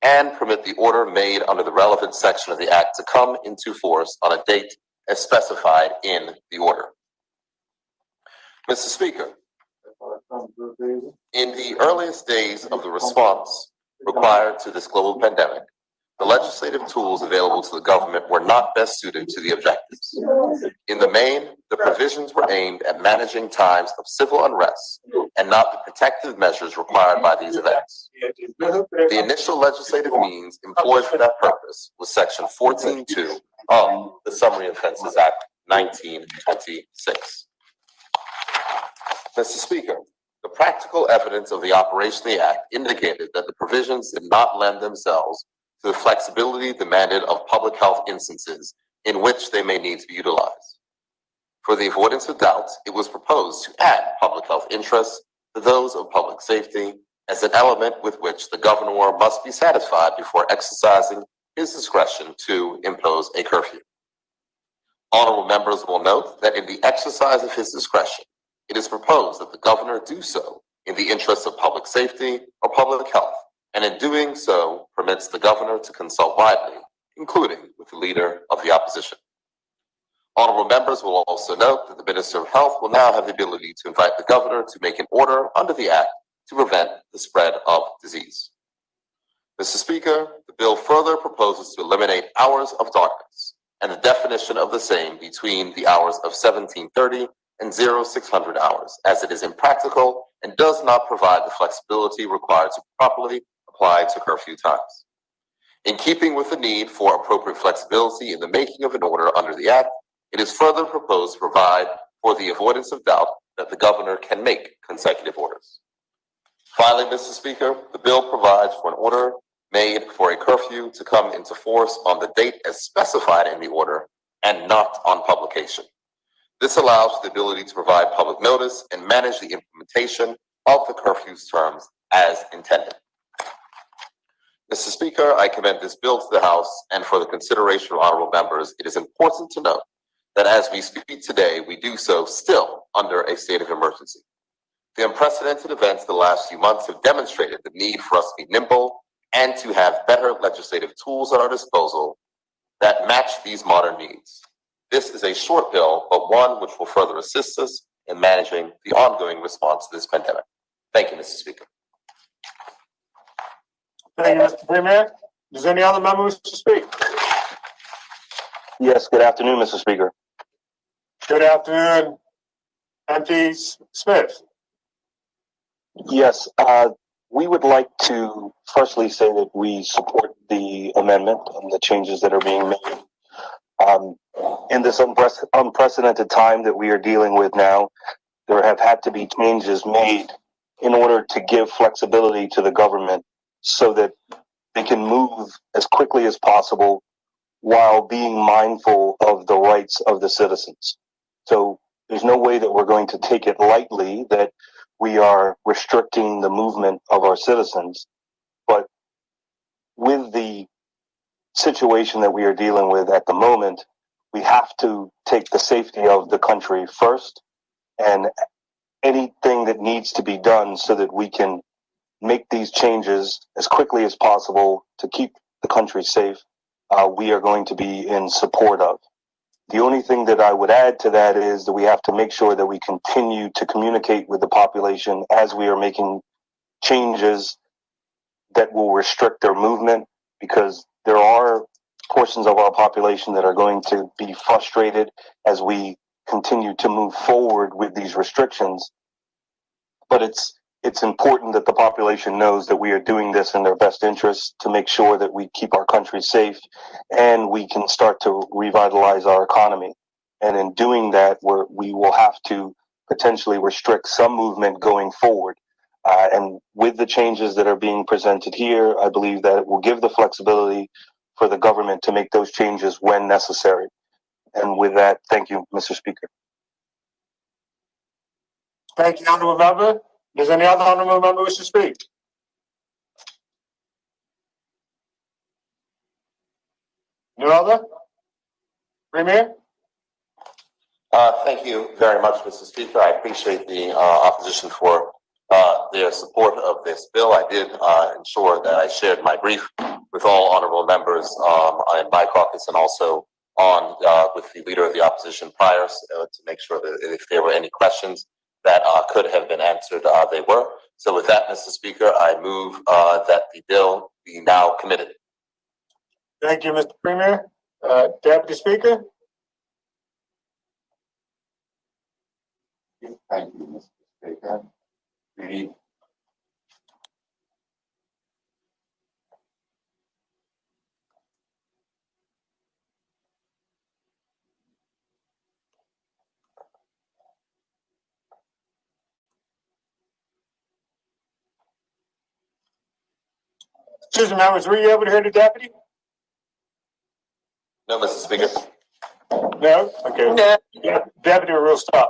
and permit the order made under the relevant section of the Act to come into force on a date as specified in the order. Mr. Speaker, in the earliest days of the response required to this global pandemic, the legislative tools available to the government were not best suited to the objectives. In the main, the provisions were aimed at managing times of civil unrest and not the protective measures required by these events. The initial legislative means employed for that purpose was Section 14.2 of the Summary Offences Act 1926. Mr. Speaker, the practical evidence of the operation of the Act indicated that the provisions did not lend themselves to the flexibility demanded of public health instances in which they may need to be utilized. For the avoidance of doubt, it was proposed to add public health interests to those of public safety as an element with which the governor must be satisfied before exercising his discretion to impose a curfew. Honorable members will note that in the exercise of his discretion, it is proposed that the governor do so in the interest of public safety or public health, and in doing so, permits the governor to consult widely, including with the leader of the opposition. Honorable members will also note that the Minister of Health will now have the ability to invite the governor to make an order under the Act to prevent the spread of disease. Mr. Speaker, the bill further proposes to eliminate hours of darkness and the definition of the same between the hours of 1730 and 0600 hours, as it is impractical and does not provide the flexibility required to properly apply to curfew times. In keeping with the need for appropriate flexibility in the making of an order under the Act, it is further proposed to provide for the avoidance of doubt that the governor can make consecutive orders. Finally, Mr. Speaker, the bill provides for an order made for a curfew to come into force on the date as specified in the order and not on publication. This allows for the ability to provide public notice and manage the implementation of the curfew's terms as intended. Mr. Speaker, I commend this bill to the House, and for the consideration of honorable members, it is important to note that as we speak today, we do so still under a state of emergency. The unprecedented events of the last few months have demonstrated the need for us to be nimble and to have better legislative tools at our disposal that match these modern needs. This is a short bill, but one which will further assist us in managing the ongoing response to this pandemic. Thank you, Mr. Speaker. Thank you, Mr. Premier. Does any other member wish to speak? Yes, good afternoon, Mr. Speaker. Good afternoon, MP Smith. Yes, we would like to firstly say that we support the amendment and the changes that are being made. In this unprecedented time that we are dealing with now, there have had to be changes made in order to give flexibility to the government so that they can move as quickly as possible while being mindful of the rights of the citizens. So there's no way that we're going to take it lightly that we are restricting the movement of our citizens. But with the situation that we are dealing with at the moment, we have to take the safety of the country first, and anything that needs to be done so that we can make these changes as quickly as possible to keep the country safe, we are going to be in support of. The only thing that I would add to that is that we have to make sure that we continue to communicate with the population as we are making changes that will restrict their movement, because there are portions of our population that are going to be frustrated as we continue to move forward with these restrictions. But it's important that the population knows that we are doing this in their best interest to make sure that we keep our country safe and we can start to revitalize our economy. And in doing that, we will have to potentially restrict some movement going forward. And with the changes that are being presented here, I believe that it will give the flexibility for the government to make those changes when necessary. And with that, thank you, Mr. Speaker. Thank you, honorable member. Does any other honorable member wish to speak? No other? Premier? Thank you very much, Mr. Speaker. I appreciate the opposition for their support of this bill. I did ensure that I shared my brief with all honorable members in my caucus and also on with the leader of the opposition prior to make sure that if there were any questions that could have been answered, they were. So with that, Mr. Speaker, I move that the bill be now committed. Thank you, Mr. Premier. Deputy Speaker? Thank you, Mr. Speaker. Excuse me, members, were you able to hear the deputy? No, Mr. Speaker. No? Okay. No. Yeah, deputy will restart.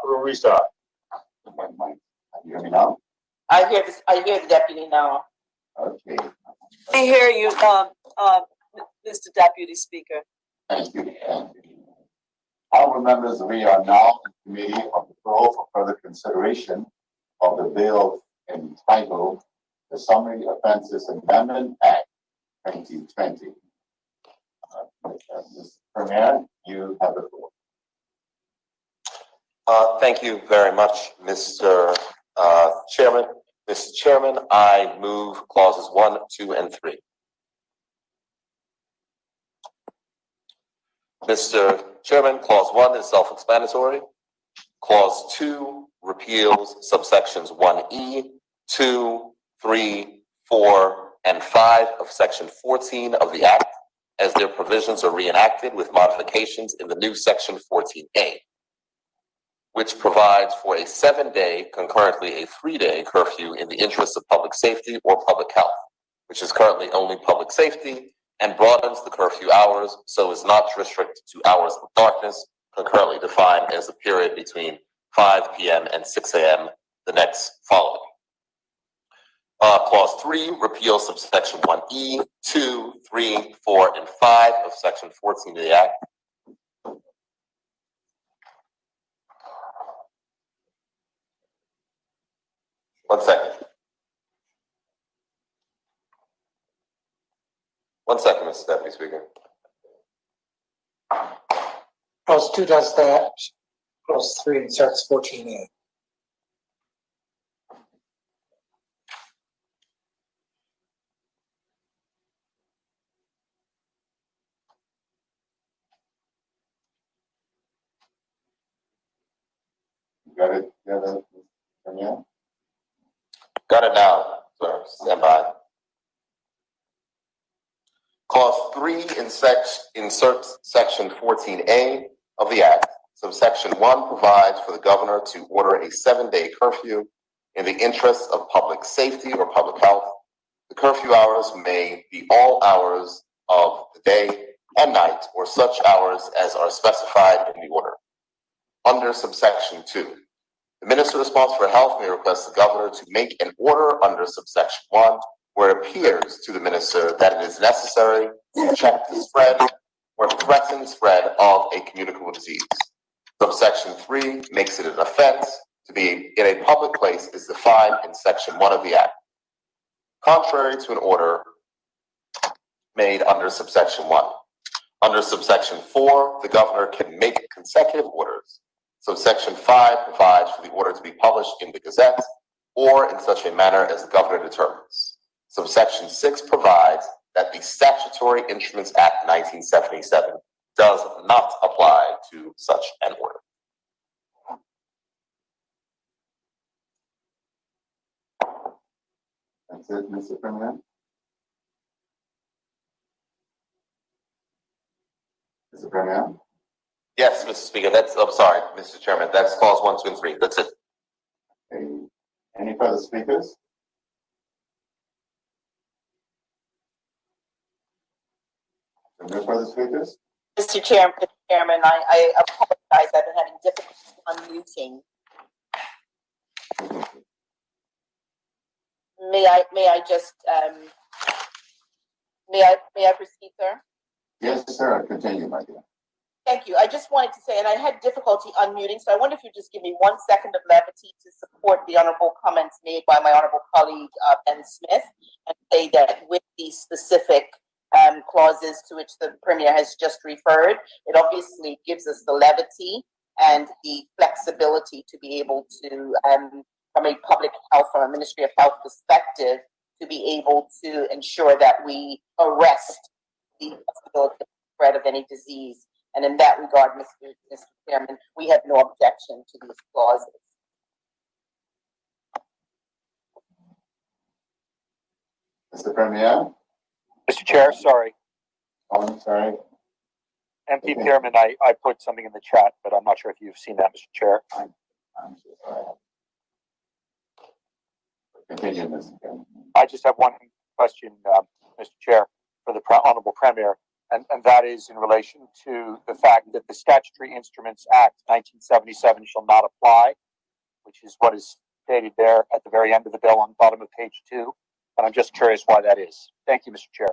You hear me now? I hear the deputy now. Okay. We hear you, Mr. Deputy Speaker. Thank you. Honorable members, we are now in committee of the floor for further consideration of the bill entitled the Summary Offences Amendment Act 2020. Mr. Premier, you have the floor. Thank you very much, Mr. Chairman. Mr. Chairman, I move clauses 1, 2, and 3. Mr. Chairman, clause 1 is self-explanatory. Clause 2 repeals subsections 1E, 2, 3, 4, and 5 of section 14 of the Act, as their provisions are reenacted with modifications in the new section 14A, which provides for a 7-day, concurrently a 3-day curfew in the interest of public safety or public health, which is currently only public safety, and broadens the curfew hours so as not to restrict to hours of darkness, concurrently defined as the period between 5 p.m. and 6 a.m. the next following. Clause 3 repeals subsection 1E, 2, 3, 4, and 5 of section 14 of the Act. One second. One second, Mr. Deputy Speaker. Clause 2 does that. Clause 3 inserts 14A. Got it? Got it, Mr. Premier? Got it now, sir. Stand by. Clause 3 inserts section 14A of the Act. Subsection 1 provides for the governor to order a 7-day curfew in the interest of public safety or public health. The curfew hours may be all hours of the day and night, or such hours as are specified in the order. Under subsection 2, the minister responsible for health may request the governor to make an order under subsection 1 where it appears to the minister that it is necessary to check the spread or threaten spread of a communicable disease. Subsection 3 makes it an offense to be in a public place is defined in section 1 of the Act. Contrary to an order made under subsection 1. Under subsection 4, the governor can make consecutive orders. Subsection 5 provides for the order to be published in the Gazette or in such a manner as the governor determines. Subsection 6 provides that the Statutory Instruments Act 1977 does not apply to such an order. That's it, Mr. Premier? Mr. Premier? Yes, Mr. Speaker, I'm sorry, Mr. Chairman, that's clause 1, 2, and 3. That's it. Okay. Any further speakers? No further speakers? Mr. Chairman, I apologize. I've been having difficulty unmuting. May I just may I proceed, sir? Yes, sir. Continue, my dear. Thank you. I just wanted to say, and I had difficulty unmuting, so I wonder if you just give me 1 second of levity to support the honorable comments made by my honorable colleague, Ben Smith, and say that with these specific clauses to which the Premier has just referred, it obviously gives us the levity and the flexibility to be able to, from a public health, from a Ministry of Health perspective, to be able to ensure that we arrest the possibility of spread of any disease. And in that regard, Mr. Chairman, we have no objection to these clauses. Mr. Premier? Mr. Chair, sorry. Oh, I'm sorry. MP Pearman, I put something in the chat, but I'm not sure if you've seen that, Mr. Chair. I'm so sorry. Continue, Mr. Chairman. I just have one question, Mr. Chair, for the Honorable Premier, and that is in relation to the fact that the Statutory Instruments Act 1977 shall not apply, which is what is stated there at the very end of the bill on the bottom of page 2. And I'm just curious why that is. Thank you, Mr. Chair.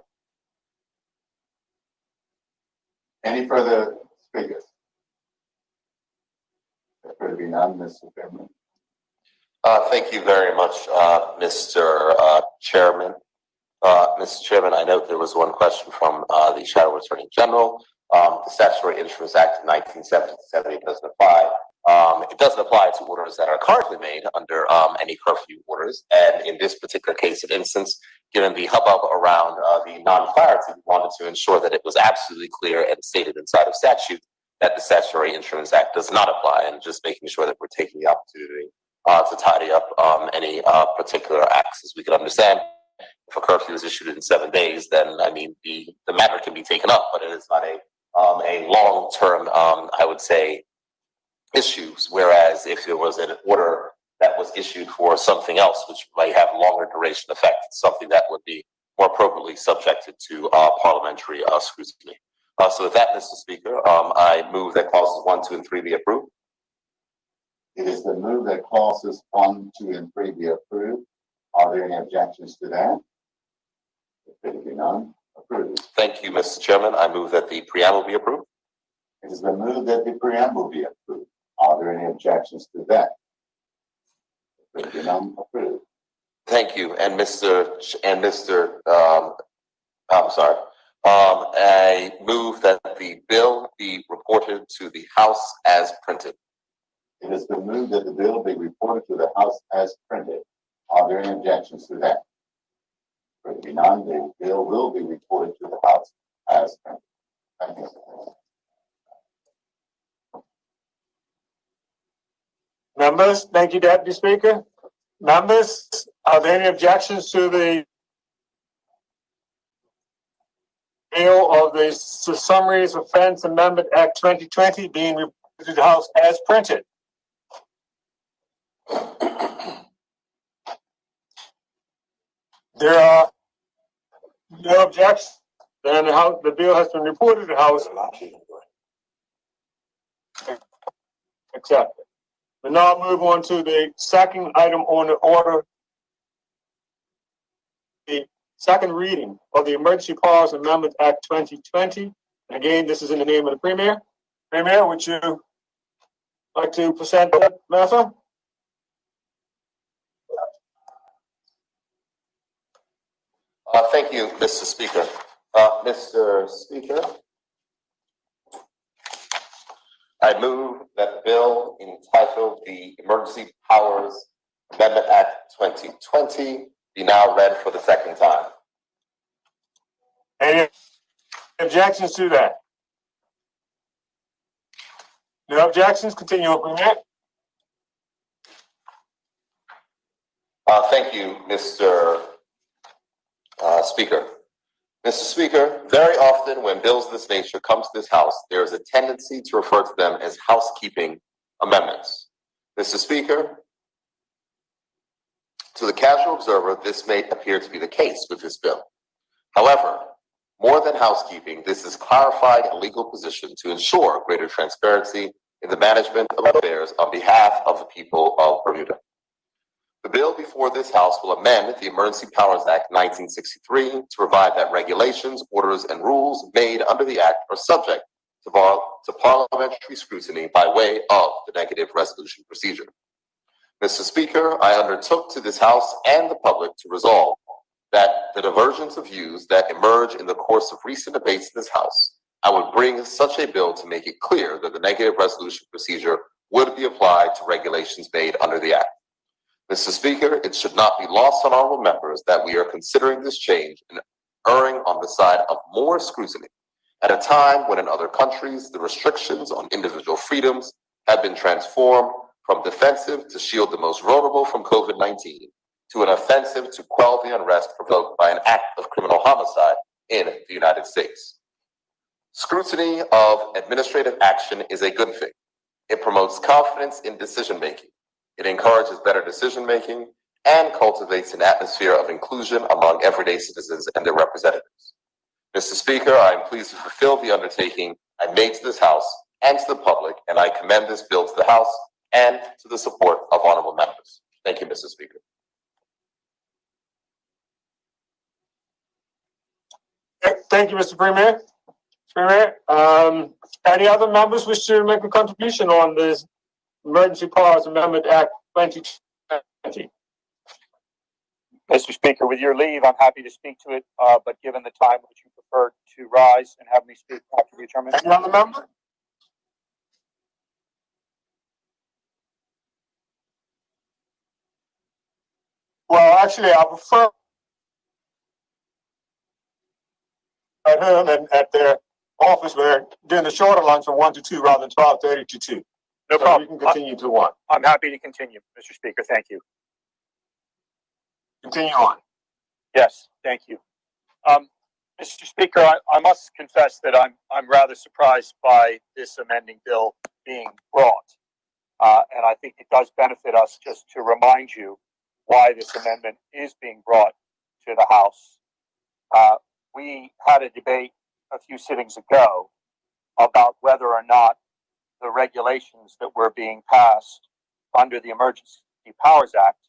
Any further speakers? There appear to be none, Mr. Chairman. Thank you very much, Mr. Chairman. Mr. Chairman, I note there was one question from the Shadow Attorney General. The Statutory Insurance Act of 1970 doesn't apply. It doesn't apply to orders that are currently made under any curfew orders. And in this particular case and instance, given the hubbub around the non-clarity, we wanted to ensure that it was absolutely clear and stated inside of statute that the Statutory Insurance Act does not apply, and just making sure that we're taking the opportunity to tidy up any particular acts as we can understand. If a curfew is issued in 7 days, then I mean the matter can be taken up, but it is not a long-term, I would say, issues. Whereas if there was an order that was issued for something else, which might have longer duration effect, something that would be more appropriately subjected to parliamentary scrutiny. So with that, Mr. Speaker, I move that clauses 1, 2, and 3 be approved. It is been moved that clauses 1, 2, and 3 be approved. Are there any objections to that? If there be none, approved. Thank you, Mr. Chairman. I move that the preamble be approved. It has been moved that the preamble be approved. Are there any objections to that? If there be none, approved. Thank you. And I move that the bill be reported to the House as printed. It has been moved that the bill be reported to the House as printed. Are there any objections to that? If there be none, the bill will be reported to the House as printed. Thank you. Members, thank you, Deputy Speaker. Members, are there any objections to the bill of the Summaries Offense Amendment Act 2020 being reported to the House as printed? There are no objections. Then the bill has been reported to the House. Accepted. We now move on to the second item on the order, the second reading of the Emergency Powers Amendment Act 2020. Again, this is in the name of the Premier. Premier, would you like to present that matter? Thank you, Mr. Speaker. Mr. Speaker, I move that the bill entitled the Emergency Powers Amendment Act 2020 be now read for the second time. Any objections to that? No objections. Continue, Premier. Thank you, Mr. Speaker. Mr. Speaker, very often when bills of this nature come to this House, there is a tendency to refer to them as housekeeping amendments. Mr. Speaker, to the casual observer, this may appear to be the case with this bill. However, more than housekeeping, this is clarified a legal position to ensure greater transparency in the management of affairs on behalf of the people of Bermuda. The bill before this House will amend the Emergency Powers Act 1963 to provide that regulations, orders, and rules made under the Act are subject to parliamentary scrutiny by way of the negative resolution procedure. Mr. Speaker, I undertook to this House and the public to resolve that the divergence of views that emerge in the course of recent debates in this House, I would bring such a bill to make it clear that the negative resolution procedure would be applied to regulations made under the Act. Mr. Speaker, it should not be lost on honorable members that we are considering this change and erring on the side of more scrutiny at a time when in other countries the restrictions on individual freedoms have been transformed from defensive to shield the most vulnerable from COVID-19 to an offensive to quell the unrest provoked by an act of criminal homicide in the United States. Scrutiny of administrative action is a good thing. It promotes confidence in decision-making. It encourages better decision-making and cultivates an atmosphere of inclusion among everyday citizens and their representatives. Mr. Speaker, I am pleased to fulfill the undertaking I made to this House and to the public, and I commend this bill to the House and to the support of honorable members. Thank you, Mr. Speaker. Thank you, Mr. Premier. Any other members wish to make a contribution on this Emergency Powers Amendment Act 2020? Mr. Speaker, with your leave, I'm happy to speak to it, but given the time, would you prefer to rise and have me speak after the adjournment? Any other member? Well, actually, I prefer at home and at their office where during the shorter lunch from 1 to 2 rather than 12:30 to 2. No So problem. we can continue to 1. I'm happy to continue, Mr. Speaker. Thank you. Continue on. Yes, thank you. Mr. Speaker, I must confess that I'm rather surprised by this amending bill being brought. And I think it does benefit us just to remind you why this amendment is being brought to the House. We had a debate a few sittings ago about whether or not the regulations that were being passed under the Emergency Powers Act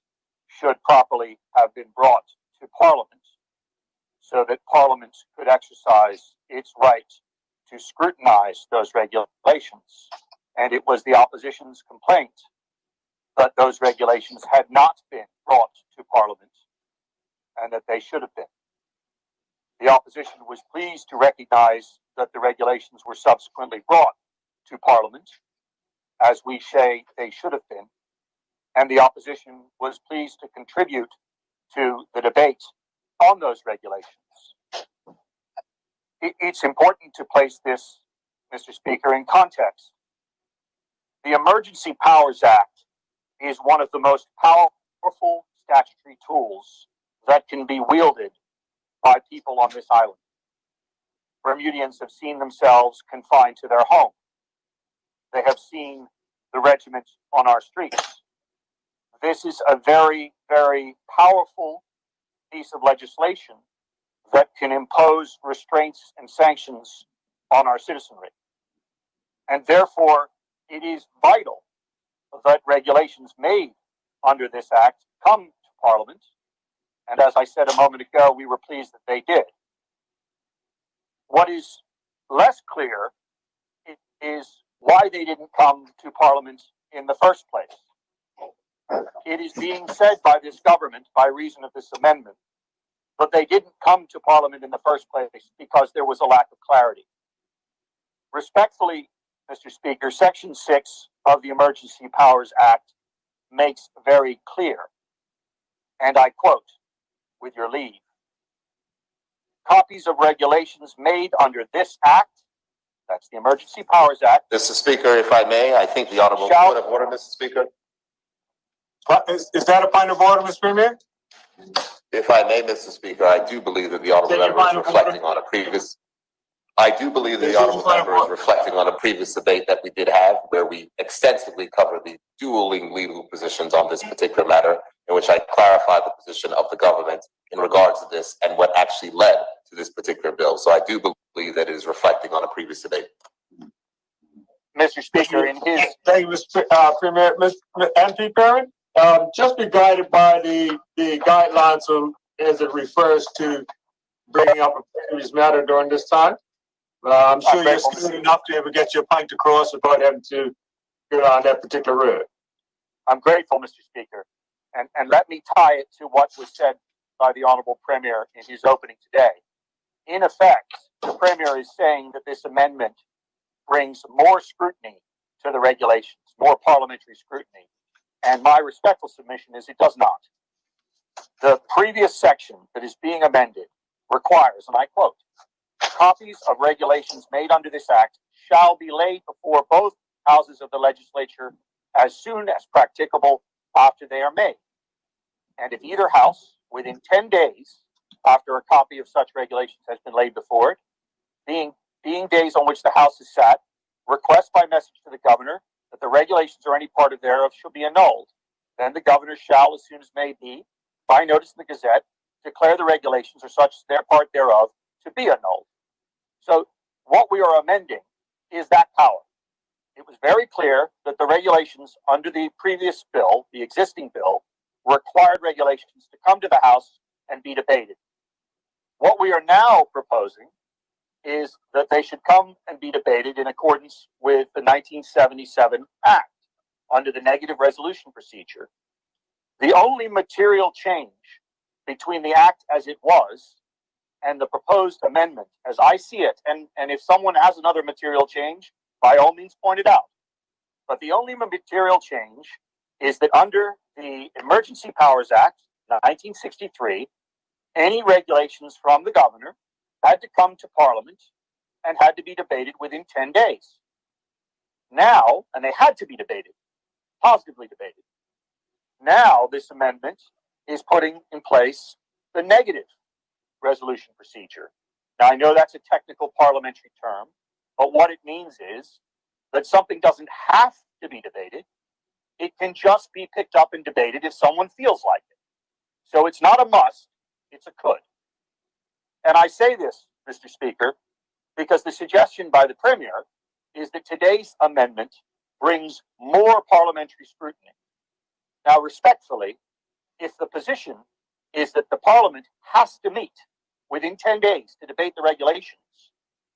should properly have been brought to Parliament so that Parliament could exercise its right to scrutinize those regulations. And it was the opposition's complaint that those regulations had not been brought to Parliament and that they should have been. The opposition was pleased to recognize that the regulations were subsequently brought to Parliament, as we say they should have been, and the opposition was pleased to contribute to the debate on those regulations. It's important to place this, Mr. Speaker, in context. The Emergency Powers Act is one of the most powerful statutory tools that can be wielded by people on this island. Bermudians have seen themselves confined to their home. They have seen the regiment on our streets. This is a very, very powerful piece of legislation that can impose restraints and sanctions on our citizenry. And therefore, it is vital that regulations made under this act come to Parliament. And as I said a moment ago, we were pleased that they did. What is less clear is why they didn't come to Parliament in the first place. It is being said by this government, by reason of this amendment, that they didn't come to Parliament in the first place because there was a lack of clarity. Respectfully, Mr. Speaker, Section 6 of the Emergency Powers Act makes very clear, and I quote, with your leave, copies of regulations made under this act, that's the Emergency Powers Act. Mr. Speaker, if I may, I think the Honorable Point of Order, Mr. Speaker. Is that a point of order, Mr. Premier? If I may, Mr. Speaker, I do believe that the Honorable Member is reflecting on a previous. I do believe that the Honorable Member is reflecting on a previous debate that we did have, where we extensively covered the dueling legal positions on this particular matter, in which I clarified the position of the government in regards to this and what actually led to this particular bill. So I do believe that it is reflecting on a previous debate. Mr. Speaker, in his... Thank you, Mr. Premier. MP Perrin, just be guided by the guidelines as it refers to bringing up a previous matter during this time. I'm sure you're skilled enough to ever get your point across without having to go on that particular road. I'm grateful, Mr. Speaker. And let me tie it to what was said by the Honorable Premier in his opening today. In effect, the Premier is saying that this amendment brings more scrutiny to the regulations, more parliamentary scrutiny. And my respectful submission is it does not. The previous section that is being amended requires, and I quote, copies of regulations made under this act shall be laid before both houses of the legislature as soon as practicable after they are made. And if either house, within 10 days after a copy of such regulations has been laid before it, being days on which the House is sat, request by message to the governor that the regulations or any part of thereof shall be annulled. Then the governor shall, as soon as may be, by notice in the Gazette, declare the regulations or such their part thereof to be annulled. So what we are amending is that power. It was very clear that the regulations under the previous bill, the existing bill, required regulations to come to the House and be debated. What we are now proposing is that they should come and be debated in accordance with the 1977 Act under the negative resolution procedure. The only material change between the act as it was and the proposed amendment as I see it, and if someone has another material change, by all means point it out. But the only material change is that under the Emergency Powers Act, 1963, any regulations from the governor had to come to Parliament and had to be debated within 10 days. Now, and they had to be debated, positively debated. Now, this amendment is putting in place the negative resolution procedure. Now, I know that's a technical parliamentary term, but what it means is that something doesn't have to be debated. It can just be picked up and debated if someone feels like it. So it's not a must, it's a could. And I say this, Mr. Speaker, because the suggestion by the Premier is that today's amendment brings more parliamentary scrutiny. Now, respectfully, if the position is that the Parliament has to meet within 10 days to debate the regulations,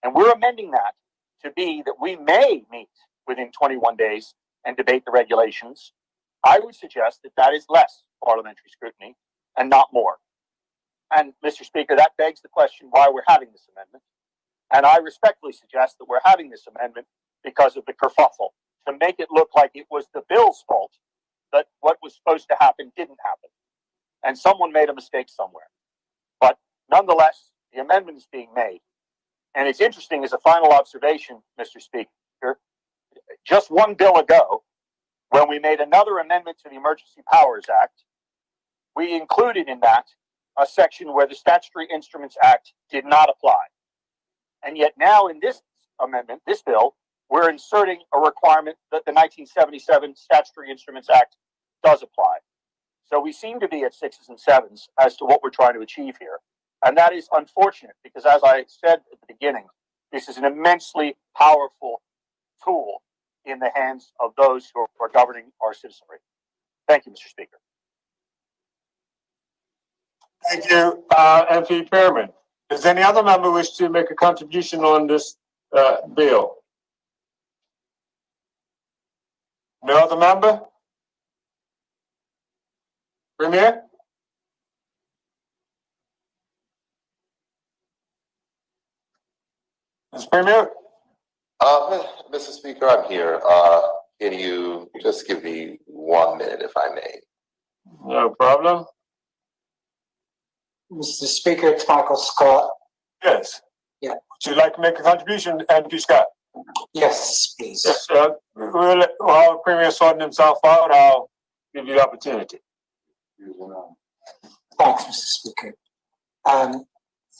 and we're amending that to be that we may meet within 21 days and debate the regulations, I would suggest that that is less parliamentary scrutiny and not more. And Mr. Speaker, that begs the question why we're having this amendment. And I respectfully suggest that we're having this amendment because of the kerfuffle, to make it look like it was the bill's fault that what was supposed to happen didn't happen. And someone made a mistake somewhere. But nonetheless, the amendment is being made. And it's interesting as a final observation, Mr. Speaker, just one bill ago, when we made another amendment to the Emergency Powers Act, we included in that a section where the Statutory Instruments Act did not apply. And yet now in this amendment, this bill, we're inserting a requirement that the 1977 Statutory Instruments Act does apply. So we seem to be at sixes and sevens as to what we're trying to achieve here. And that is unfortunate because, as I said at the beginning, this is an immensely powerful tool in the hands of those who are governing our citizenry. Thank you, Mr. Speaker. Thank you, MP Pearman. Does any other member wish to make a contribution on this bill? No other member? Premier? Mr. Premier? Mr. Speaker, I'm here. Can you just give me 1 minute, if I may? No problem. Mr. Speaker, it's Michael Scott. Yes. Yeah. Would you like to make a contribution, MP Scott? Yes, please. Yes, while the Premier is sorting himself out, I'll give you the opportunity. Thanks, Mr. Speaker.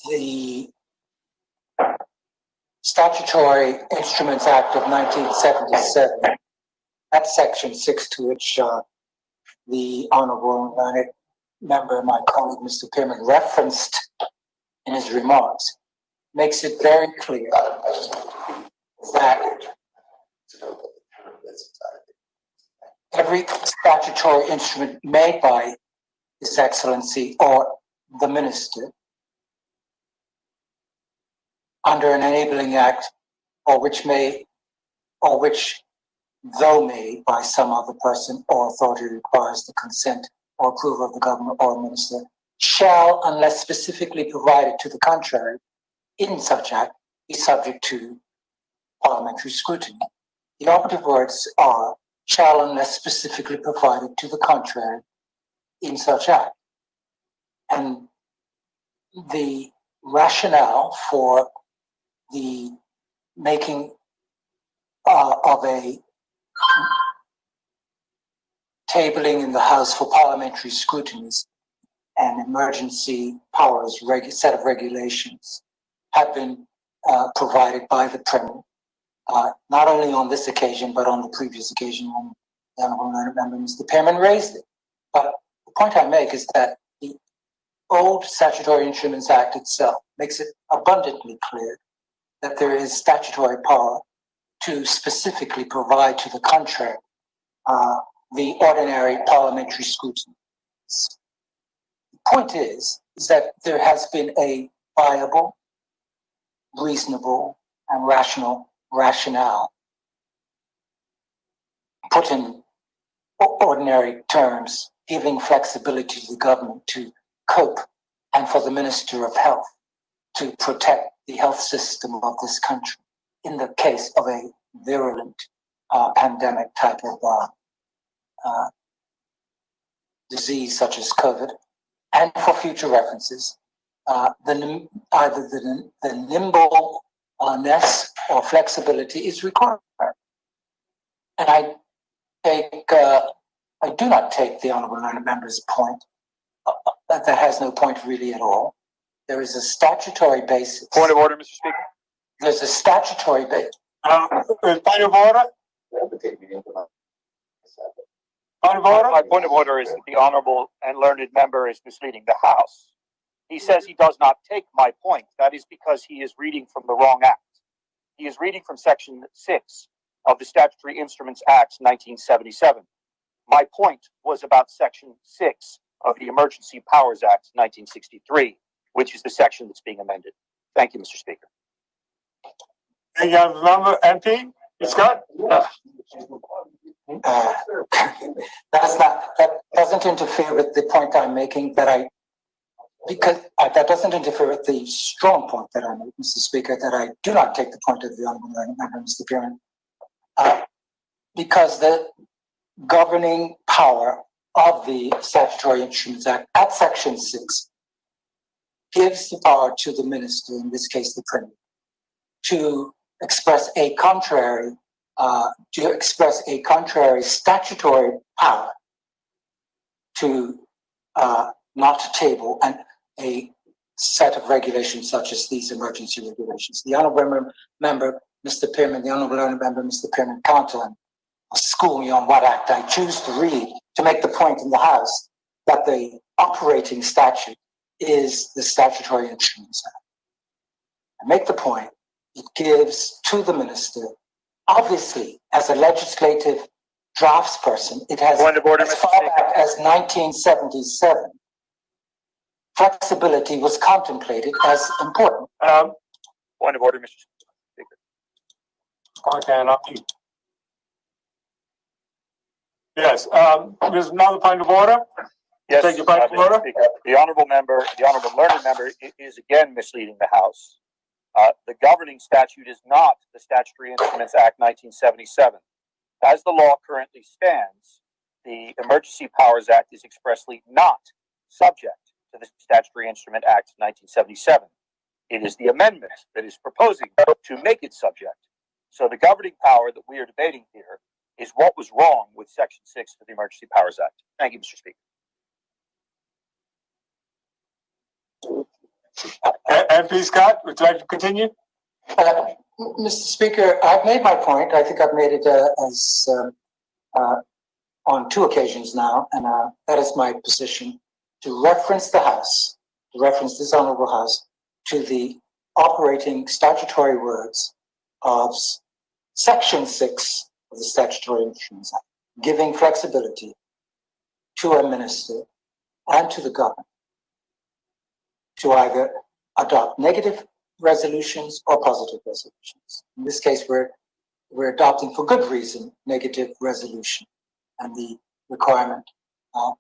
The Statutory Instruments Act of 1977, that's Section 6 to which the Honourable Learned Member, my colleague Mr. Pearman, referenced in his remarks, makes it very clear that every statutory instrument made by His Excellency or the Minister under an enabling act, or which, though made by some other person or authority, requires the consent or approval of the governor or minister, shall, unless specifically provided to the contrary, in such act, be subject to parliamentary scrutiny. The operative words are shall, unless specifically provided to the contrary, in such act. And the rationale for the making of a tabling in the House for parliamentary scrutinies and emergency powers set of regulations have been provided by the Premier, not only on this occasion, but on the previous occasion when the Honourable Member Mr. Pearman raised it. But the point I make is that the old Statutory Instruments Act itself makes it abundantly clear that there is statutory power to specifically provide to the contrary the ordinary parliamentary scrutiny. The point is that there has been a viable, reasonable, and rationale, put in ordinary terms, giving flexibility to the government to cope and for the Minister of Health to protect the health system of this country in the case of a virulent pandemic type of disease such as COVID, and for future references, either the nimbleness or flexibility is required. And I do not take the honourable learned member's point. That has no point really at all. There is a statutory basis. Point of order, Mr. Speaker. There's a statutory basis. Point of order. Point of order. My point of order is that the honourable and learned member is misleading the House. He says he does not take my point. That is because he is reading from the wrong act. He is reading from Section 6 of the Statutory Instruments Act 1977. My point was about Section 6 of the Emergency Powers Act 1963, which is the section that's being amended. Thank you, Mr. Speaker. Thank you, member MP Scott. That doesn't interfere with the point I'm making. That doesn't interfere with the strong point that I make, Mr. Speaker. That I do not take the point of the honourable member, Mr. Chairman, because the governing power of the Statutory Instruments Act at Section 6 gives the power to the minister, in this case the Premier, to express a contrary statutory power to not table a set of regulations such as these emergency regulations. The honourable member, Mr. Pearman, the honourable learned member, Mr. Pearman, can't school me on what act I choose to read to make the point in the House that the operating statute is the Statutory Instruments Act. I make the point, it gives to the minister, obviously, as a legislative draftsperson, it has as far back as 1977, flexibility was contemplated as important. Point of order, Mr. Speaker. Okay, yes, there's another point of order. Yes, Thank you, point of order. Speaker. The honourable learned member is again misleading the House. The governing statute is not the Statutory Instruments Act 1977. As the law currently stands, the Emergency Powers Act is expressly not subject to the Statutory Instrument Act 1977. It is the amendment that is proposing to make it subject. So the governing power that we are debating here is what was wrong with Section 6 of the Emergency Powers Act. Thank you, Mr. Speaker. MP Scott, would you like to continue? Mr. Speaker, I've made my point. I think I've made it on 2 occasions now, and that is my position, to reference the House, to reference this honourable House, to the operating statutory words of Section 6 of the Statutory Instruments Act, giving flexibility to a minister and to the government to either adopt negative resolutions or positive resolutions. In this case, we're adopting, for good reason, negative resolution and the requirement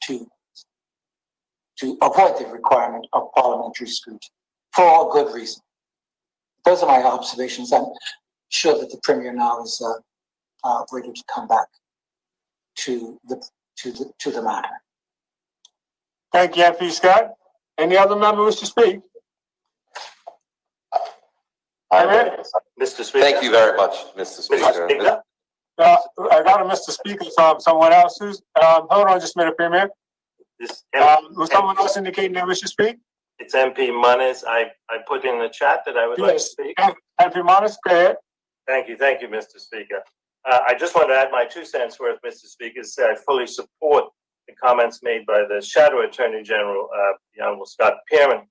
to avoid the requirement of parliamentary scrutiny for a good reason. Those are my observations. I'm sure that the Premier now is ready to come back to the matter. Thank you, MP Scott. Any other member wish to speak? Mr. Speaker. Thank you very much, Mr. Speaker. I got a Mr. Speaker from someone else. Hold on just a minute, Premier. Was someone else indicating they wish to speak? It's MP Manes. I put in the chat that I would like to speak. MP Manes, go ahead. Thank you, Mr. Speaker. I just want to add my 2 cents worth, Mr. Speaker, to say I fully support the comments made by the Shadow Attorney General, the Honorable Scott Pearman.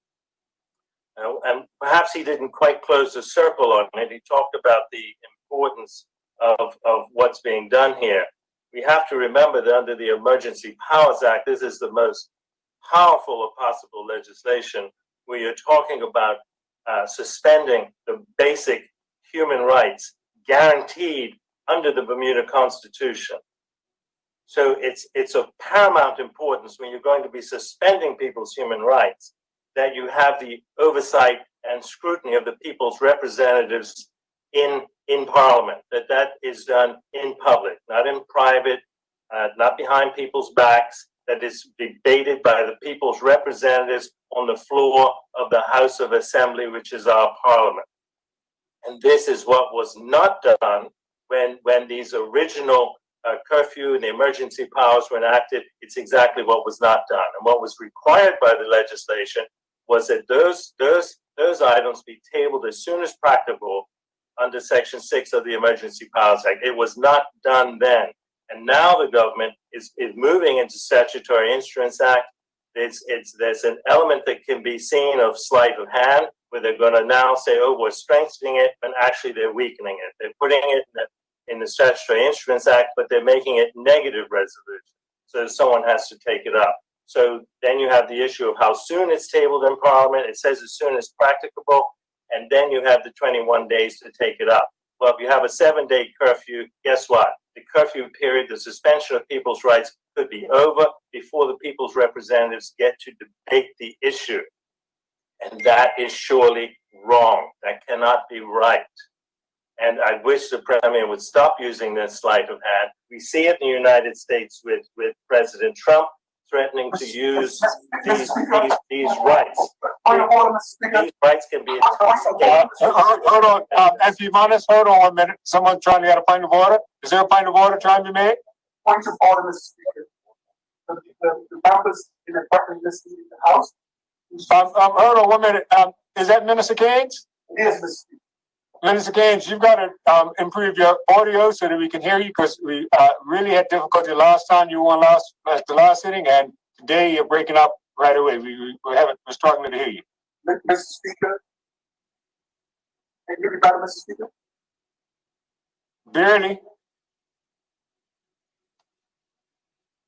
And perhaps he didn't quite close the circle on it. He talked about the importance of what's being done here. We have to remember that under the Emergency Powers Act, this is the most powerful of possible legislation where you're talking about suspending the basic human rights guaranteed under the Bermuda Constitution. So it's of paramount importance when you're going to be suspending people's human rights that you have the oversight and scrutiny of the people's representatives in Parliament, that is done in public, not in private, not behind people's backs, that is debated by the people's representatives on the floor of the House of Assembly, which is our Parliament. And this is what was not done when these original curfew and the emergency powers were enacted. It's exactly what was not done. And what was required by the legislation was that those items be tabled as soon as practicable under Section 6 of the Emergency Powers Act. It was not done then. And now the government is moving into Statutory Instruments Act. There's an element that can be seen of sleight of hand, where they're going to now say, oh, we're strengthening it, and actually they're weakening it. They're putting it in the Statutory Instruments Act, but they're making it negative resolution, so someone has to take it up. So then you have the issue of how soon it's tabled in Parliament. It says as soon as practicable, and then you have the 21 days to take it up. Well, if you have a 7-day curfew, guess what? The curfew period, the suspension of people's rights could be over before the people's representatives get to debate the issue. And that is surely wrong. That cannot be right. And I wish the Premier would stop using this sleight of hand. We see it in the United States with President Trump threatening to use these rights. These rights can be intoxicating. Hold on, MP Manis, hold on 1 minute. Someone trying to get a point of order. Is there a point of order trying to be made? Point of order, Mr. Speaker. The members in the department listening in the House. Hold on 1 minute. Is that Minister Keynes? Yes, Mr. Speaker. Minister Keynes, you've got to improve your audio so that we can hear you, because we really had difficulty last time you won the last sitting, and today you're breaking up right away. We're struggling to hear you. Mr. Speaker, can you hear me better, Mr. Speaker? Barely.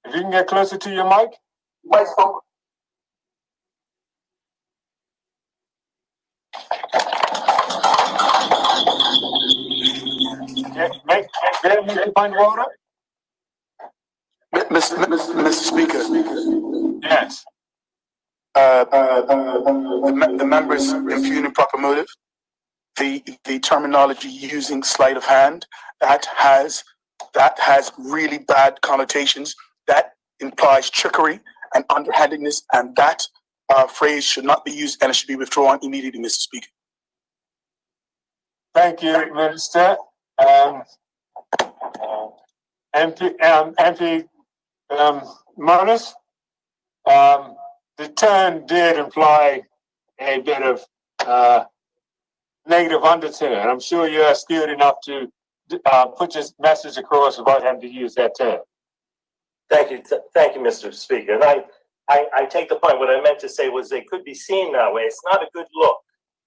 If you can get closer to your mic. Mic's open. Make point of order. Mr. Speaker. Yes. The members impugning proper motive. The terminology using sleight of hand, that has really bad connotations. That implies trickery and underhandedness, and that phrase should not be used, and it should be withdrawn immediately, Mr. Speaker. Thank you, Minister. MP Manis, the term did imply a bit of negative undertone, and I'm sure you're skilled enough to put your message across without having to use that term. Thank you, Mr. Speaker. And I take the point. What I meant to say was they could be seen that way. It's not a good look.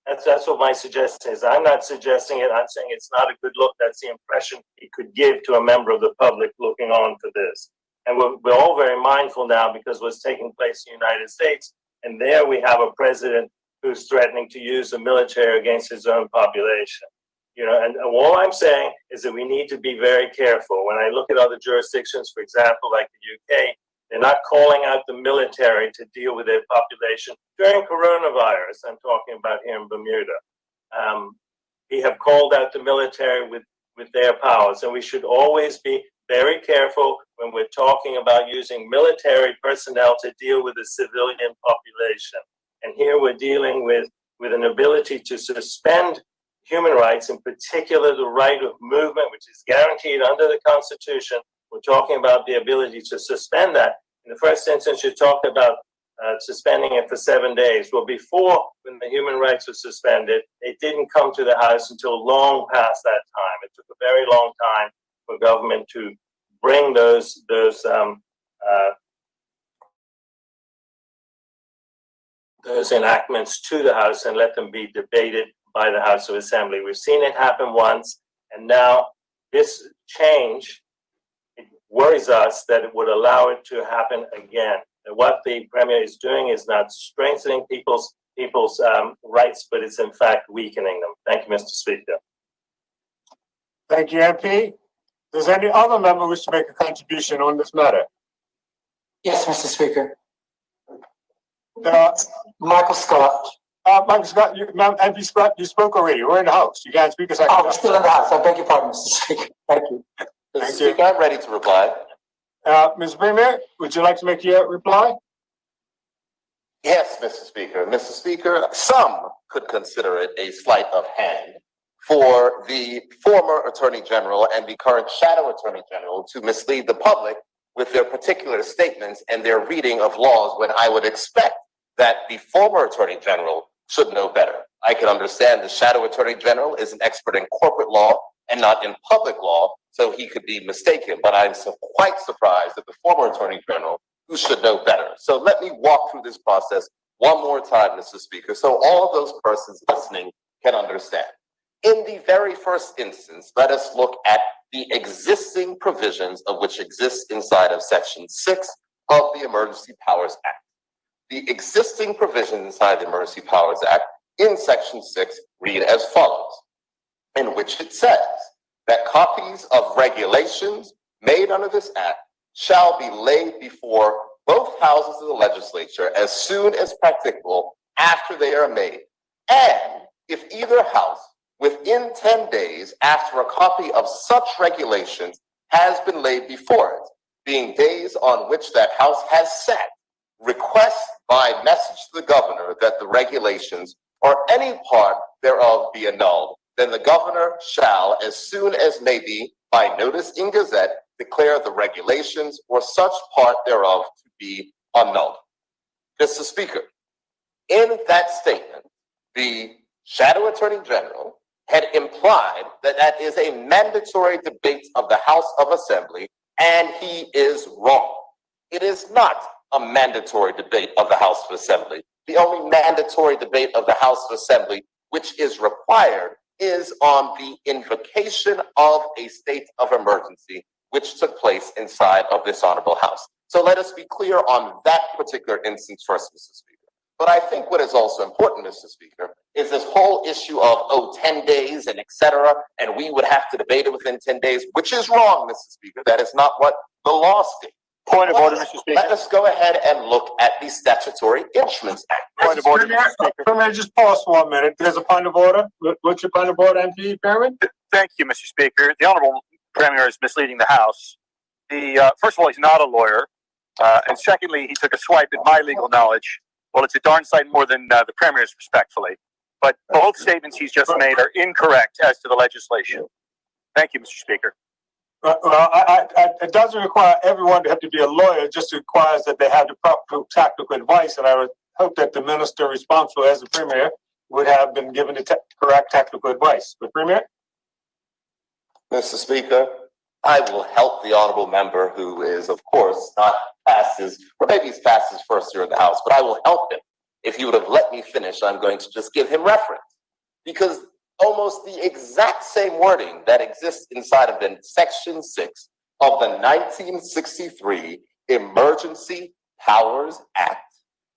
That's what my suggestion is. I'm not suggesting it. I'm saying it's not a good look. That's the impression it could give to a member of the public looking on to this. And we're all very mindful now because what's taking place in the United States, and there we have a president who's threatening to use the military against his own population. And all I'm saying is that we need to be very careful. When I look at other jurisdictions, for example, like the UK, they're not calling out the military to deal with their population during coronavirus. I'm talking about here in Bermuda. We have called out the military with their powers, and we should always be very careful when we're talking about using military personnel to deal with the civilian population. And here we're dealing with an ability to suspend human rights, in particular the right of movement, which is guaranteed under the Constitution. We're talking about the ability to suspend that. In the first instance, you talked about suspending it for 7 days. Well, before, when the human rights were suspended, it didn't come to the House until long past that time. It took a very long time for government to bring those enactments to the House and let them be debated by the House of Assembly. We've seen it happen once, and now this change, it worries us that it would allow it to happen again. And what the Premier is doing is not strengthening people's rights, but it's in fact weakening them. Thank you, Mr. Speaker. Thank you, MP. Does any other member wish to make a contribution on this matter? Yes, Mr. Speaker. Uh, Michael Scott. Michael Scott, MP Scott, you spoke already. We're in the House. You can't speak a second Oh, time. we're still in the House. I beg your pardon, Mr. Speaker. Thank you. Mr. Speaker, I'm ready to reply. Ms. Premier, would you like to make your reply? Yes, Mr. Speaker. Mr. Speaker, some could consider it a sleight of hand for the former Attorney General and the current Shadow Attorney General to mislead the public with their particular statements and their reading of laws, when I would expect that the former Attorney General should know better. I can understand the Shadow Attorney General is an expert in corporate law and not in public law, so he could be mistaken. But I'm quite surprised that the former Attorney General, who should know better. So let me walk through this process one more time, Mr. Speaker, so all of those persons listening can understand. In the very first instance, let us look at the existing provisions of which exist inside of Section 6 of the Emergency Powers Act. The existing provisions inside the Emergency Powers Act in Section 6 read as follows, in which it says that copies of regulations made under this act shall be laid before both houses of the legislature as soon as practicable after they are made. And if either house within 10 days after a copy of such regulations has been laid before it, being days on which that house has sat, request by message to the governor that the regulations or any part thereof be annulled, then the governor shall, as soon as may be, by notice in Gazette, declare the regulations or such part thereof to be annulled. Mr. Speaker, in that statement, the Shadow Attorney General had implied that that is a mandatory debate of the House of Assembly, and he is wrong. It is not a mandatory debate of the House of Assembly. The only mandatory debate of the House of Assembly which is required is on the invocation of a state of emergency, which took place inside of this honorable House. So let us be clear on that particular instance first, Mr. Speaker. But I think what is also important, Mr. Speaker, is this whole issue of, 10 days and et cetera, and we would have to debate it within 10 days, which is wrong, Mr. Speaker. That is not what the law states. Point of order, Mr. Speaker. Let us go ahead and look at the Statutory Instruments Act. Point of order, Mr. Speaker. Premier, just pause for 1 minute. There's a point of order. What's your point of order, MP Perrin? Thank you, Mr. Speaker. The Honorable Premier is misleading the House. First of all, he's not a lawyer. And secondly, he took a swipe at my legal knowledge. Well, it's a darn sight more than the Premier's, respectfully. But both statements he's just made are incorrect as to the legislation. Thank you, Mr. Speaker. It doesn't require everyone to have to be a lawyer. It just requires that they have the proper tactical advice. And I would hope that the minister responsible as the Premier would have been given the correct tactical advice. The Premier? Mr. Speaker, I will help the honorable member who is, of course, not past his, or maybe he's past his first year in the House, but I will help him. If he would have let me finish, I'm going to just give him reference. Because almost the exact same wording that exists inside of the Section 6 of the 1963 Emergency Powers Act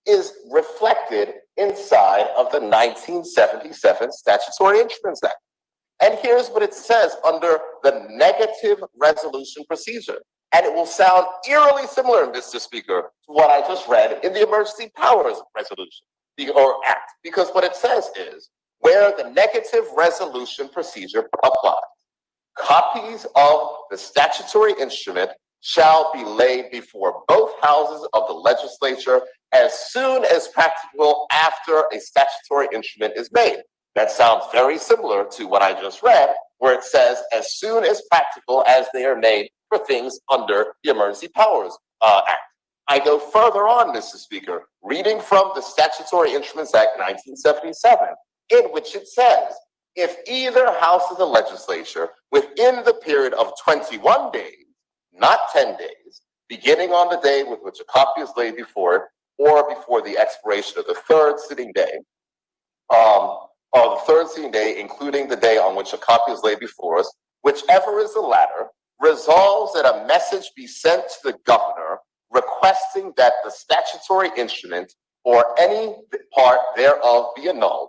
is reflected inside of the 1977 Statutory Instruments Act. And here's what it says under the negative resolution procedure. And it will sound eerily similar, Mr. Speaker, to what I just read in the Emergency Powers Resolution or Act. Because what it says is, where the negative resolution procedure applies, copies of the statutory instrument shall be laid before both houses of the legislature as soon as practicable after a statutory instrument is made. That sounds very similar to what I just read, where it says as soon as practical as they are made for things under the Emergency Powers Act. I go further on, Mr. Speaker, reading from the Statutory Instruments Act 1977, in which it says, if either house of the legislature within the period of 21 days, not 10 days, beginning on the day with which a copy is laid before it, or before the expiration of the third sitting day, including the day on which a copy is laid before us, whichever is the latter, resolves that a message be sent to the governor requesting that the statutory instrument or any part thereof be annulled.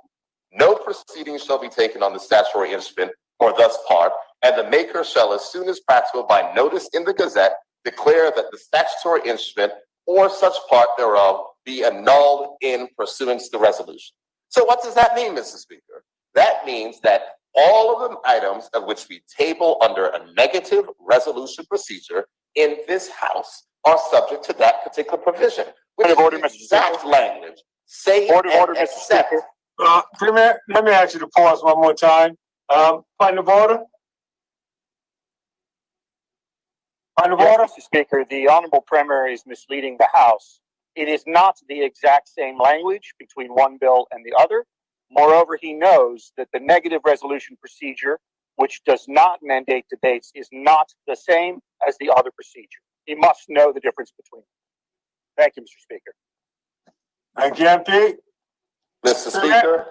No proceedings shall be taken on the statutory instrument or thus part, and the maker shall, as soon as practical, by notice in the Gazette, declare that the statutory instrument or such part thereof be annulled in pursuance to the resolution. So what does that mean, Mr. Speaker? That means that all of the items of which we table under a negative resolution procedure in this House are subject to that particular provision. Which is the exact language. Say and accept. Premier, let me ask you to pause one more time. Point of order. Point of order. Mr. Speaker, the Honorable Premier is misleading the House. It is not the exact same language between one bill and the other. Moreover, he knows that the negative resolution procedure, which does not mandate debates, is not the same as the other procedure. He must know the difference between them. Thank you, Mr. Speaker. Thank you, MP. Mr. Speaker,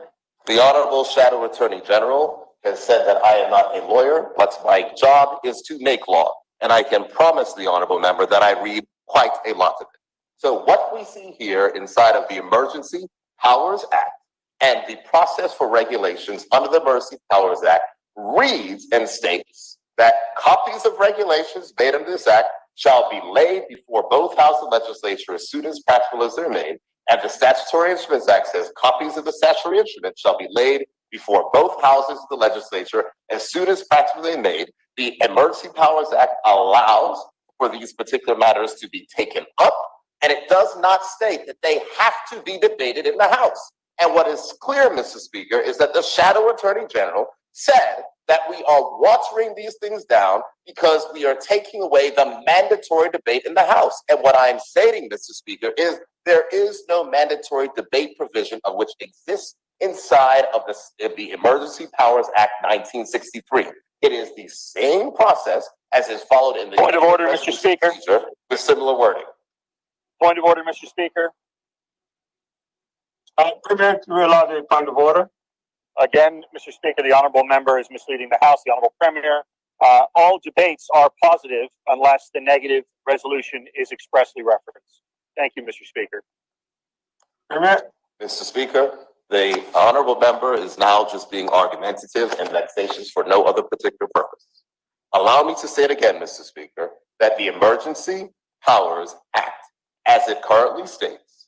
the Honorable Shadow Attorney General has said that I am not a lawyer, but my job is to make law. And I can promise the Honorable Member that I read quite a lot of it. So what we see here inside of the Emergency Powers Act and the process for regulations under the Emergency Powers Act reads and states that copies of regulations made under this act shall be laid before both houses of legislature as soon as practical as they're made. And the Statutory Instruments Act says copies of the statutory instruments shall be laid before both houses of the legislature as soon as practically made. The Emergency Powers Act allows for these particular matters to be taken up, and it does not state that they have to be debated in the House. And what is clear, Mr. Speaker, is that the Shadow Attorney General said that we are watering these things down because we are taking away the mandatory debate in the House. And what I'm stating, Mr. Speaker, is there is no mandatory debate provision of which exists inside of the Emergency Powers Act 1963. It is the same process as is followed in the Point of order, Mr. Speaker. With similar wording. Point of order, Mr. Speaker. Premier, we allow the point of order. Again, Mr. Speaker, the Honorable Member is misleading the House, the Honorable Premier. All debates are positive unless the negative resolution is expressly referenced. Thank you, Mr. Speaker. Premier. Mr. Speaker, the Honorable Member is now just being argumentative and vexatious for no other particular purpose. Allow me to say it again, Mr. Speaker, that the Emergency Powers Act, as it currently states,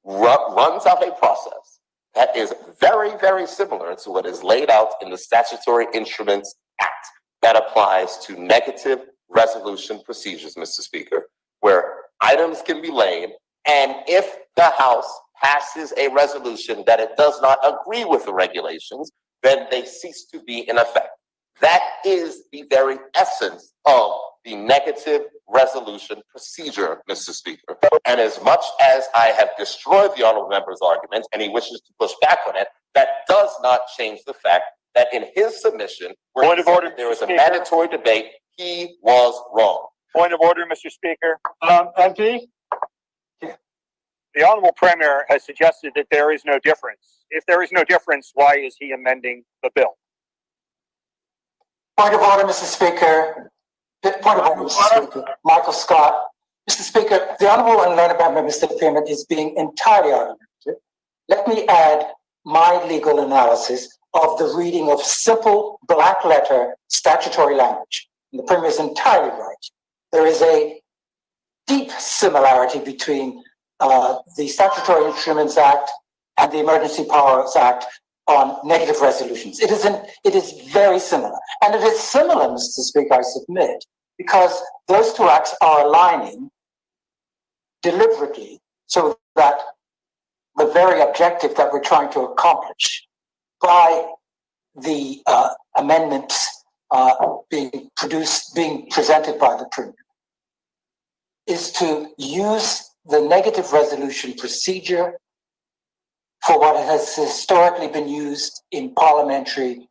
runs out a process that is very, very similar to what is laid out in the Statutory Instruments Act that applies to negative resolution procedures, Mr. Speaker, where items can be laid, and if the House passes a resolution that it does not agree with the regulations, then they cease to be in effect. That is the very essence of the negative resolution procedure, Mr. Speaker. And as much as I have destroyed the Honorable Member's argument and he wishes to push back on it, that does not change the fact that in his submission, where Point of order, there was a Speaker. mandatory debate, he was wrong. Point of order, Mr. Speaker. MP. The Honorable Premier has suggested that there is no difference. If there is no difference, why is he amending the bill? Point of order, Mr. Speaker. Point of order, Mr. Speaker. Michael Scott. Mr. Speaker, the Honorable and Learned Member, Mr. Freeman, is being entirely argumentative. Let me add my legal analysis of the reading of simple black letter statutory language. And the Premier is entirely right. There is a deep similarity between the Statutory Instruments Act and the Emergency Powers Act on negative resolutions. It is very similar. And it is similar, Mr. Speaker, I submit, because those two acts are aligning deliberately so that the very objective that we're trying to accomplish by the amendments being presented by the Premier is to use the negative resolution procedure for what it has historically been used in parliamentary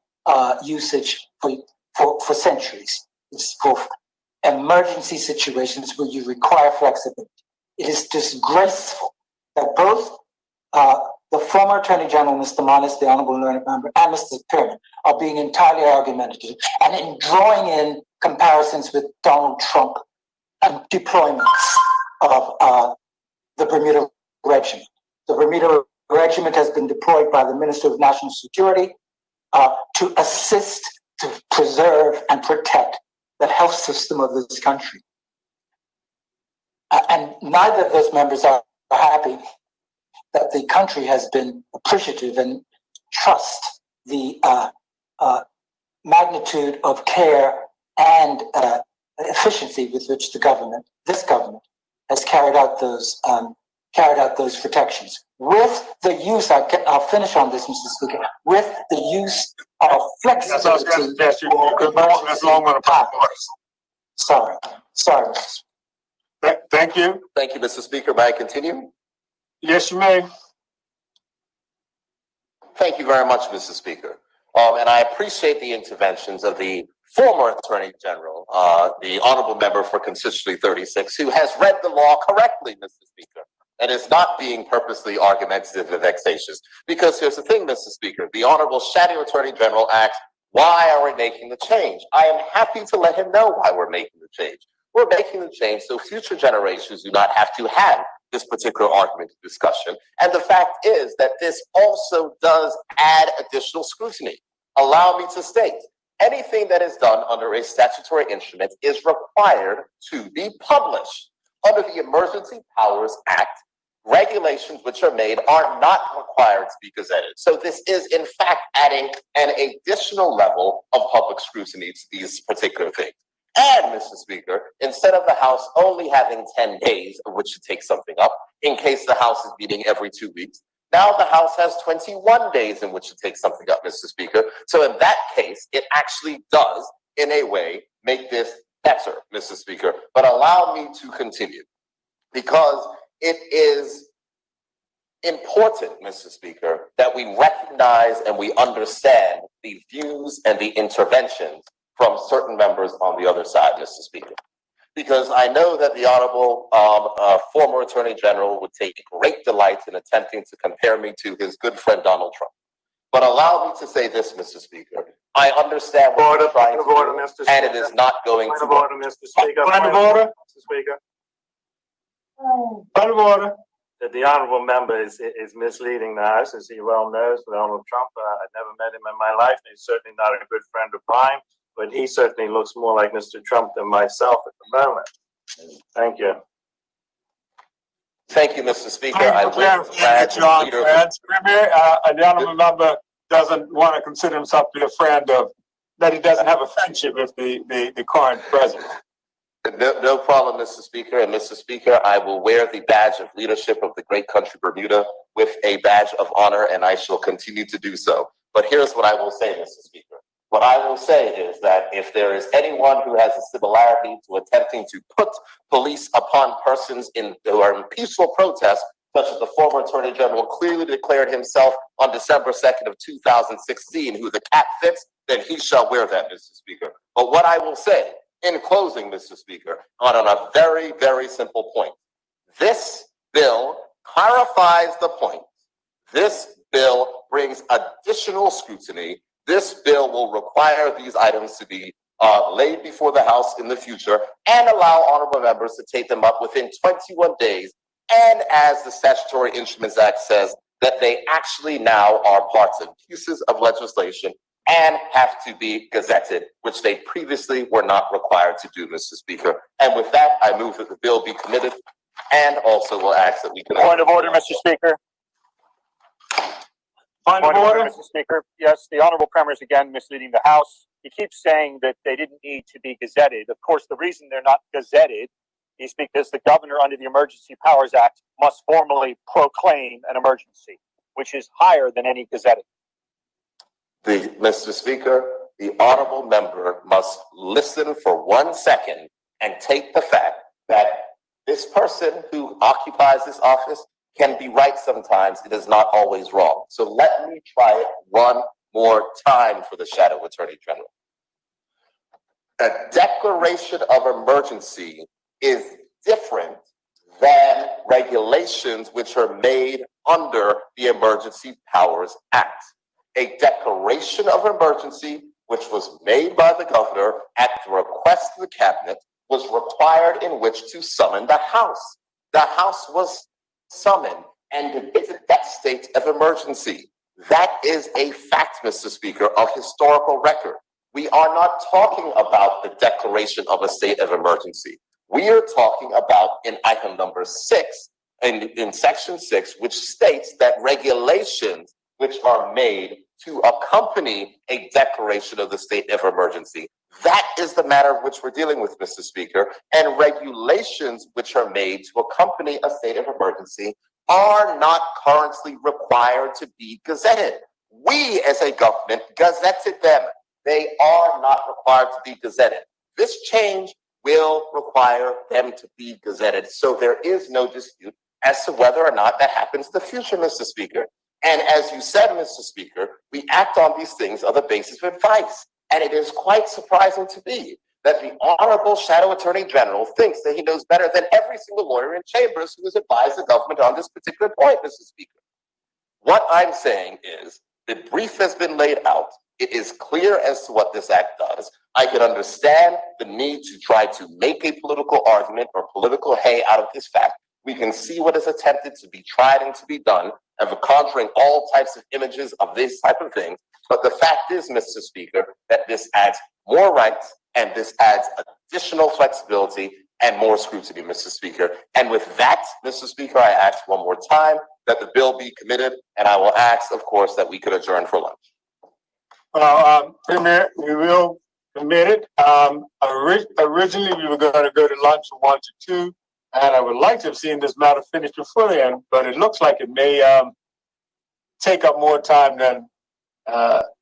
usage for centuries. It's for emergency situations where you require flexibility. It is disgraceful that both the former Attorney General, Mr. Manis, the Honorable Learned Member, and Mr. Perman are being entirely argumentative and in drawing in comparisons with Donald Trump and deployments of the Bermuda Regiment. The Bermuda Regiment has been deployed by the Minister of National Security to assist to preserve and protect the health system of this country. And neither of those members are happy that the country has been appreciative and trust the magnitude of care and efficiency with which this government, has carried out those protections. With the use, I'll finish on this, Mr. Speaker, with the use of flexibility. Sorry. Thank you. Thank you, Mr. Speaker. May I continue? Yes, you may. Thank you very much, Mr. Speaker. And I appreciate the interventions of the former Attorney General, the Honorable Member for Constituency 36, who has read the law correctly, Mr. Speaker, and is not being purposely argumentative and vexatious. Because here's the thing, Mr. Speaker, the Honorable Shadow Attorney General asks, why are we making the change? I am happy to let him know why we're making the change. We're making the change so future generations do not have to have this particular argument discussion. And the fact is that this also does add additional scrutiny. Allow me to state, anything that is done under a statutory instrument is required to be published. Under the Emergency Powers Act, regulations which are made are not required to be gazetted. So this is in fact adding an additional level of public scrutiny to these particular things. And, Mr. Speaker, instead of the House only having 10 days of which to take something up, in case the House is meeting every 2 weeks, now the House has 21 days in which to take something up, Mr. Speaker. So in that case, it actually does, in a way, make this better, Mr. Speaker. But allow me to continue, because it is important, Mr. Speaker, that we recognize and we understand the views and the interventions from certain members on the other side, Mr. Speaker. Because I know that the Honorable former Attorney General would take great delight in attempting to compare me to his good friend Donald Trump. But allow me to say this, Mr. Speaker. I understand what you're trying to do, and it is not going to work. Mr. Speaker. Point of order. Mr. Speaker. Point of order. That the honorable member is misleading the House, as he well knows. Donald Trump, I've never met him in my life, and he's certainly not a good friend of mine. But he certainly looks more like Mr. Trump than myself at the moment. Thank you. Thank you, Mr. Speaker. I will the honorable member doesn't want to consider himself to be a friend of, that he doesn't have a friendship with the current president. No problem, Mr. Speaker. And Mr. Speaker, I will wear the badge of leadership of the great country Bermuda with a badge of honor, and I shall continue to do so. But here's what I will say, Mr. Speaker. What I will say is that if there is anyone who has a similarity to attempting to put police upon persons who are in peaceful protest, such as the former Attorney General clearly declared himself on December 2nd of 2016, who the cap fits, then he shall wear that, Mr. Speaker. But what I will say in closing, Mr. Speaker, on a very, very simple point, this bill clarifies the point. This bill brings additional scrutiny. This bill will require these items to be laid before the House in the future and allow honorable members to take them up within 21 days. And as the Statutory Instruments Act says, that they actually now are parts of pieces of legislation and have to be gazetted, which they previously were not required to do, Mr. Speaker. And with that, I move that the bill be committed and also will ask that we can... Point of order, Mr. Speaker. Point of order, Mr. Speaker. Yes, the Honorable Premier is again misleading the House. He keeps saying that they didn't need to be gazetted. Of course, the reason they're not gazetted is because the governor under the Emergency Powers Act must formally proclaim an emergency, which is higher than any gazetting. Mr. Speaker, the honorable member must listen for 1 second and take the fact that this person who occupies this office can be right sometimes. It is not always wrong. So let me try it one more time for the Shadow Attorney General. A declaration of emergency is different than regulations which are made under the Emergency Powers Act. A declaration of emergency, which was made by the governor at the request of the cabinet, was required in which to summon the House. The House was summoned and debated that state of emergency. That is a fact, Mr. Speaker, of historical record. We are not talking about the declaration of a state of emergency. We are talking about in item number 6, in section 6, which states that regulations which are made to accompany a declaration of the state of emergency. That is the matter which we're dealing with, Mr. Speaker, and regulations which are made to accompany a state of emergency are not currently required to be gazetted. We, as a government, gazetted them. They are not required to be gazetted. This change will require them to be gazetted. So there is no dispute as to whether or not that happens in the future, Mr. Speaker. And as you said, Mr. Speaker, we act on these things on the basis of advice. And it is quite surprising to me that the Honorable Shadow Attorney General thinks that he knows better than every single lawyer in chambers who has advised the government on this particular point, Mr. Speaker. What I'm saying is the brief has been laid out. It is clear as to what this act does. I can understand the need to try to make a political argument or political hay out of this fact. We can see what is attempted to be tried and to be done, and for conjuring all types of images of this type of thing. But the fact is, Mr. Speaker, that this adds more rights and this adds additional flexibility and more scrutiny, Mr. Speaker. And with that, Mr. Speaker, I ask one more time that the bill be committed, and I will ask, of course, that we could adjourn for lunch. Premier, we will commit it. Originally, we were going to go to lunch from 1 to 2, and I would like to have seen this matter finished before then, but it looks like it may take up more time than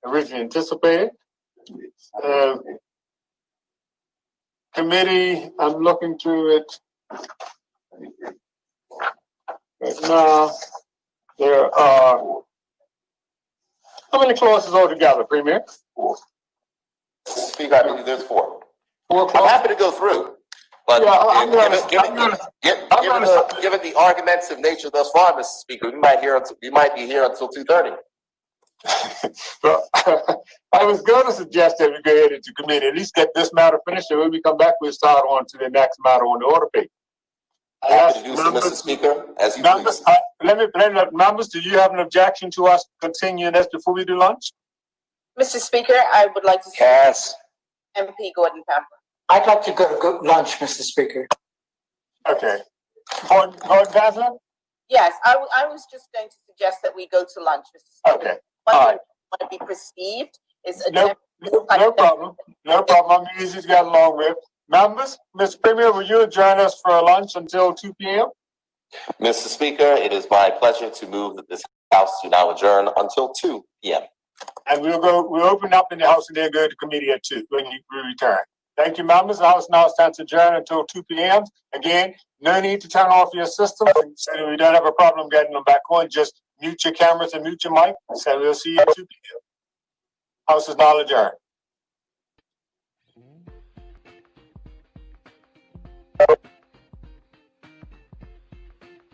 originally anticipated. Committee, I'm looking through it right now. There are, how many clauses altogether, Premier? Speaker, I believe there's 4. 4 clauses? I'm happy to go through, but given the argumentative nature thus far, Mr. Speaker, we might be here until 2:30. Well, I was going to suggest that we go ahead into committee, at least get this matter finished, and when we come back, we'll start on to the next matter on the order paper. Happy to do so, Mr. Speaker, as you please. Members, do you have an objection to us continuing this before we do lunch? Mr. Speaker, I would like to say Yes. MP Gordon Pamper. I'd like to go to lunch, Mr. Speaker. Okay. Gordon Pamper? Yes, I was just going to suggest that we go to lunch, Mr. Speaker. Okay. What All right. want to be perceived is a No problem. No problem. I'm easy to get along with. Members, Mr. Premier, will you join us for lunch until 2 p.m.? Mr. Speaker, it is my pleasure to move that this House to now adjourn until 2 p.m. And we'll open up in the House and then go to committee at 2 when we return. Thank you, members. The House now stands adjourned until 2 p.m. Again, no need to turn off your system. So we don't have a problem getting them back on. Just mute your cameras and mute your mic. So we'll see you at 2 p.m. House is now adjourned.